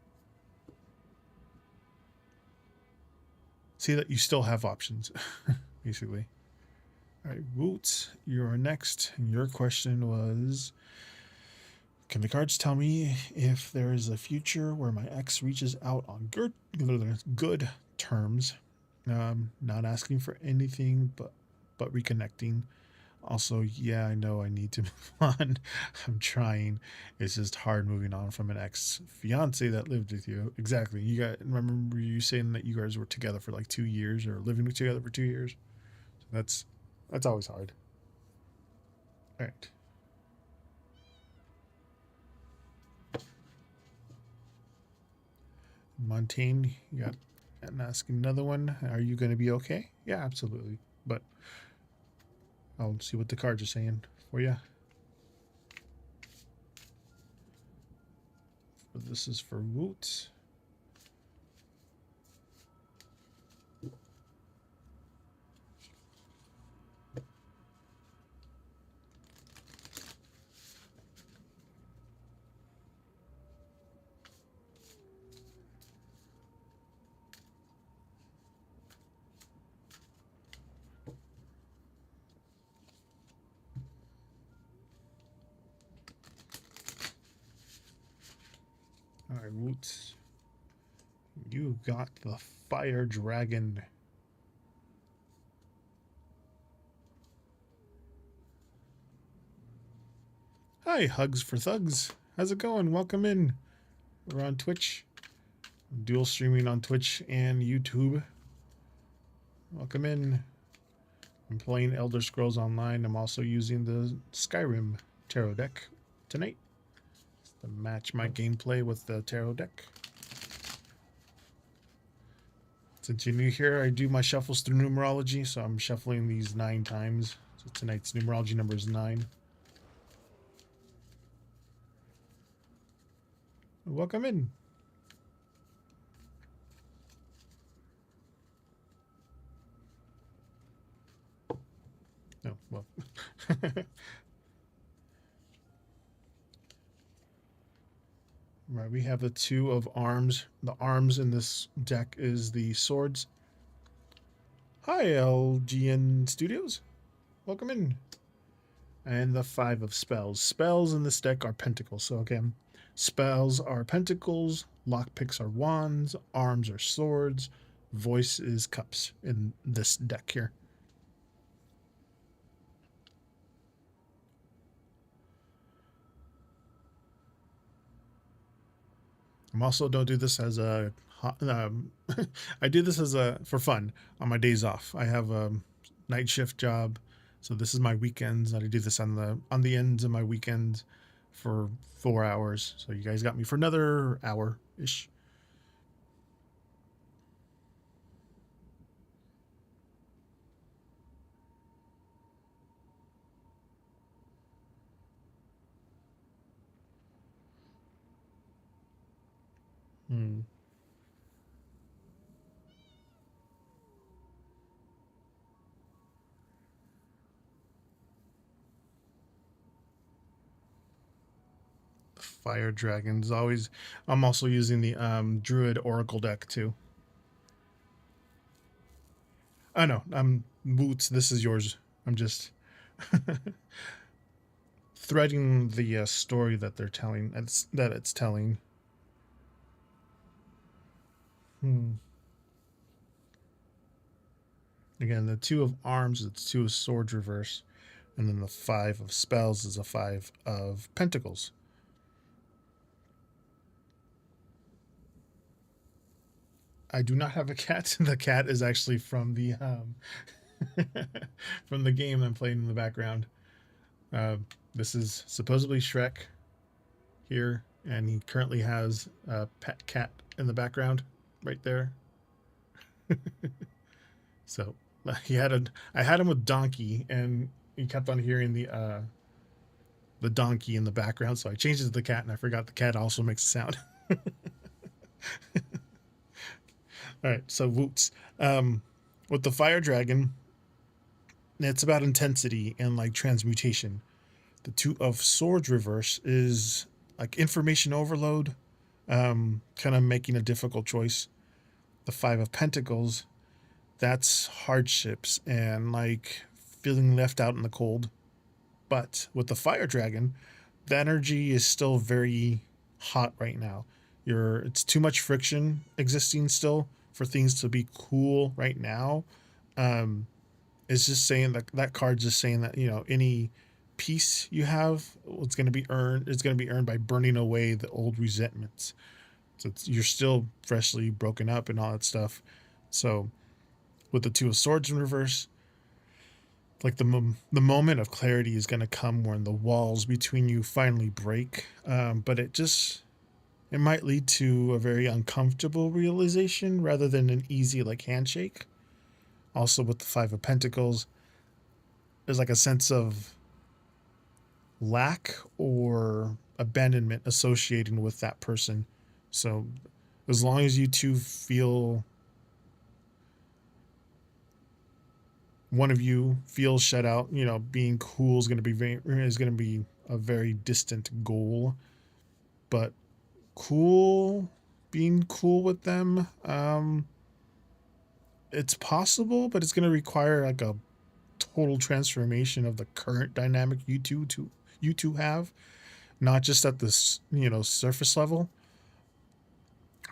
see that you still have options, basically. All right, Woots, you're next. And your question was, can the cards tell me if there is a future where my ex reaches out on good terms? Not asking for anything, but reconnecting. Also, yeah, I know I need to move on. I'm trying. It's just hard moving on from an ex-fiance that lived with you. Exactly. Remember you saying that you guys were together for like 2 years or living together for 2 years? So that's always hard. All right. Montaigne, you got and asking another one. Are you going to be okay? Yeah, absolutely. But I'll see what the cards are saying for you. This is for Woot. All right, Woots. You got the Fire Dragon. Hi, Hugs for Thugs. How's it going? Welcome in. We're on Twitch. Dual streaming on Twitch and YouTube. Welcome in. I'm playing Elder Scrolls Online. I'm also using the Skyrim tarot deck tonight to match my gameplay with the tarot deck. Since you're new here, I do my shuffles through numerology, so I'm shuffling these 9 times. So tonight's numerology number is 9. Welcome in. No, well. Right, we have the 2 of arms. The arms in this deck is the swords. Hi, LGN Studios. Welcome in. And the 5 of spells. Spells in this deck are pentacles. So again, spells are pentacles, lockpicks are wands, arms are swords, voice is cups in this deck here. I'm also don't do this as a I do this as for fun on my days off. I have a night shift job, so this is my weekends. I do this on the ends of my weekends. for 4 hours. So you guys got me for another hour ish. Hmm. Fire dragons always. I'm also using the Druid Oracle deck too. I know. I'm Boots. This is yours. I'm just threading the story that they're telling. That it's telling. Hmm. Again, the 2 of arms is 2 of swords reverse, and then the 5 of spells is a 5 of pentacles. I do not have a cat. The cat is actually from the from the game I'm playing in the background. This is supposedly Shrek here, and he currently has a pet cat in the background right there. So I had him with Donkey, and he kept on hearing the donkey in the background, so I changed it to the cat, and I forgot the cat also makes a sound. All right, so Woots. With the fire dragon, it's about intensity and like transmutation. The 2 of swords reverse is like information overload, kind of making a difficult choice. The 5 of pentacles, that's hardships and like feeling left out in the cold. But with the fire dragon, the energy is still very hot right now. It's too much friction existing still for things to be cool right now. It's just saying that card's just saying that, you know, any peace you have, it's going to be earned by burning away the old resentments. So you're still freshly broken up and all that stuff. So with the 2 of swords in reverse, like the moment of clarity is going to come when the walls between you finally break. But it might lead to a very uncomfortable realization rather than an easy like handshake. Also with the 5 of pentacles, there's like a sense of lack or abandonment associating with that person. So as long as you two feel, one of you feels shut out, you know, being cool is going to be a very distant goal. But being cool with them, it's possible, but it's going to require like a total transformation of the current dynamic you two have, not just at this, you know, surface level.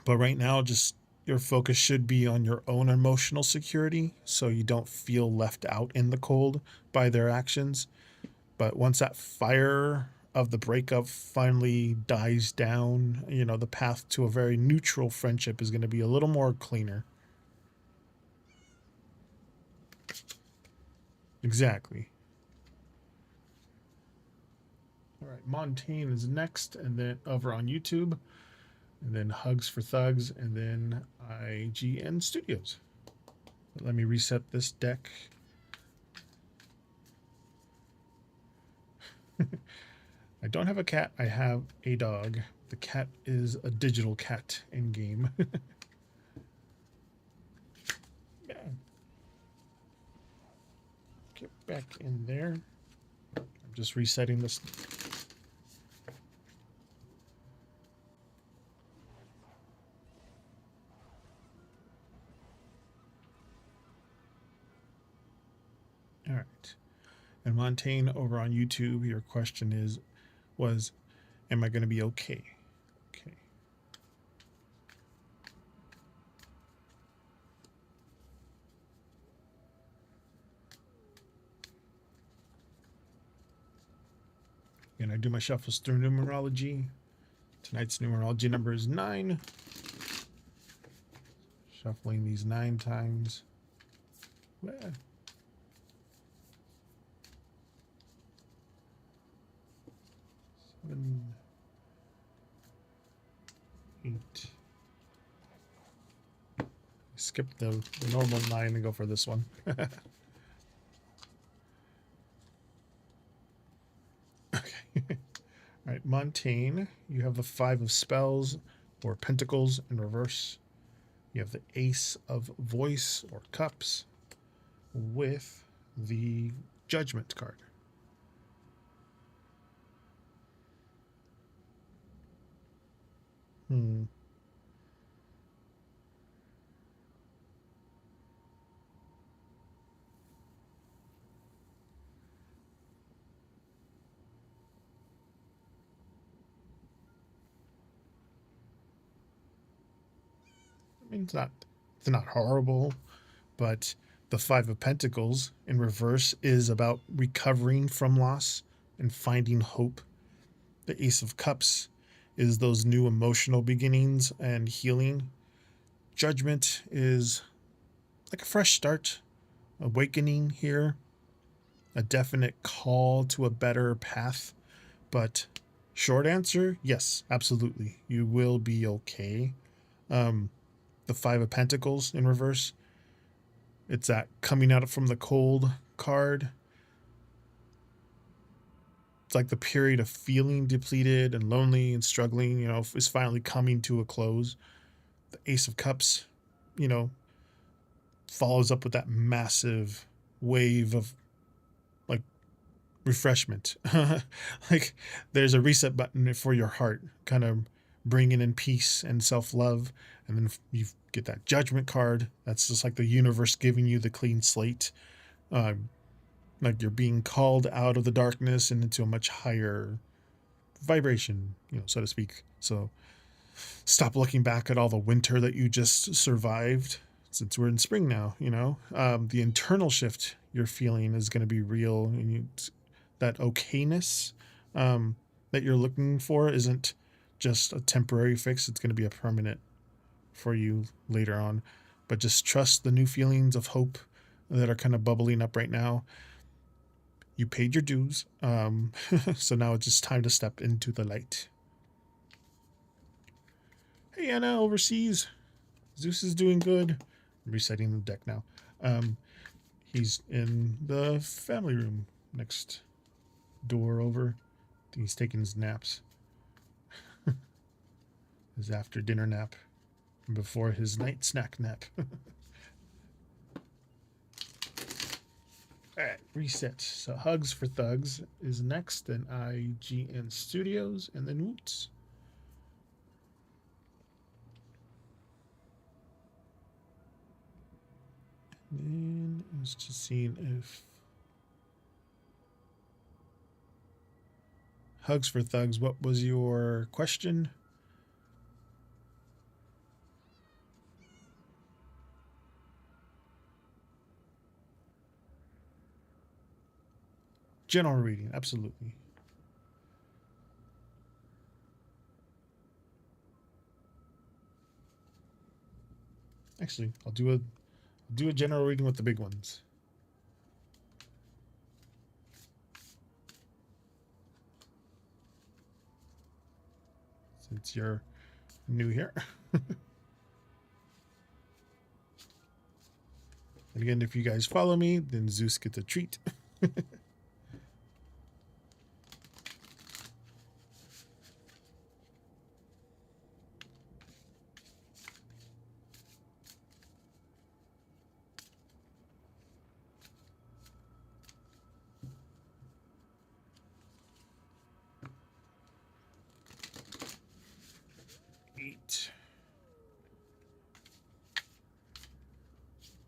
But right now, just your focus should be on your own emotional security so you don't feel left out in the cold by their actions. But once that fire of the breakup finally dies down, you know, the path to a very neutral friendship is going to be a little more cleaner. Exactly. All right, Montaigne is next, and then over on YouTube, and then Hugs for Thugs, and then IGN Studios. Let me reset this deck. I don't have a cat. I have a dog. The cat is a digital cat in game. Yeah. Get back in there. I'm just resetting this. All right. And Montaigne over on YouTube, your question was, am I going to be okay? Okay. And I do my shuffles through numerology. Tonight's numerology number is 9. Shuffling these 9 times. Well, 7, 8. Skip the normal 9 and go for this one. Okay. All right, Montaigne. You have the 5 of spells or pentacles in reverse. You have the Ace of Voice or Cups with the Judgment card. I mean, it's not horrible, but the 5 of Pentacles in reverse is about recovering from loss and finding hope. The Ace of Cups is those new emotional beginnings and healing. Judgment is like a fresh start, awakening here, a definite call to a better path. But short answer, yes, absolutely. You will be okay. The 5 of Pentacles in reverse, it's that coming out from the cold card. It's like the period of feeling depleted and lonely and struggling, is finally coming to a close. The Ace of Cups, follows up with that massive wave of like refreshment. Like there's a reset button for your heart, kind of bringing in peace and self-love. And then you get that Judgment card. That's just like the universe giving you the clean slate. Like you're being called out of the darkness and into a much higher vibration, so to speak. So stop looking back at all the winter that you just survived, since we're in spring now. The internal shift you're feeling is going to be real, and that okayness that you're looking for isn't just a temporary fix. It's going to be a permanent for you later on. But just trust the new feelings of hope that are kind of bubbling up right now. You paid your dues, so now it's just time to step into the light. Hey Anna, overseas. Zeus is doing good. I'm resetting the deck now. He's in the family room next door over. He's taking his naps. His after dinner nap before his night snack nap. Alright, reset. So Hugs for Thugs is next, then IGN Studios, and then Woots. And I was just seeing if Hugs for Thugs, what was your question? General reading, absolutely. Actually, I'll do a general reading with the big ones. Since you're new here. And again, if you guys follow me, then Zeus gets a treat.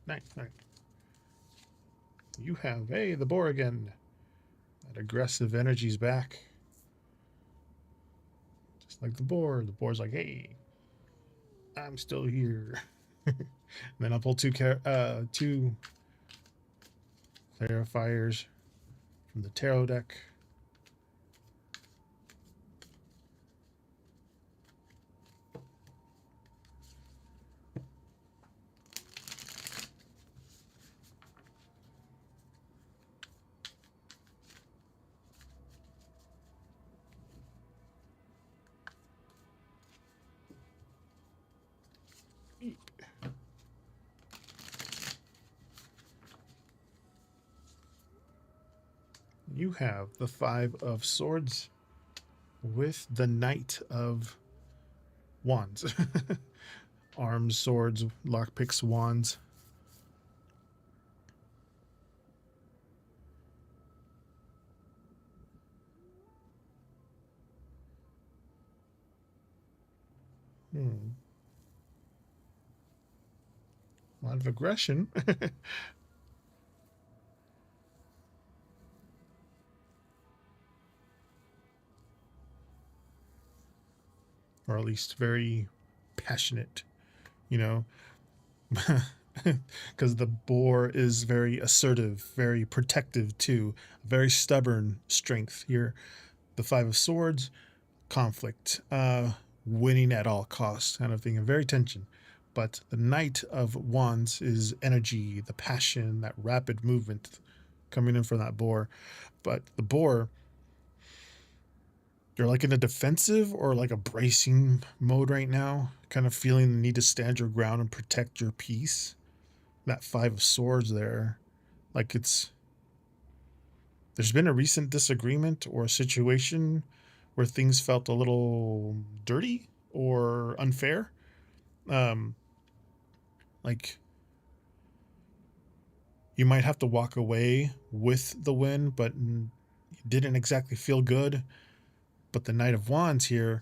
Nice. You have, hey, the boar again. That aggressive energy's back. Just like the boar. The boar's like, hey, I'm still here. And then I'll pull two clarifiers from the tarot deck. You have the Five of Swords with the Knight of Wands. Arms, swords, lockpicks, wands. A lot of aggression. Or at least very passionate, you know, because the boar is very assertive, very protective too, very stubborn strength here. The Five of Swords, conflict, winning at all costs kind of thing, and very tension. But the Knight of Wands is energy, the passion, that rapid movement coming in from that boar. But the boar, you're like in a defensive or like a bracing mode right now, kind of feeling the need to stand your ground and protect your peace. That Five of Swords there, like there's been a recent disagreement or a situation where things felt a little dirty or unfair. Like you might have to walk away with the win, but didn't exactly feel good. But the Knight of Wands here,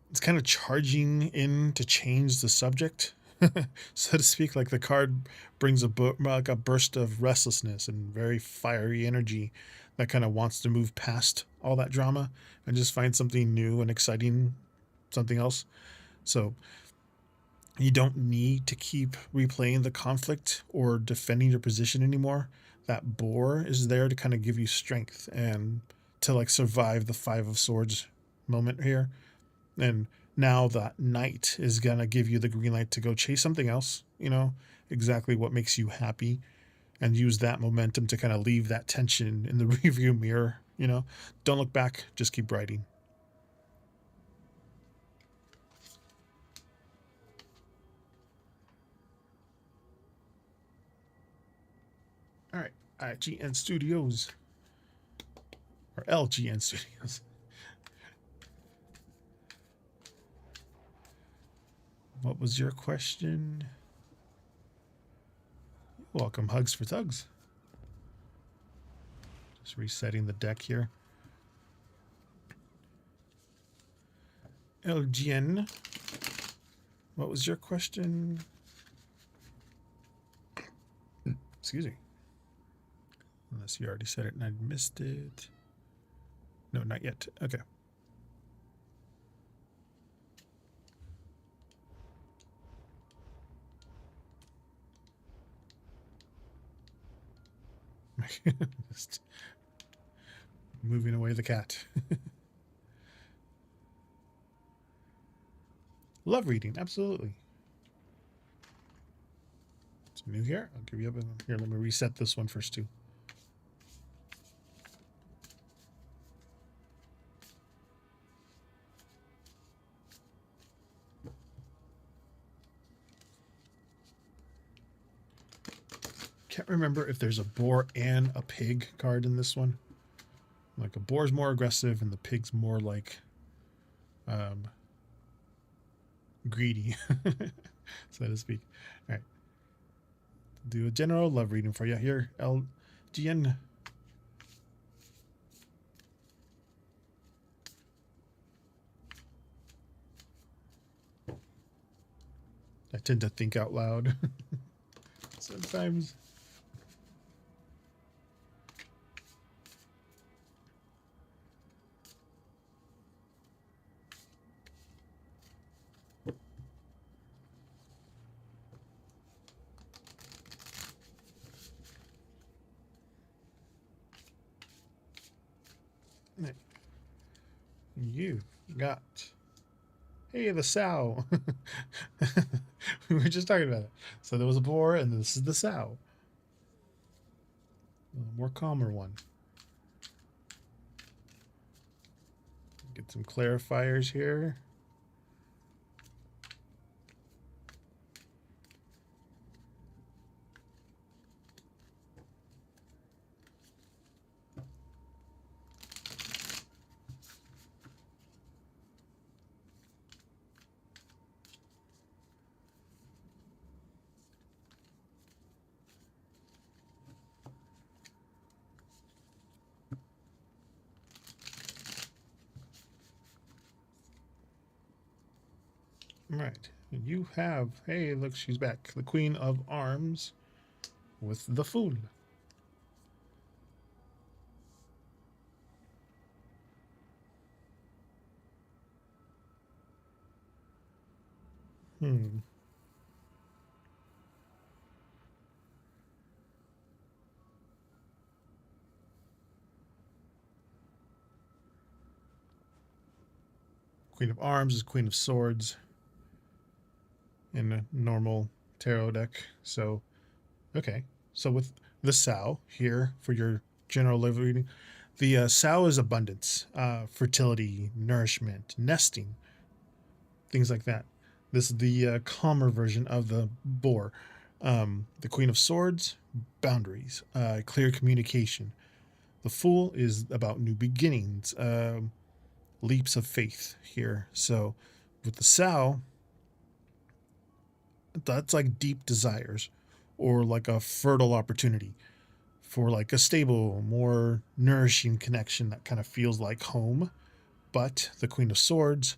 it's kind of charging in to change the subject, so to speak. Like the card brings like a burst of restlessness and very fiery energy that kind of wants to move past all that drama and just find something new and exciting, something else. So you don't need to keep replaying the conflict or defending your position anymore. That boar is there to kind of give you strength and to like survive the Five of Swords moment here. And now that Knight is going to give you the green light to go chase something else, you know, exactly what makes you happy, and use that momentum to kind of leave that tension in the rearview mirror, you know. Don't look back, just keep writing. All right, IGN Studios, or LGN Studios. What was your question? Welcome, Hugs for Thugs. Just resetting the deck here. LGN, what was your question? Excuse me. Unless you already said it and I missed it. No, not yet. Okay. Just moving away the cat. Love reading, absolutely. It's new here. I'll give you up. Here, let me reset this one first too. Can't remember if there's a boar and a pig card in this one. Like a boar's more aggressive and the pig's more like greedy, so to speak. All right. Do a general love reading for you here, LGN. I tend to think out loud sometimes. You've got, hey, the sow. We were just talking about it. So there was a boar, and this is the sow. A more calmer one. Get some clarifiers here. All right. You have, hey, look, she's back. The Queen of Arms with the Fool. Hmm. Queen of Arms is Queen of Swords in a normal tarot deck. So, okay. So with the Sow here for your general live reading, the Sow is abundance, fertility, nourishment, nesting, things like that. This is the calmer version of the Boar. The Queen of Swords, boundaries, clear communication. The Fool is about new beginnings, leaps of faith here. So with the Sow, that's like deep desires or like a fertile opportunity for like a stable, more nourishing connection that kind of feels like home. But the Queen of Swords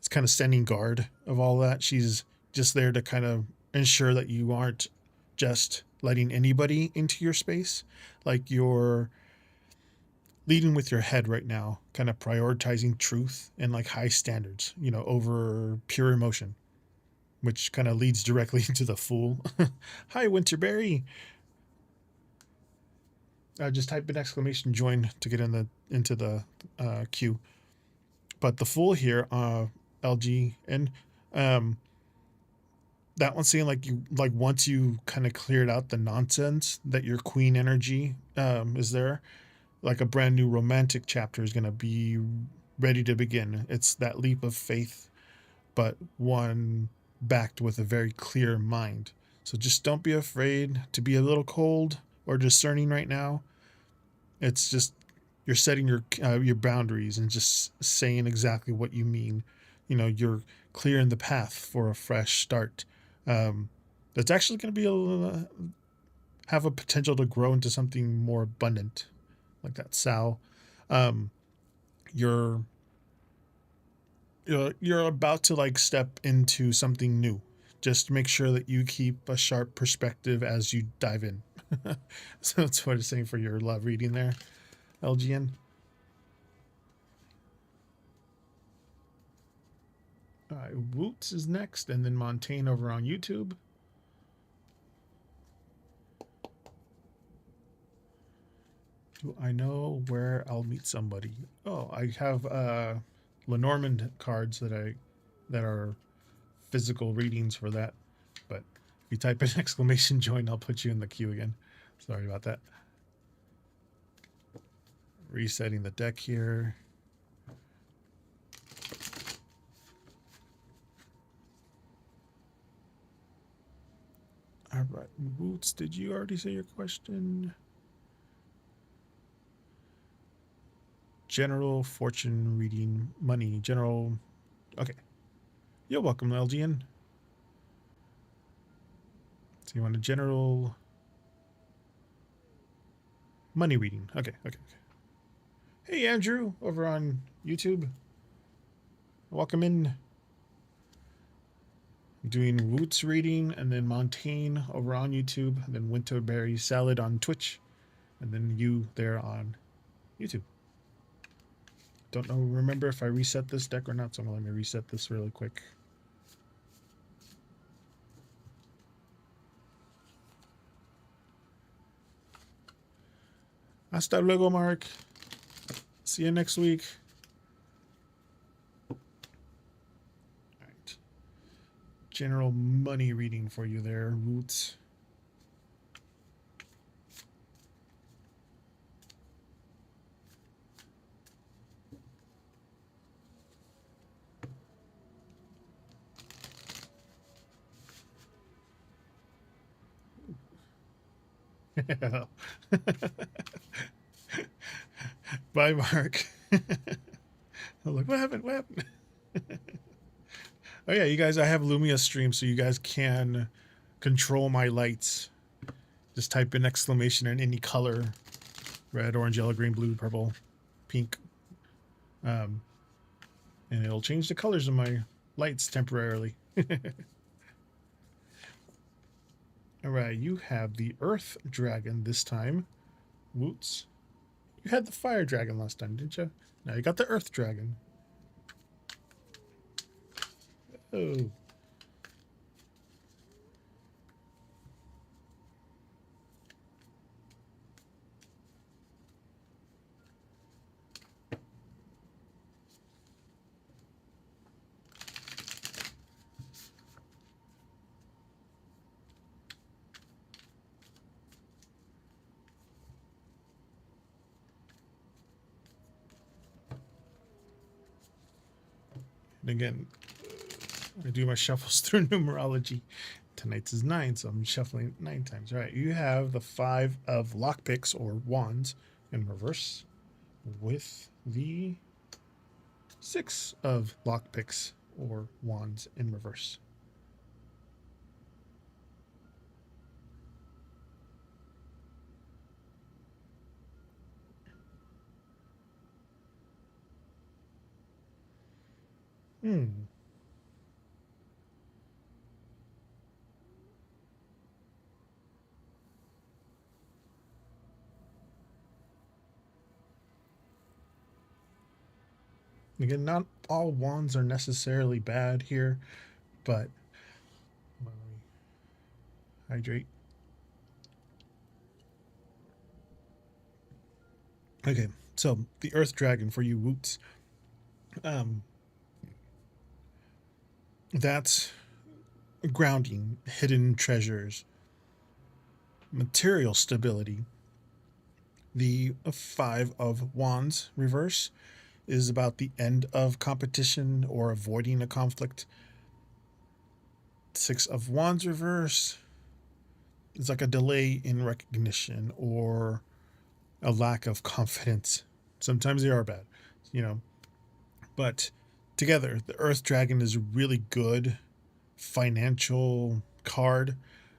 is kind of standing guard of all that. She's just there to kind of ensure that you aren't just letting anybody into your space. Like you're leading with your head right now, kind of prioritizing truth and like high standards, over pure emotion, which kind of leads directly into the Fool. Hi, Winterberry. Just type an exclamation join to get into the queue. But the Fool here, LG, and that one's saying like once you kind of cleared out the nonsense that your queen energy is there, like a brand new romantic chapter is going to be ready to begin. It's that leap of faith, but one backed with a very clear mind. So just don't be afraid to be a little cold or discerning right now. It's just you're setting your boundaries and just saying exactly what you mean. You're clearing the path for a fresh start. That's actually going to be have a potential to grow into something more abundant, like that Sow. You're about to like step into something new. Just make sure that you keep a sharp perspective as you dive in. So that's what it's saying for your love reading there, LGN. All right, Woots is next, and then Montaigne over on YouTube. Do I know where I'll meet somebody? Oh, I have Lenormand cards that are physical readings for that. But if you type an exclamation join, I'll put you in the queue again. Sorry about that. Resetting the deck here. All right, Woots, did you already say your question? General fortune reading, money, general. Okay. You're welcome, LGN. So you want a general money reading. Okay. Hey, Andrew, over on YouTube. Welcome in. I'm doing Woots reading, and then Montaigne over on YouTube, and then Winterberry Salad on Twitch, and then you there on YouTube. Don't remember if I reset this deck or not, so I'm going to let me reset this really quick. Hasta luego, Mark. See you next week. All right. General money reading for you there, Roots. Bye, Mark. Look, what happened? Oh yeah, you guys, I have Lumia stream, so you guys can control my lights. Just type in exclamation in any color: red, orange, yellow, green, blue, purple, pink, and it'll change the colors of my lights temporarily. All right, you have the Earth Dragon this time. Woots. You had the Fire Dragon last time, didn't you? Now you got the Earth Dragon. Oh. And again, I do my shuffles through numerology. Tonight's is 9, so I'm shuffling it 9 times. All right, you have the 5 of lockpicks or wands in reverse with the 6 of lockpicks or wands in reverse. Hmm. Again, not all wands are necessarily bad here, but let me hydrate. Okay, so the Earth Dragon for you Woots. That's grounding, hidden treasures, material stability. The 5 of wands reverse is about the end of competition or avoiding a conflict. 6 of wands reverse is like a delay in recognition or a lack of confidence. Sometimes they are bad, you know. But together, the Earth Dragon is a really good financial card.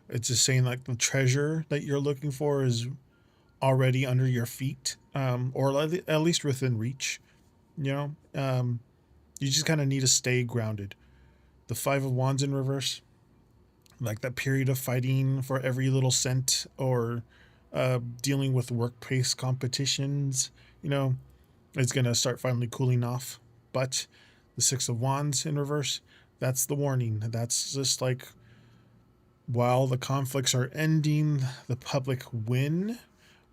It's just saying like the treasure that you're looking for is already under your feet, or at least within reach. You know, you just kind of need to stay grounded. The 5 of wands in reverse, like that period of fighting for every little cent or dealing with workplace competitions, you know, it's going to start finally cooling off. But the 6 of wands in reverse, that's the warning. That's just like while the conflicts are ending, the public win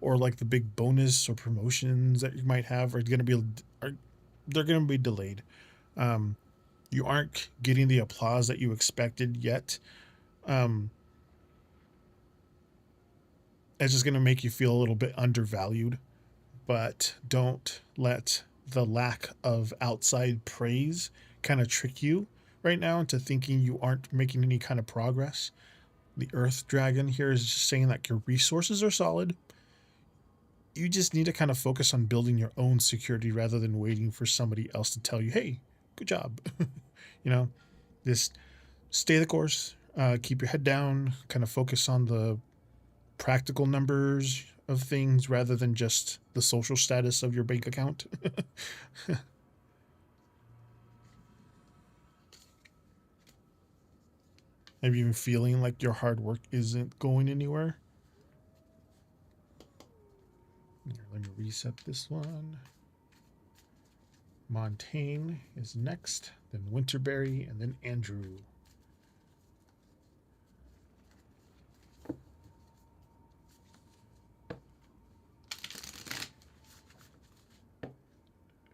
or like the big bonus or promotions that you might have are going to be they're going to be delayed. You aren't getting the applause that you expected yet. It's just going to make you feel a little bit undervalued, but don't let the lack of outside praise kind of trick you right now into thinking you aren't making any kind of progress. The Earth Dragon here is just saying that your resources are solid. You just need to kind of focus on building your own security rather than waiting for somebody else to tell you, hey, good job. You know, just stay the course, keep your head down, kind of focus on the practical numbers of things rather than just the social status of your bank account. Have you been feeling like your hard work isn't going anywhere? Here, let me reset this one. Montaigne is next, then Winterberry, and then Andrew.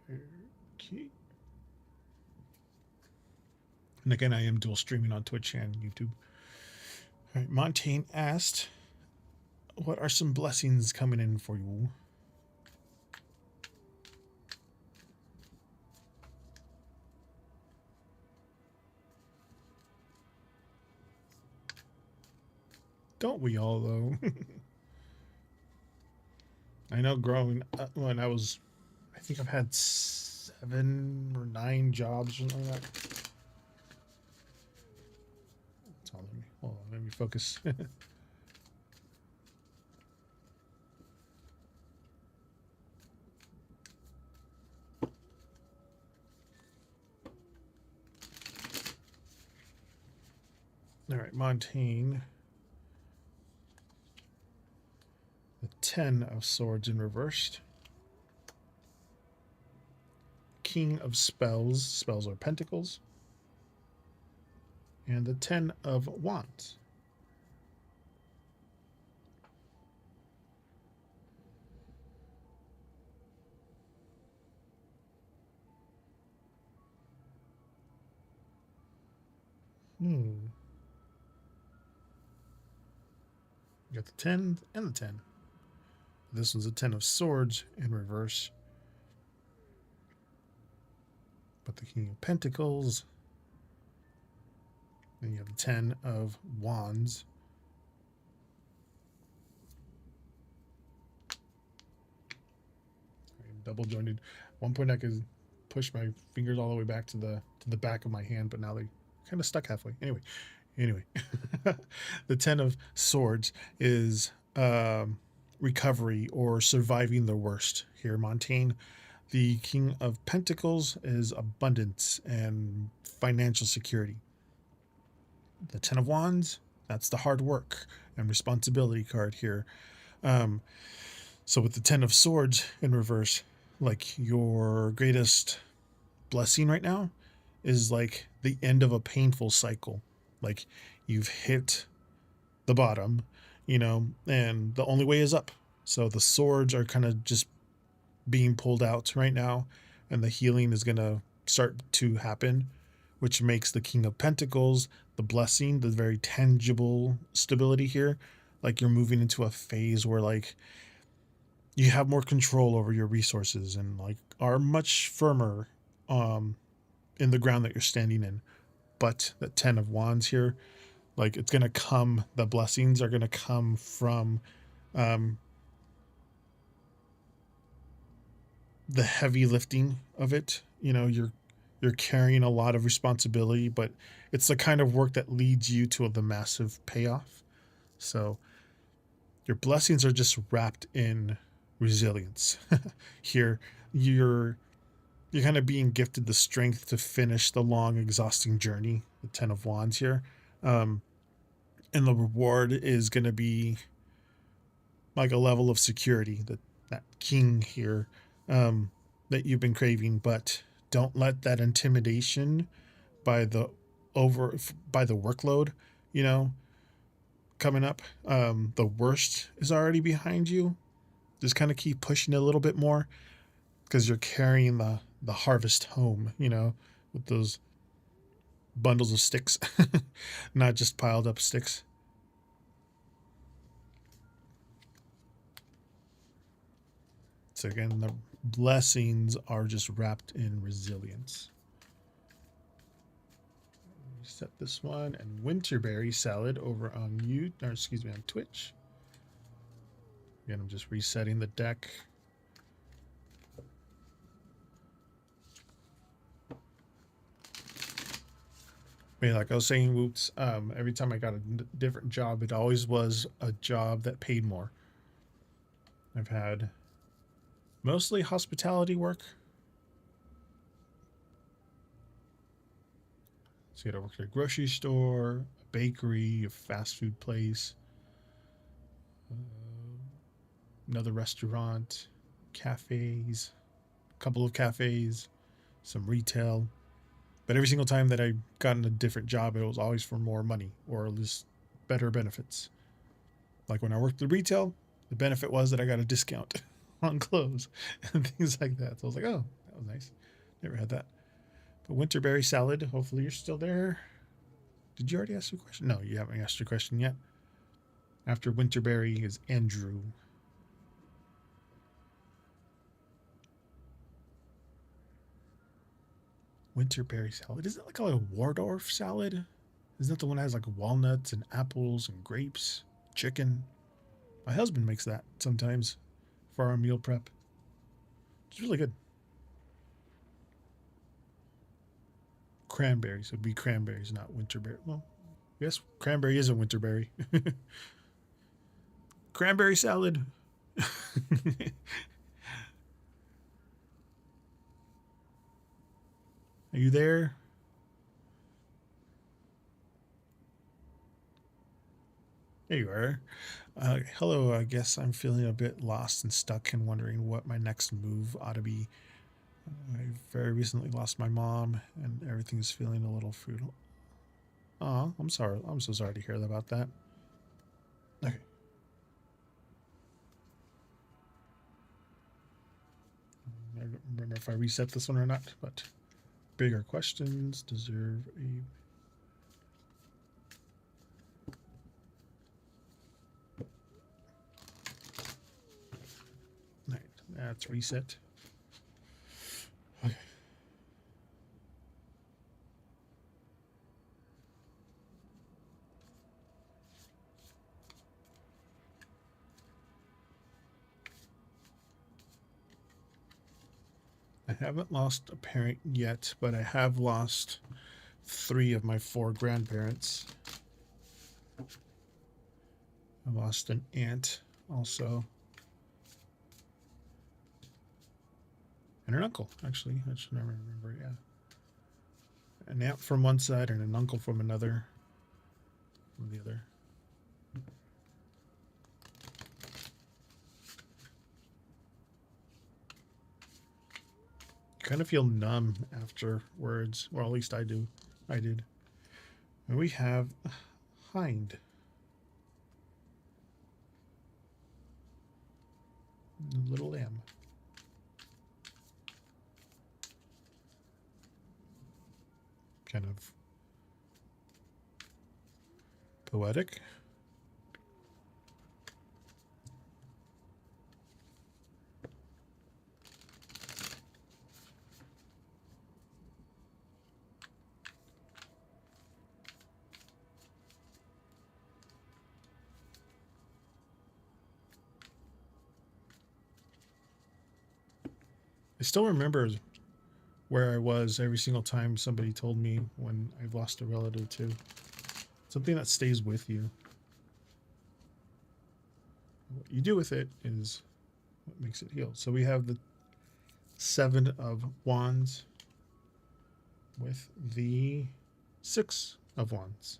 Okay. And again, I am dual streaming on Twitch and YouTube. All right, Montaigne asked, what are some blessings coming in for you? Don't we all, though? I know growing up when I think I've had 7 or 9 jobs or something like that. That's all. Let me focus. All right, Montaigne. The 10 of Swords in reversed. King of Spells. Spells are pentacles. And the 10 of Wands. You got the 10 and the 10. This one's a 10 of Swords in reverse. But the King of Pentacles. Then you have the 10 of Wands. Double jointed. At one point I could push my fingers all the way back to the back of my hand, but now they kind of stuck halfway. Anyway, the 10 of Swords is recovery or surviving the worst here, Montaigne. The King of Pentacles is abundance and financial security. The 10 of Wands, that's the hard work and responsibility card here. So with the 10 of Swords in reverse, like your greatest blessing right now is like the end of a painful cycle. Like you've hit the bottom, you know, and the only way is up. So the swords are kind of just being pulled out right now, and the healing is going to start to happen, which makes the King of Pentacles, the blessing, the very tangible stability here. Like you're moving into a phase where like you have more control over your resources and like are much firmer in the ground that you're standing in. But the 10 of Wands here, like it's going to come, the blessings are going to come from the heavy lifting of it. You know, you're carrying a lot of responsibility, but it's the kind of work that leads you to the massive payoff. So your blessings are just wrapped in resilience. Here you're kind of being gifted the strength to finish the long exhausting journey, the 10 of Wands here, and the reward is going to be like a level of security, that king here that you've been craving. But don't let that intimidation by the workload, you know, coming up, the worst is already behind you. Just kind of keep pushing it a little bit more, because you're carrying the harvest home, you know, with those bundles of sticks, not just piled up sticks. So again, the blessings are just wrapped in resilience. Set this one, and Winterberry Salad over on on Twitch. Again, I'm just resetting the deck. I mean, like I was saying, Whoops, every time I got a different job, it always was a job that paid more. I've had mostly hospitality work. So I worked at a grocery store, a bakery, a fast food place, another restaurant, cafes, a couple of cafes, some retail. But every single time that I got in a different job, it was always for more money or at least better benefits. Like when I worked at retail, the benefit was that I got a discount on clothes and things like that. So I was like, oh, that was nice. Never had that. But Winterberry Salad, hopefully you're still there. Did you already ask your question? No, you haven't asked your question yet. After Winterberry is Andrew. Winterberry salad. Is it like a Waldorf salad? Isn't that the one that has like walnuts and apples and grapes, chicken? My husband makes that sometimes for our meal prep. It's really good. Cranberries would be cranberries, not winterberry. Well, yes, cranberry is a winterberry. Cranberry salad. Are you there? There you are. Hello, I guess I'm feeling a bit lost and stuck and wondering what my next move ought to be. I very recently lost my mom and everything's feeling a little futile. Oh, I'm sorry. I'm so sorry to hear about that. Okay. I don't remember if I reset this one or not, but bigger questions deserve a... Right, that's reset. Okay. I haven't lost a parent yet, but I have lost 3 of my 4 grandparents. I lost an aunt also. And an uncle, actually. I should never remember, yeah. An aunt from one side and an uncle from another. From the other. Kind of feel numb afterwards. Well, at least I do. I did. And we have Hind. Little lamb. Kind of poetic. I still remember where I was every single time somebody told me when I've lost a relative too. Something that stays with you. What you do with it is what makes it heal. So we have the 7 of Wands with the 6 of Wands.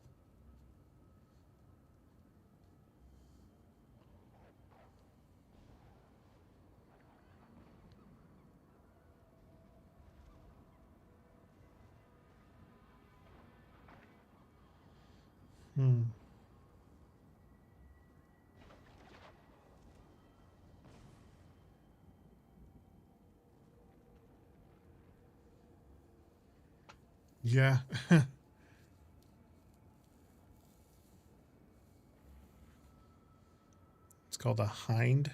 Yeah. It's called a hind.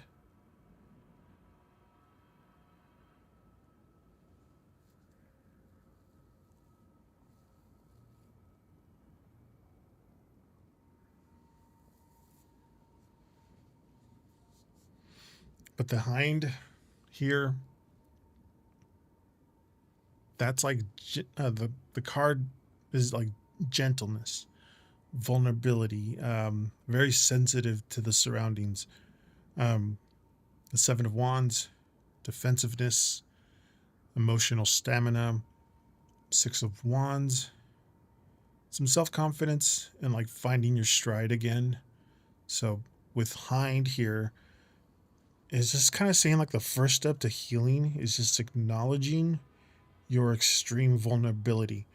But the hind here, that's like the card is like gentleness, vulnerability, very sensitive to the surroundings. The 7 of Wands, defensiveness, emotional stamina. 6 of Wands, some self-confidence and like finding your stride again. So with hind here, is just kind of saying like the first step to healing is just acknowledging your extreme vulnerability.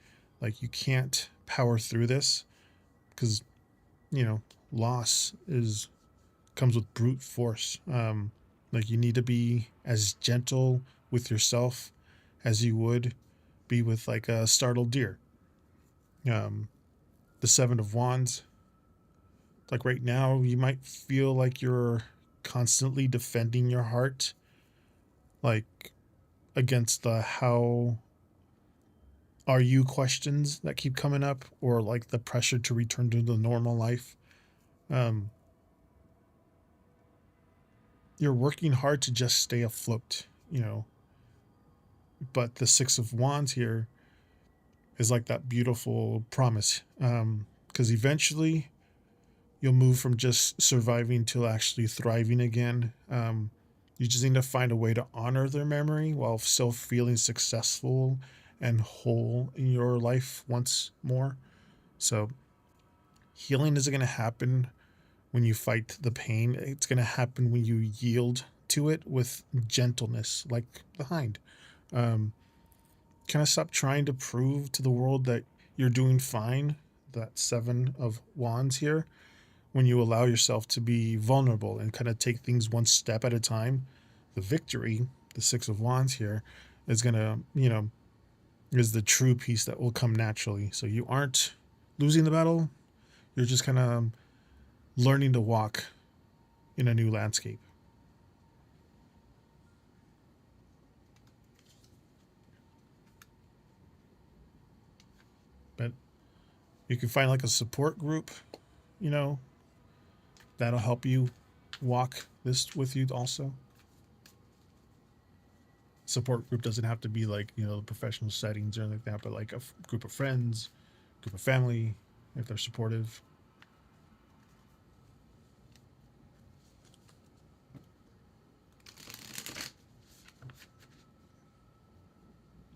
Like you can't power through this because, you know, loss comes with brute force. Like you need to be as gentle with yourself as you would be with like a startled deer. The 7 of Wands, like right now you might feel like you're constantly defending your heart, like against the how are you questions that keep coming up, or like the pressure to return to the normal life. um you're working hard to just stay afloat, you know. But the 6 of Wands here is like that beautiful promise, because eventually you'll move from just surviving to actually thriving again. You just need to find a way to honor their memory while still feeling successful and whole in your life once more. So healing isn't going to happen when you fight the pain. It's going to happen when you yield to it with gentleness, like the hind. Kind of stop trying to prove to the world that you're doing fine. That 7 of Wands here, when you allow yourself to be vulnerable and kind of take things one step at a time, the victory, the 6 of Wands here, is going to, is the true peace that will come naturally. So you aren't losing the battle. You're just kind of learning to walk in a new landscape. But you can find like a support group, that'll help you walk this with you also. Support group doesn't have to be like, professional settings or anything like that, but like a group of friends, group of family, if they're supportive.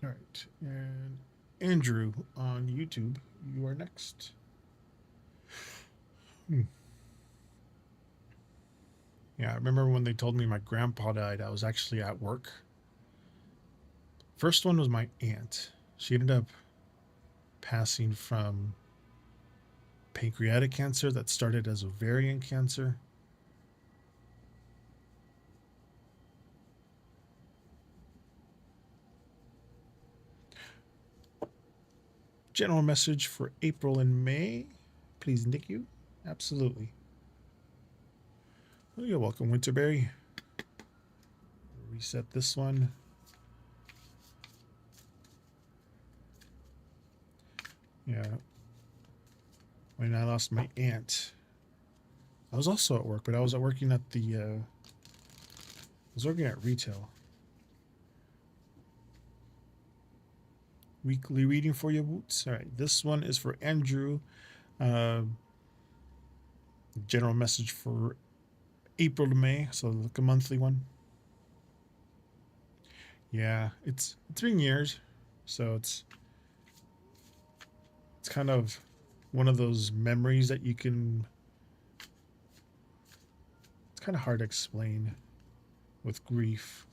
All right, and Andrew on YouTube, you are next. Yeah, I remember when they told me my grandpa died, I was actually at work. First one was my aunt. She ended up passing from pancreatic cancer that started as ovarian cancer. General message for April and May. Please, nick you. Absolutely. Oh, you're welcome, Winterberry. Reset this one. Yeah. When I lost my aunt, I was also at work, but I was working at the, I was working at retail. Weekly reading for you, Boots. All right, this one is for Andrew. General message for April to May, so like a monthly one. Yeah, it's been years, so it's kind of one of those memories that you can. It's kind of hard to explain with grief.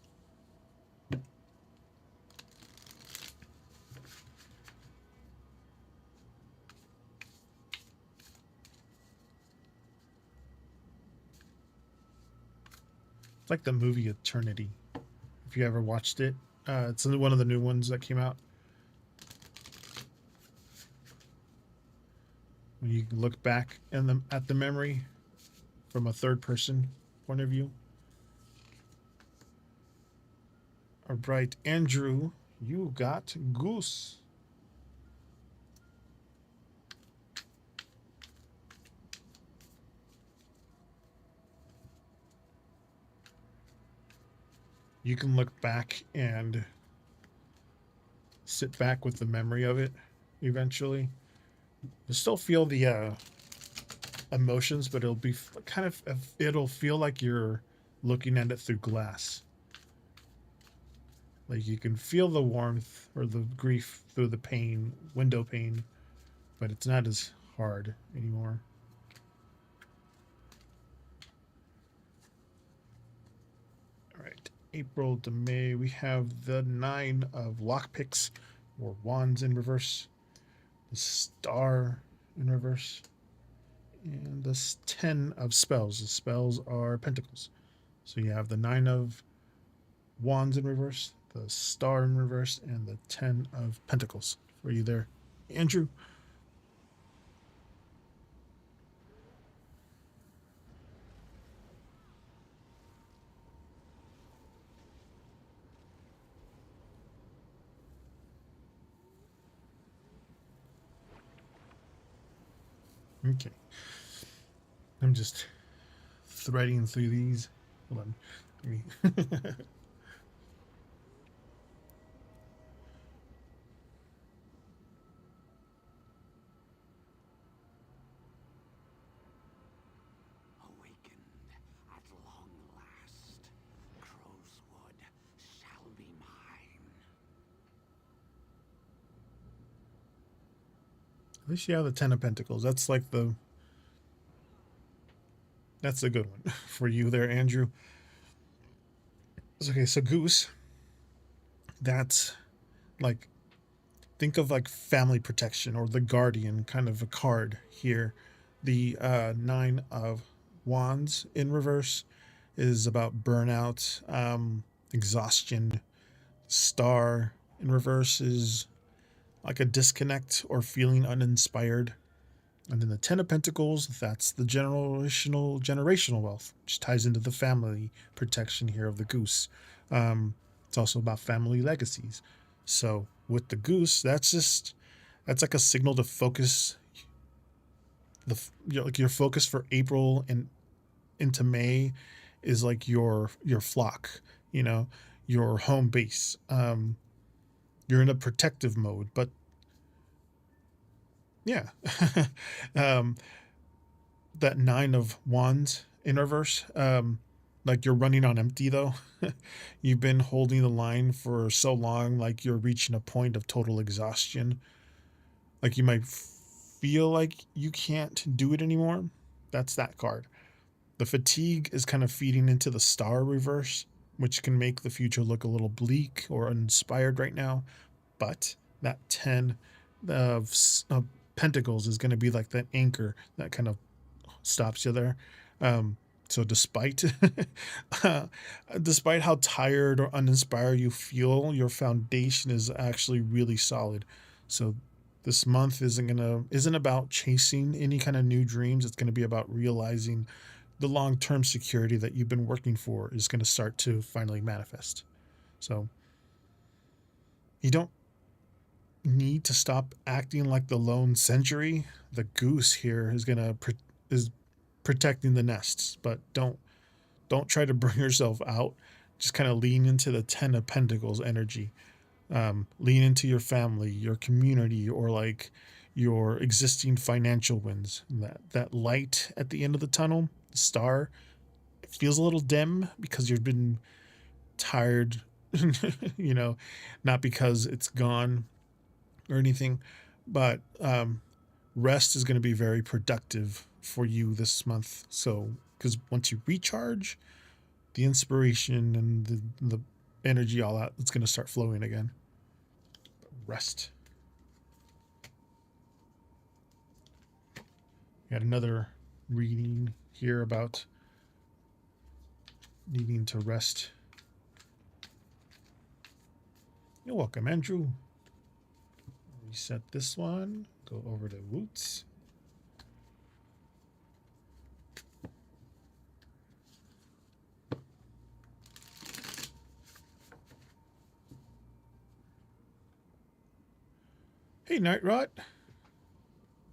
It's like the movie Eternity. If you ever watched it, it's one of the new ones that came out. When you look back at the memory from a third person point of view. All right, Andrew, you got Goose. You can look back and sit back with the memory of it eventually. You still feel the emotions, but it'll be it'll feel like you're looking at it through glass. Like you can feel the warmth or the grief through the pain, window pane, but it's not as hard anymore. All right, April to May, we have the 9 of lockpicks or wands in reverse, the star in reverse, and the 10 of spells. The spells are pentacles. So you have the 9 of wands in reverse, the star in reverse, and the 10 of pentacles for you there, Andrew. Okay. I'm just threading through these. Hold on. Awakened at long last, Crowswood shall be mine. At least you have the 10 of pentacles. That's like the That's a good one for you there, Andrew. Okay, so Goose, that's like, think of like family protection or the guardian kind of a card here. The Nine of Wands in reverse is about burnout, exhaustion. Star in reverse is like a disconnect or feeling uninspired. And then the Ten of Pentacles, that's the generational wealth, which ties into the family protection here of the goose. It's also about family legacies. So with the goose, that's like a signal to focus like your focus for April and into May is like your flock, you know, your home base. You're in a protective mode, but yeah. um, that Nine of Wands in reverse, like you're running on empty though. You've been holding the line for so long, like you're reaching a point of total exhaustion. Like you might feel like you can't do it anymore. That's that card. The fatigue is kind of feeding into the Star reverse, which can make the future look a little bleak or uninspired right now. But that 10 of Pentacles is going to be like that anchor that kind of stops you there. So despite despite how tired or uninspired you feel, your foundation is actually really solid. So this month isn't about chasing any kind of new dreams. It's going to be about realizing the long-term security that you've been working for is going to start to finally manifest. So you don't need to stop acting like the lone century. The goose here is protecting the nests, but don't try to bring yourself out. Just kind of lean into the Ten of Pentacles energy. Lean into your family, your community, or like your existing financial wins. That light at the end of the tunnel, the star, it feels a little dim because you've been tired, you know, not because it's gone or anything, but rest is going to be very productive for you this month. So, because once you recharge, the inspiration and the energy, all that, it's going to start flowing again. Rest. Got another reading here about needing to rest. You're welcome, Andrew. Reset this one. Go over to Woots. Hey, Night Rot.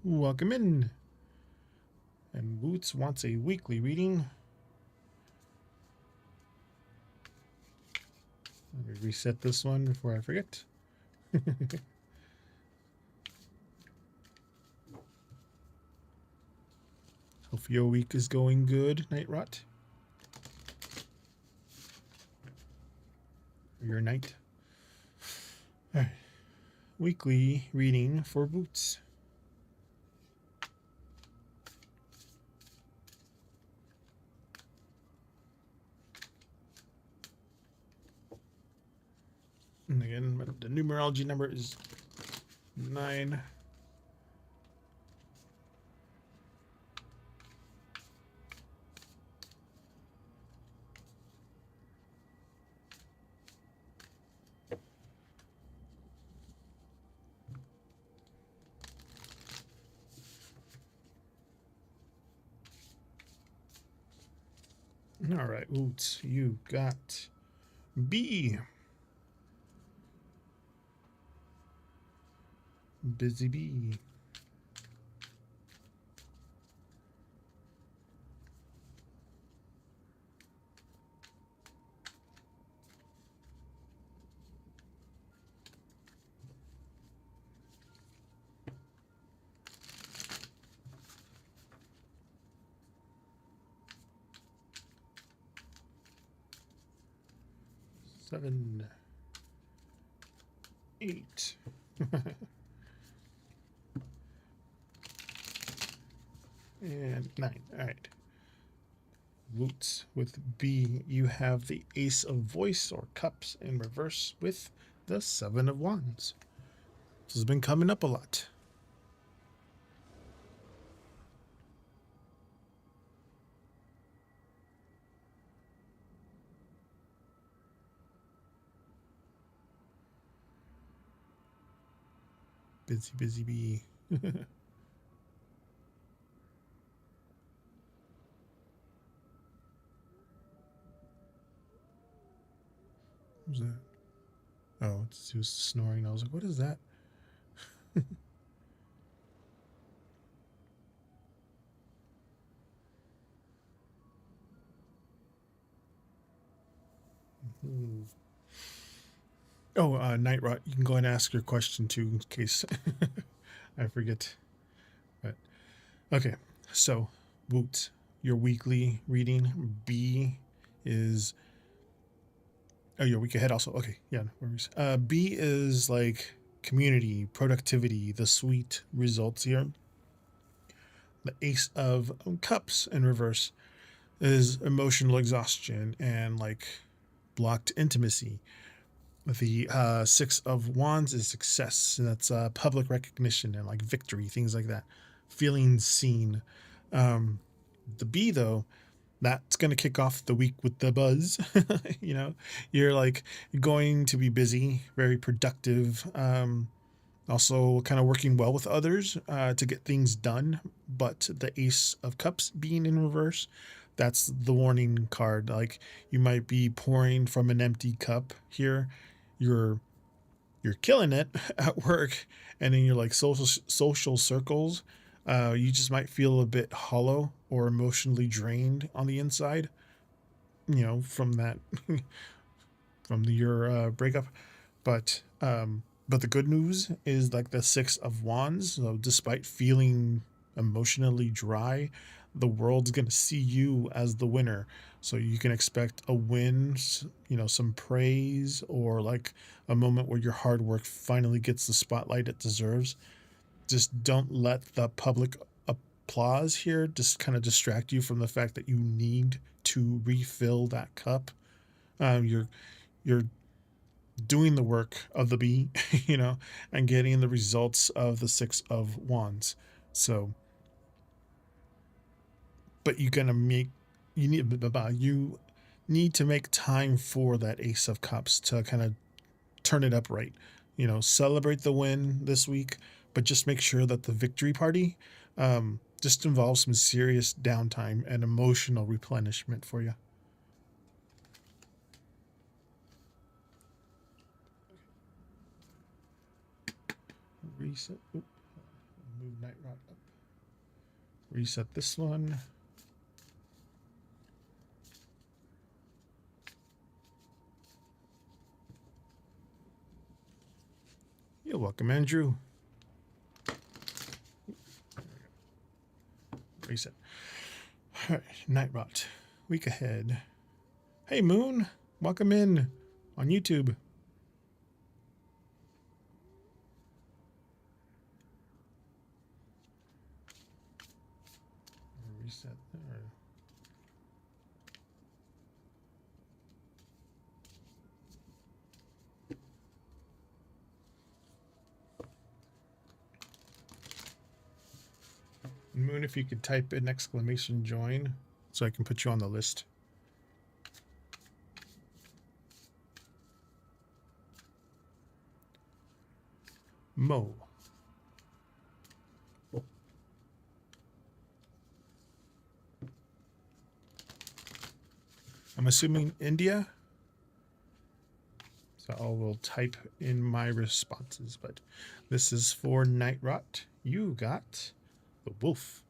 Welcome in. And Woots wants a weekly reading. Let me reset this one before I forget. Hope your week is going good, Night Rot. Or your night. All right. Weekly reading for Boots. And again, the numerology number is 9. All right, Oots, you got B. Busy bee. Seven, 8. And 9. All right. Woots. With B, you have the Ace of Voice or Cups in reverse with the Seven of Wands. This has been coming up a lot. Busy, busy bee. What was that? Oh, it's just snoring. I was like, what is that? Hmm. Oh, Night Rot, you can go and ask your question too in case I forget. But okay, so Woot, your weekly reading. B is your week ahead also. Okay, yeah, no worries. B is like community, productivity, the sweet results here. The Ace of Cups in reverse is emotional exhaustion and like blocked intimacy. The Six of Wands is success, and that's public recognition and like victory, things like that. Feeling seen. The B though, that's going to kick off the week with the buzz. You know, you're like going to be busy, very productive. Also, kind of working well with others to get things done. But the Ace of Cups being in reverse, that's the warning card. Like you might be pouring from an empty cup here. You're killing it at work, and in your like social circles, you just might feel a bit hollow or emotionally drained on the inside. You know, from that from your breakup, but the good news is like the Six of Wands. So despite feeling emotionally dry, the world's gonna see you as the winner. So you can expect a win, you know, some praise, or like a moment where your hard work finally gets the spotlight it deserves. Just don't let the public applause here just kind of distract you from the fact that you need to refill that cup. You're doing the work of the bee, you know, and getting the results of the Six of Wands. So, but you need to make time for that Ace of Cups to kind of turn it up right. You know, celebrate the win this week, but just make sure that the victory party just involves some serious downtime and emotional replenishment for you. Reset. Oop. Move Night Rod up. Reset this one. You're welcome, Andrew. Reset. All right, Night Rot. Week ahead. Hey, Moon. Welcome in on YouTube. Reset there. Moon, if you could type an exclamation join so I can put you on the list. Mo. Oh. I'm assuming India. So I will type in my responses, but this is for Night Rot. You got the wolf.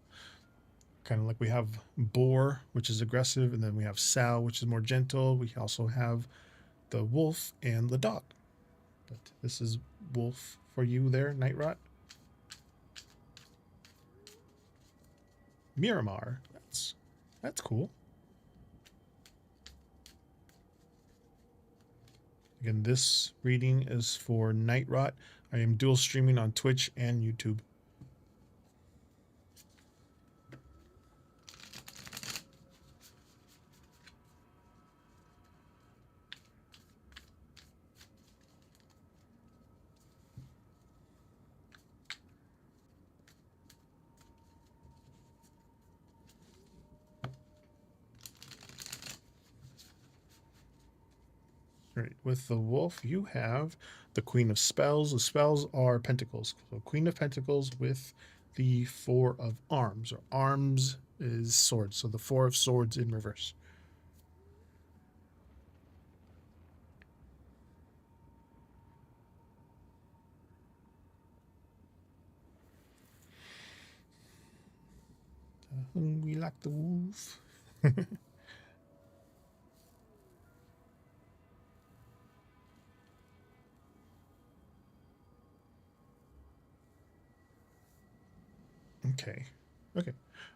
Kind of like we have boar, which is aggressive, and then we have sow, which is more gentle. We also have the wolf and the dog. But this is wolf for you there, Night Rot. Miramar. That's cool. Again, this reading is for Night Rot. I am dual streaming on Twitch and YouTube. Right. With the wolf, you have the Queen of Spells. The spells are pentacles. So Queen of Pentacles with the Four of Arms. Or arms is swords. So the Four of Swords in reverse. Hungry like the wolf. Okay. Okay.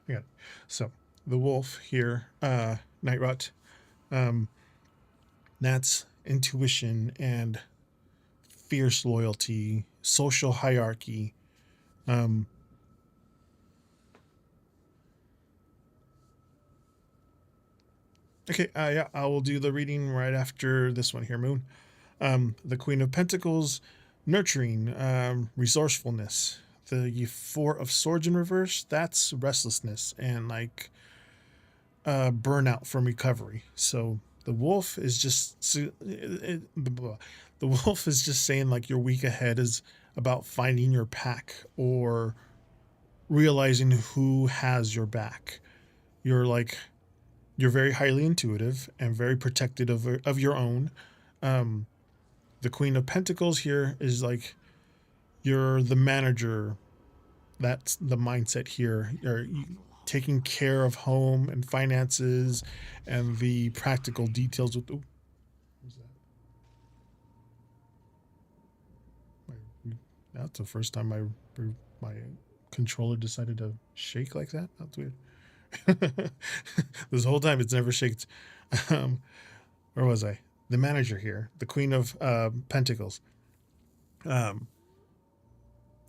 I got it. So the wolf here, Night Rot, that's intuition and fierce loyalty, social hierarchy. Okay, yeah, I will do the reading right after this one here, Moon. The Queen of Pentacles, nurturing, resourcefulness. The Four of Swords in reverse, that's restlessness and like burnout from recovery. So the wolf is just the wolf is just saying like your week ahead is about finding your pack or realizing who has your back. You're very highly intuitive and very protective of your own. The Queen of Pentacles here is like you're the manager. That's the mindset here. You're taking care of home and finances and the practical details with. Ooh, what's that? That's the first time my controller decided to shake like that. That's weird. This whole time it's never shaked. Where was I? The manager here, the Queen of Pentacles.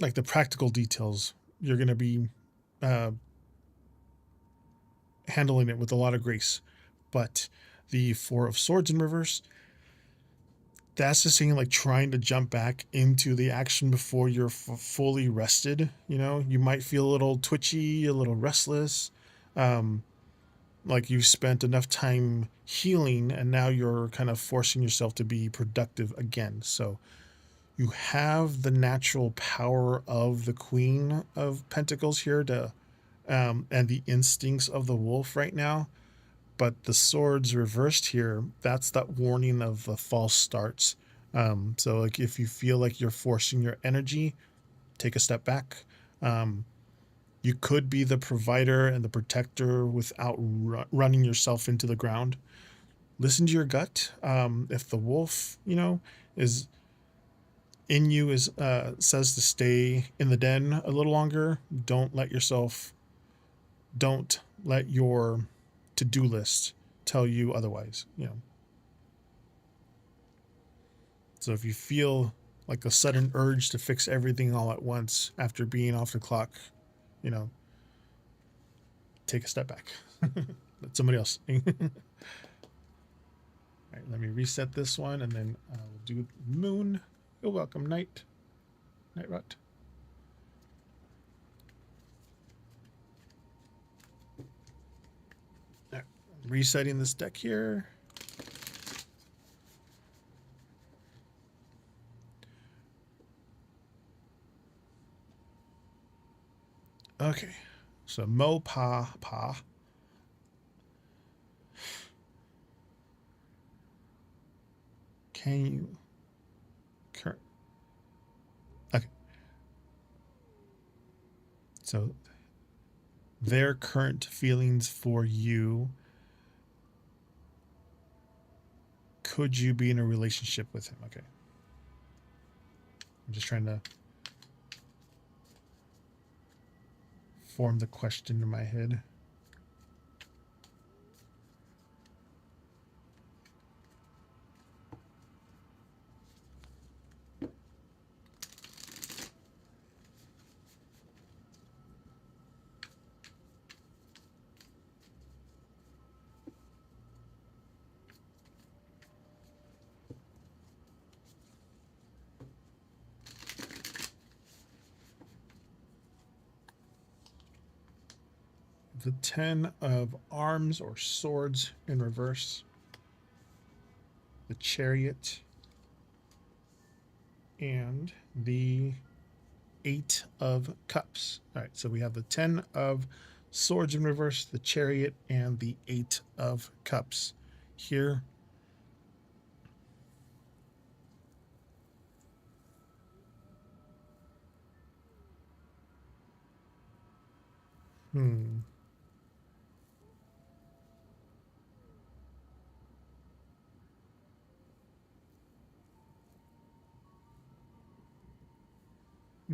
Like the practical details, you're going to be handling it with a lot of grace. But the Four of Swords in reverse, that's just saying like trying to jump back into the action before you're fully rested. You know, you might feel a little twitchy, a little restless. Like you spent enough time healing and now you're kind of forcing yourself to be productive again. So you have the natural power of the Queen of Pentacles here to and the instincts of the wolf right now, but the swords reversed here, that's that warning of the false starts. So like if you feel like you're forcing your energy, take a step back. You could be the provider and the protector without running yourself into the ground. Listen to your gut. If the wolf, is in you is says to stay in the den a little longer, don't let your to-do list tell you otherwise. So if you feel like a sudden urge to fix everything all at once after being off the clock, take a step back. Let somebody else. All right, let me reset this one and then I'll do Moon. You're welcome, Night Rot. Right, resetting this deck here. Okay, so Mo Pa Pa. Can you... Okay. So their current feelings for you, could you be in a relationship with him? Okay. I'm just trying to form the question in my head. The 10 of Arms or Swords in reverse. the Chariot, and the 8 of Cups. All right, so we have the 10 of Swords in reverse, the Chariot, and the 8 of Cups here.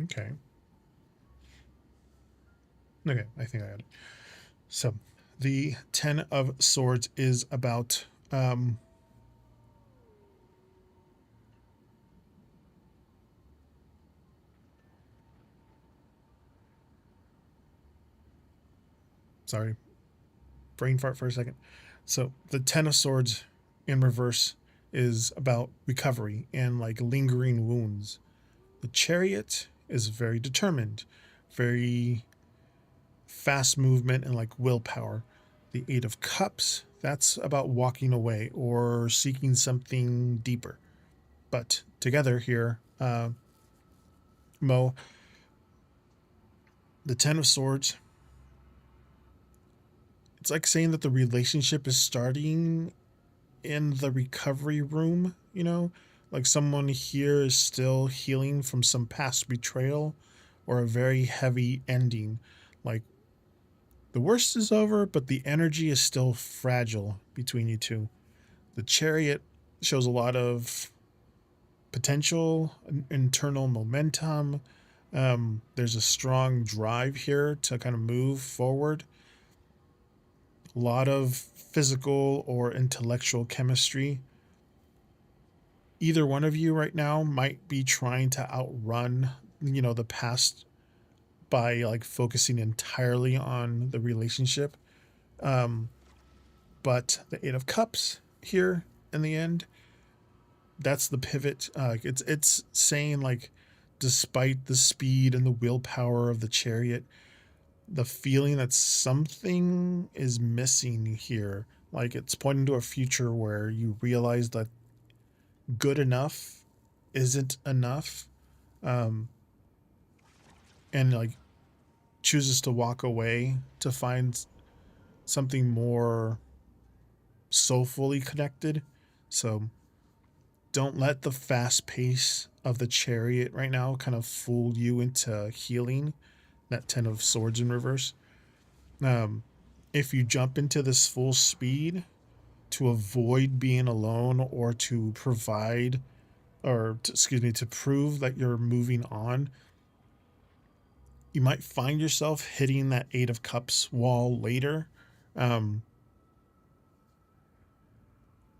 Okay. Okay, I think I got it. So, the 10 of Swords is about sorry, brain fart for a second. So, the 10 of Swords in reverse is about recovery and like lingering wounds. The Chariot is very determined, very fast movement and like willpower. The 8 of Cups, that's about walking away or seeking something deeper. But together here, Mo, the 10 of Swords, it's like saying that the relationship is starting in the recovery room, you know? Like someone here is still healing from some past betrayal or a very heavy ending. Like the worst is over, but the energy is still fragile between you two. The Chariot shows a lot of potential, internal momentum. There's a strong drive here to kind of move forward. A lot of physical or intellectual chemistry. Either one of you right now might be trying to outrun, the past by like focusing entirely on the relationship. But the 8 of Cups here in the end, that's the pivot. It's saying like, despite the speed and the willpower of the Chariot, the feeling that something is missing here. Like it's pointing to a future where you realize that good enough isn't enough, and like chooses to walk away to find something more soulfully connected. So don't let the fast pace of the Chariot right now kind of fool you into healing that 10 of Swords in reverse. If you jump into this full speed to avoid being alone or to provide to prove that you're moving on, you might find yourself hitting that 8 of Cups wall later.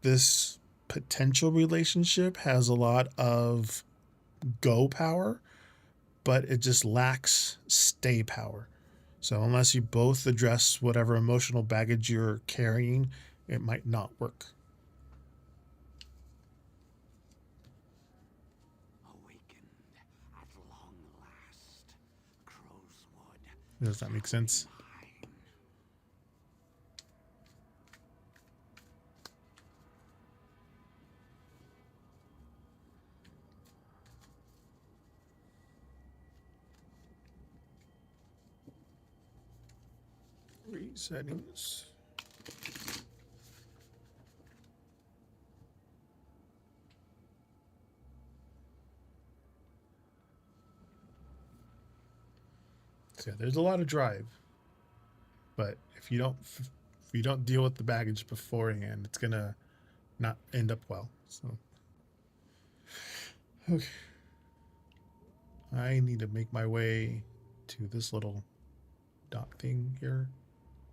This potential relationship has a lot of go power, but it just lacks stay power. So unless you both address whatever emotional baggage you're carrying, it might not work. Awakened at long last, Crowswood. Does that make sense? Settings. So yeah, there's a lot of drive, but if you don't deal with the baggage beforehand, it's gonna not end up well. So okay, I need to make my way to this little dot thing here.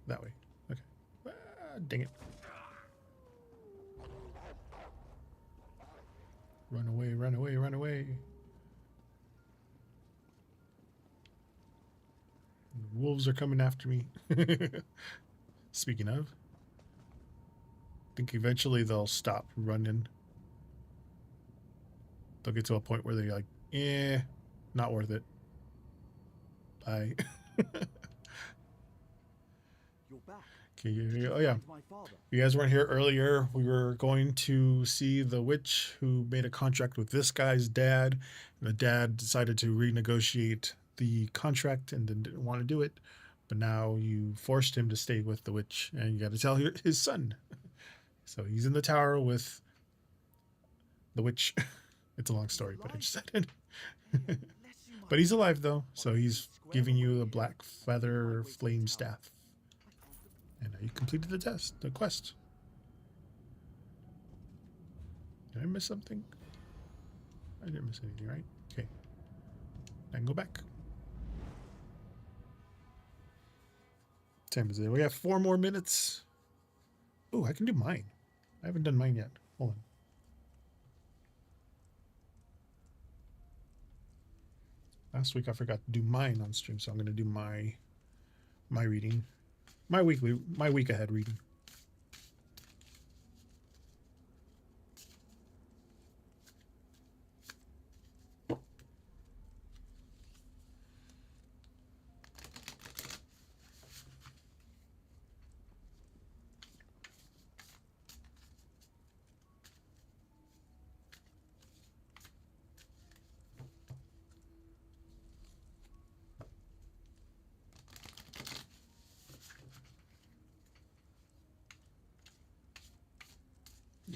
That way. Okay. Dang it. Run away, run away, run away. The wolves are coming after me. Speaking of, I think eventually they'll stop running. They'll get to a point where they're like, not worth it. Bye. You're back. Okay, Did oh you yeah. find my father? You guys weren't here earlier. We were going to see the witch who made a contract with this guy's dad. The dad decided to renegotiate the contract and didn't want to do it. But now you forced him to stay with the witch, and you got to tell his son. So he's in the tower with the witch. It's a long story, but I just said it. Bless you, my But he's boy. alive though, so On a he's square giving you away a here. black Make my feather way to the flame tower. staff, I can't believe and you completed the test, the quest. Did I miss something? I didn't miss anything, right? Okay, I can go back. Time is it? We have 4 more minutes. Oh, I can do mine. I haven't done mine yet. Hold on. Last week I forgot to do mine on stream, so I'm going to do my reading, my week ahead reading.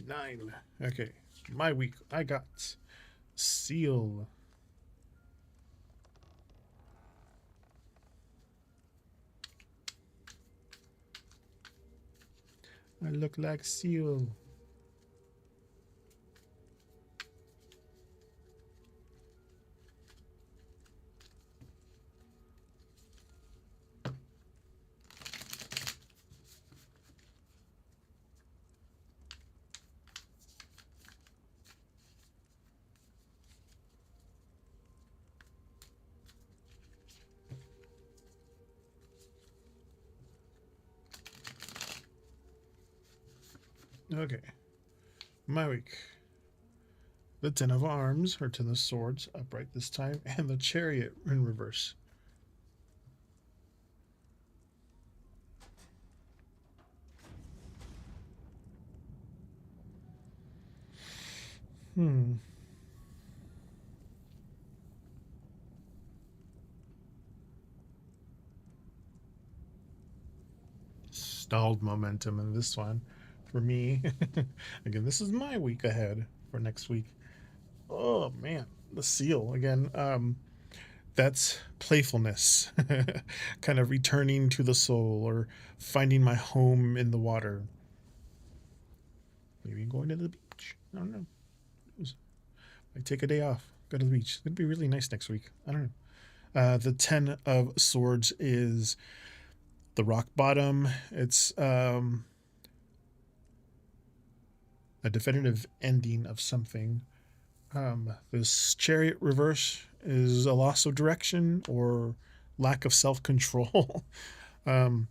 Nine. Okay, my week. I got Seal. I look like Seal. Okay, my week. The Ten of Arms, or Ten of Swords, upright this time, and the Chariot in reverse. Stalled momentum in this one for me. Again, this is my week ahead for next week. Oh man, the Seal again. That's playfulness, kind of returning to the soul or finding my home in the water. Maybe going to the beach. I don't know. I take a day off, go to the beach. It'd be really nice next week. I don't know. The Ten of Swords is the rock bottom. It's a definitive ending of something. This Chariot reverse is a loss of direction or lack of self-control. But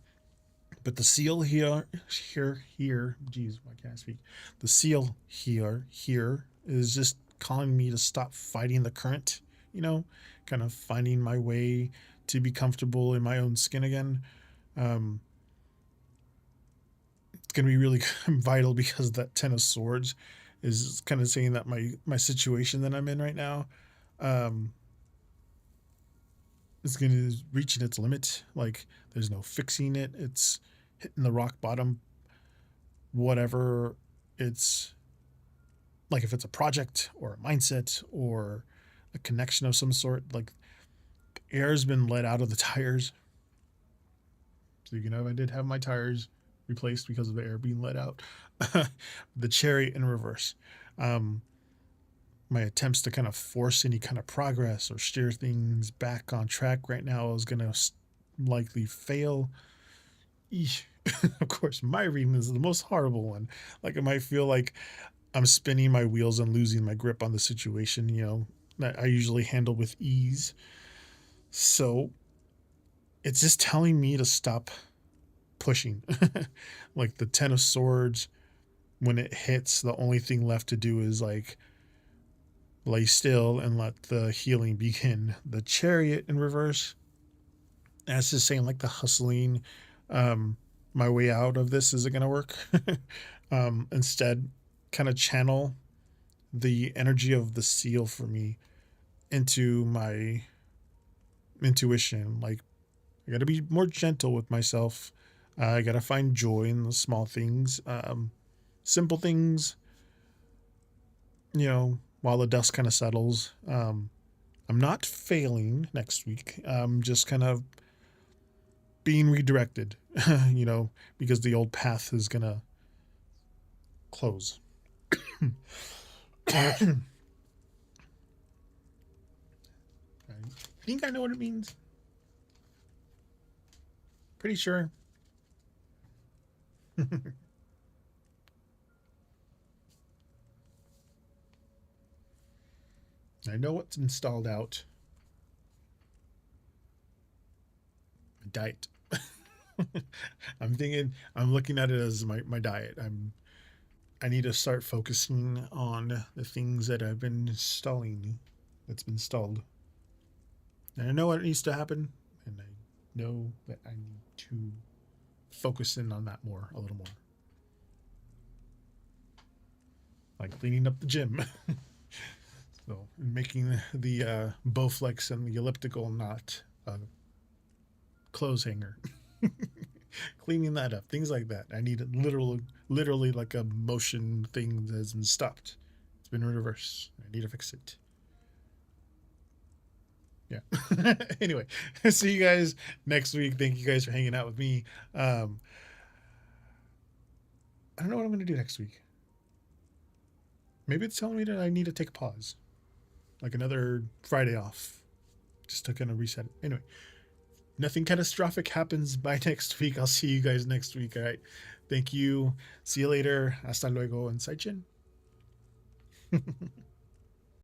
the Seal here, geez, why can't I speak? The Seal here is just calling me to stop fighting the current, kind of finding my way to be comfortable in my own skin again. It's going to be really vital because that Ten of Swords is kind of saying that my situation that I'm in right now is going to reaching its limit. Like there's no fixing it. It's hitting the rock bottom. Whatever it's like, if it's a project or a mindset or a connection of some sort, like air's been let out of the tires. So I did have my tires replaced because of the air being let out. The Chariot in reverse. My attempts to kind of force any kind of progress or steer things back on track right now is going to likely fail. Eesh. Of course, my reading is the most horrible one. Like I might feel like I'm spinning my wheels and losing my grip on the situation, that I usually handle with ease. So it's just telling me to stop pushing. Like the Ten of Swords, when it hits, the only thing left to do is like lay still and let the healing begin. The Chariot in reverse, that's just saying like the hustling, my way out of this isn't going to work. Instead, kind of channel the energy of the seal for me into my intuition. Like, I got to be more gentle with myself. I got to find joy in the small things, simple things, you know, while the dust kind of settles. I'm not failing next week. I'm just kind of being redirected, you know, because the old path is going to close. I think I know what it means. Pretty sure. I know what's installed out. Diet. I'm looking at it as my diet. I need to start focusing on the things that I've been installing. That's been stalled. And I know what needs to happen, and I know that I need to focus in on that a little more. Like cleaning up the gym. So making the Bowflex and the elliptical not a clothes hanger. Cleaning that up, things like that. I need literally like a motion thing that has been stopped. It's been in reverse. I need to fix it. Yeah. Anyway, see you guys next week. Thank you guys for hanging out with me. I don't know what I'm going to do next week. Maybe it's telling me that I need to take a pause. Like another Friday off. Just to kind of reset it. Anyway, nothing catastrophic happens by next week. I'll see you guys next week. All right. Thank you. See you later. Hasta luego and Sai Chen.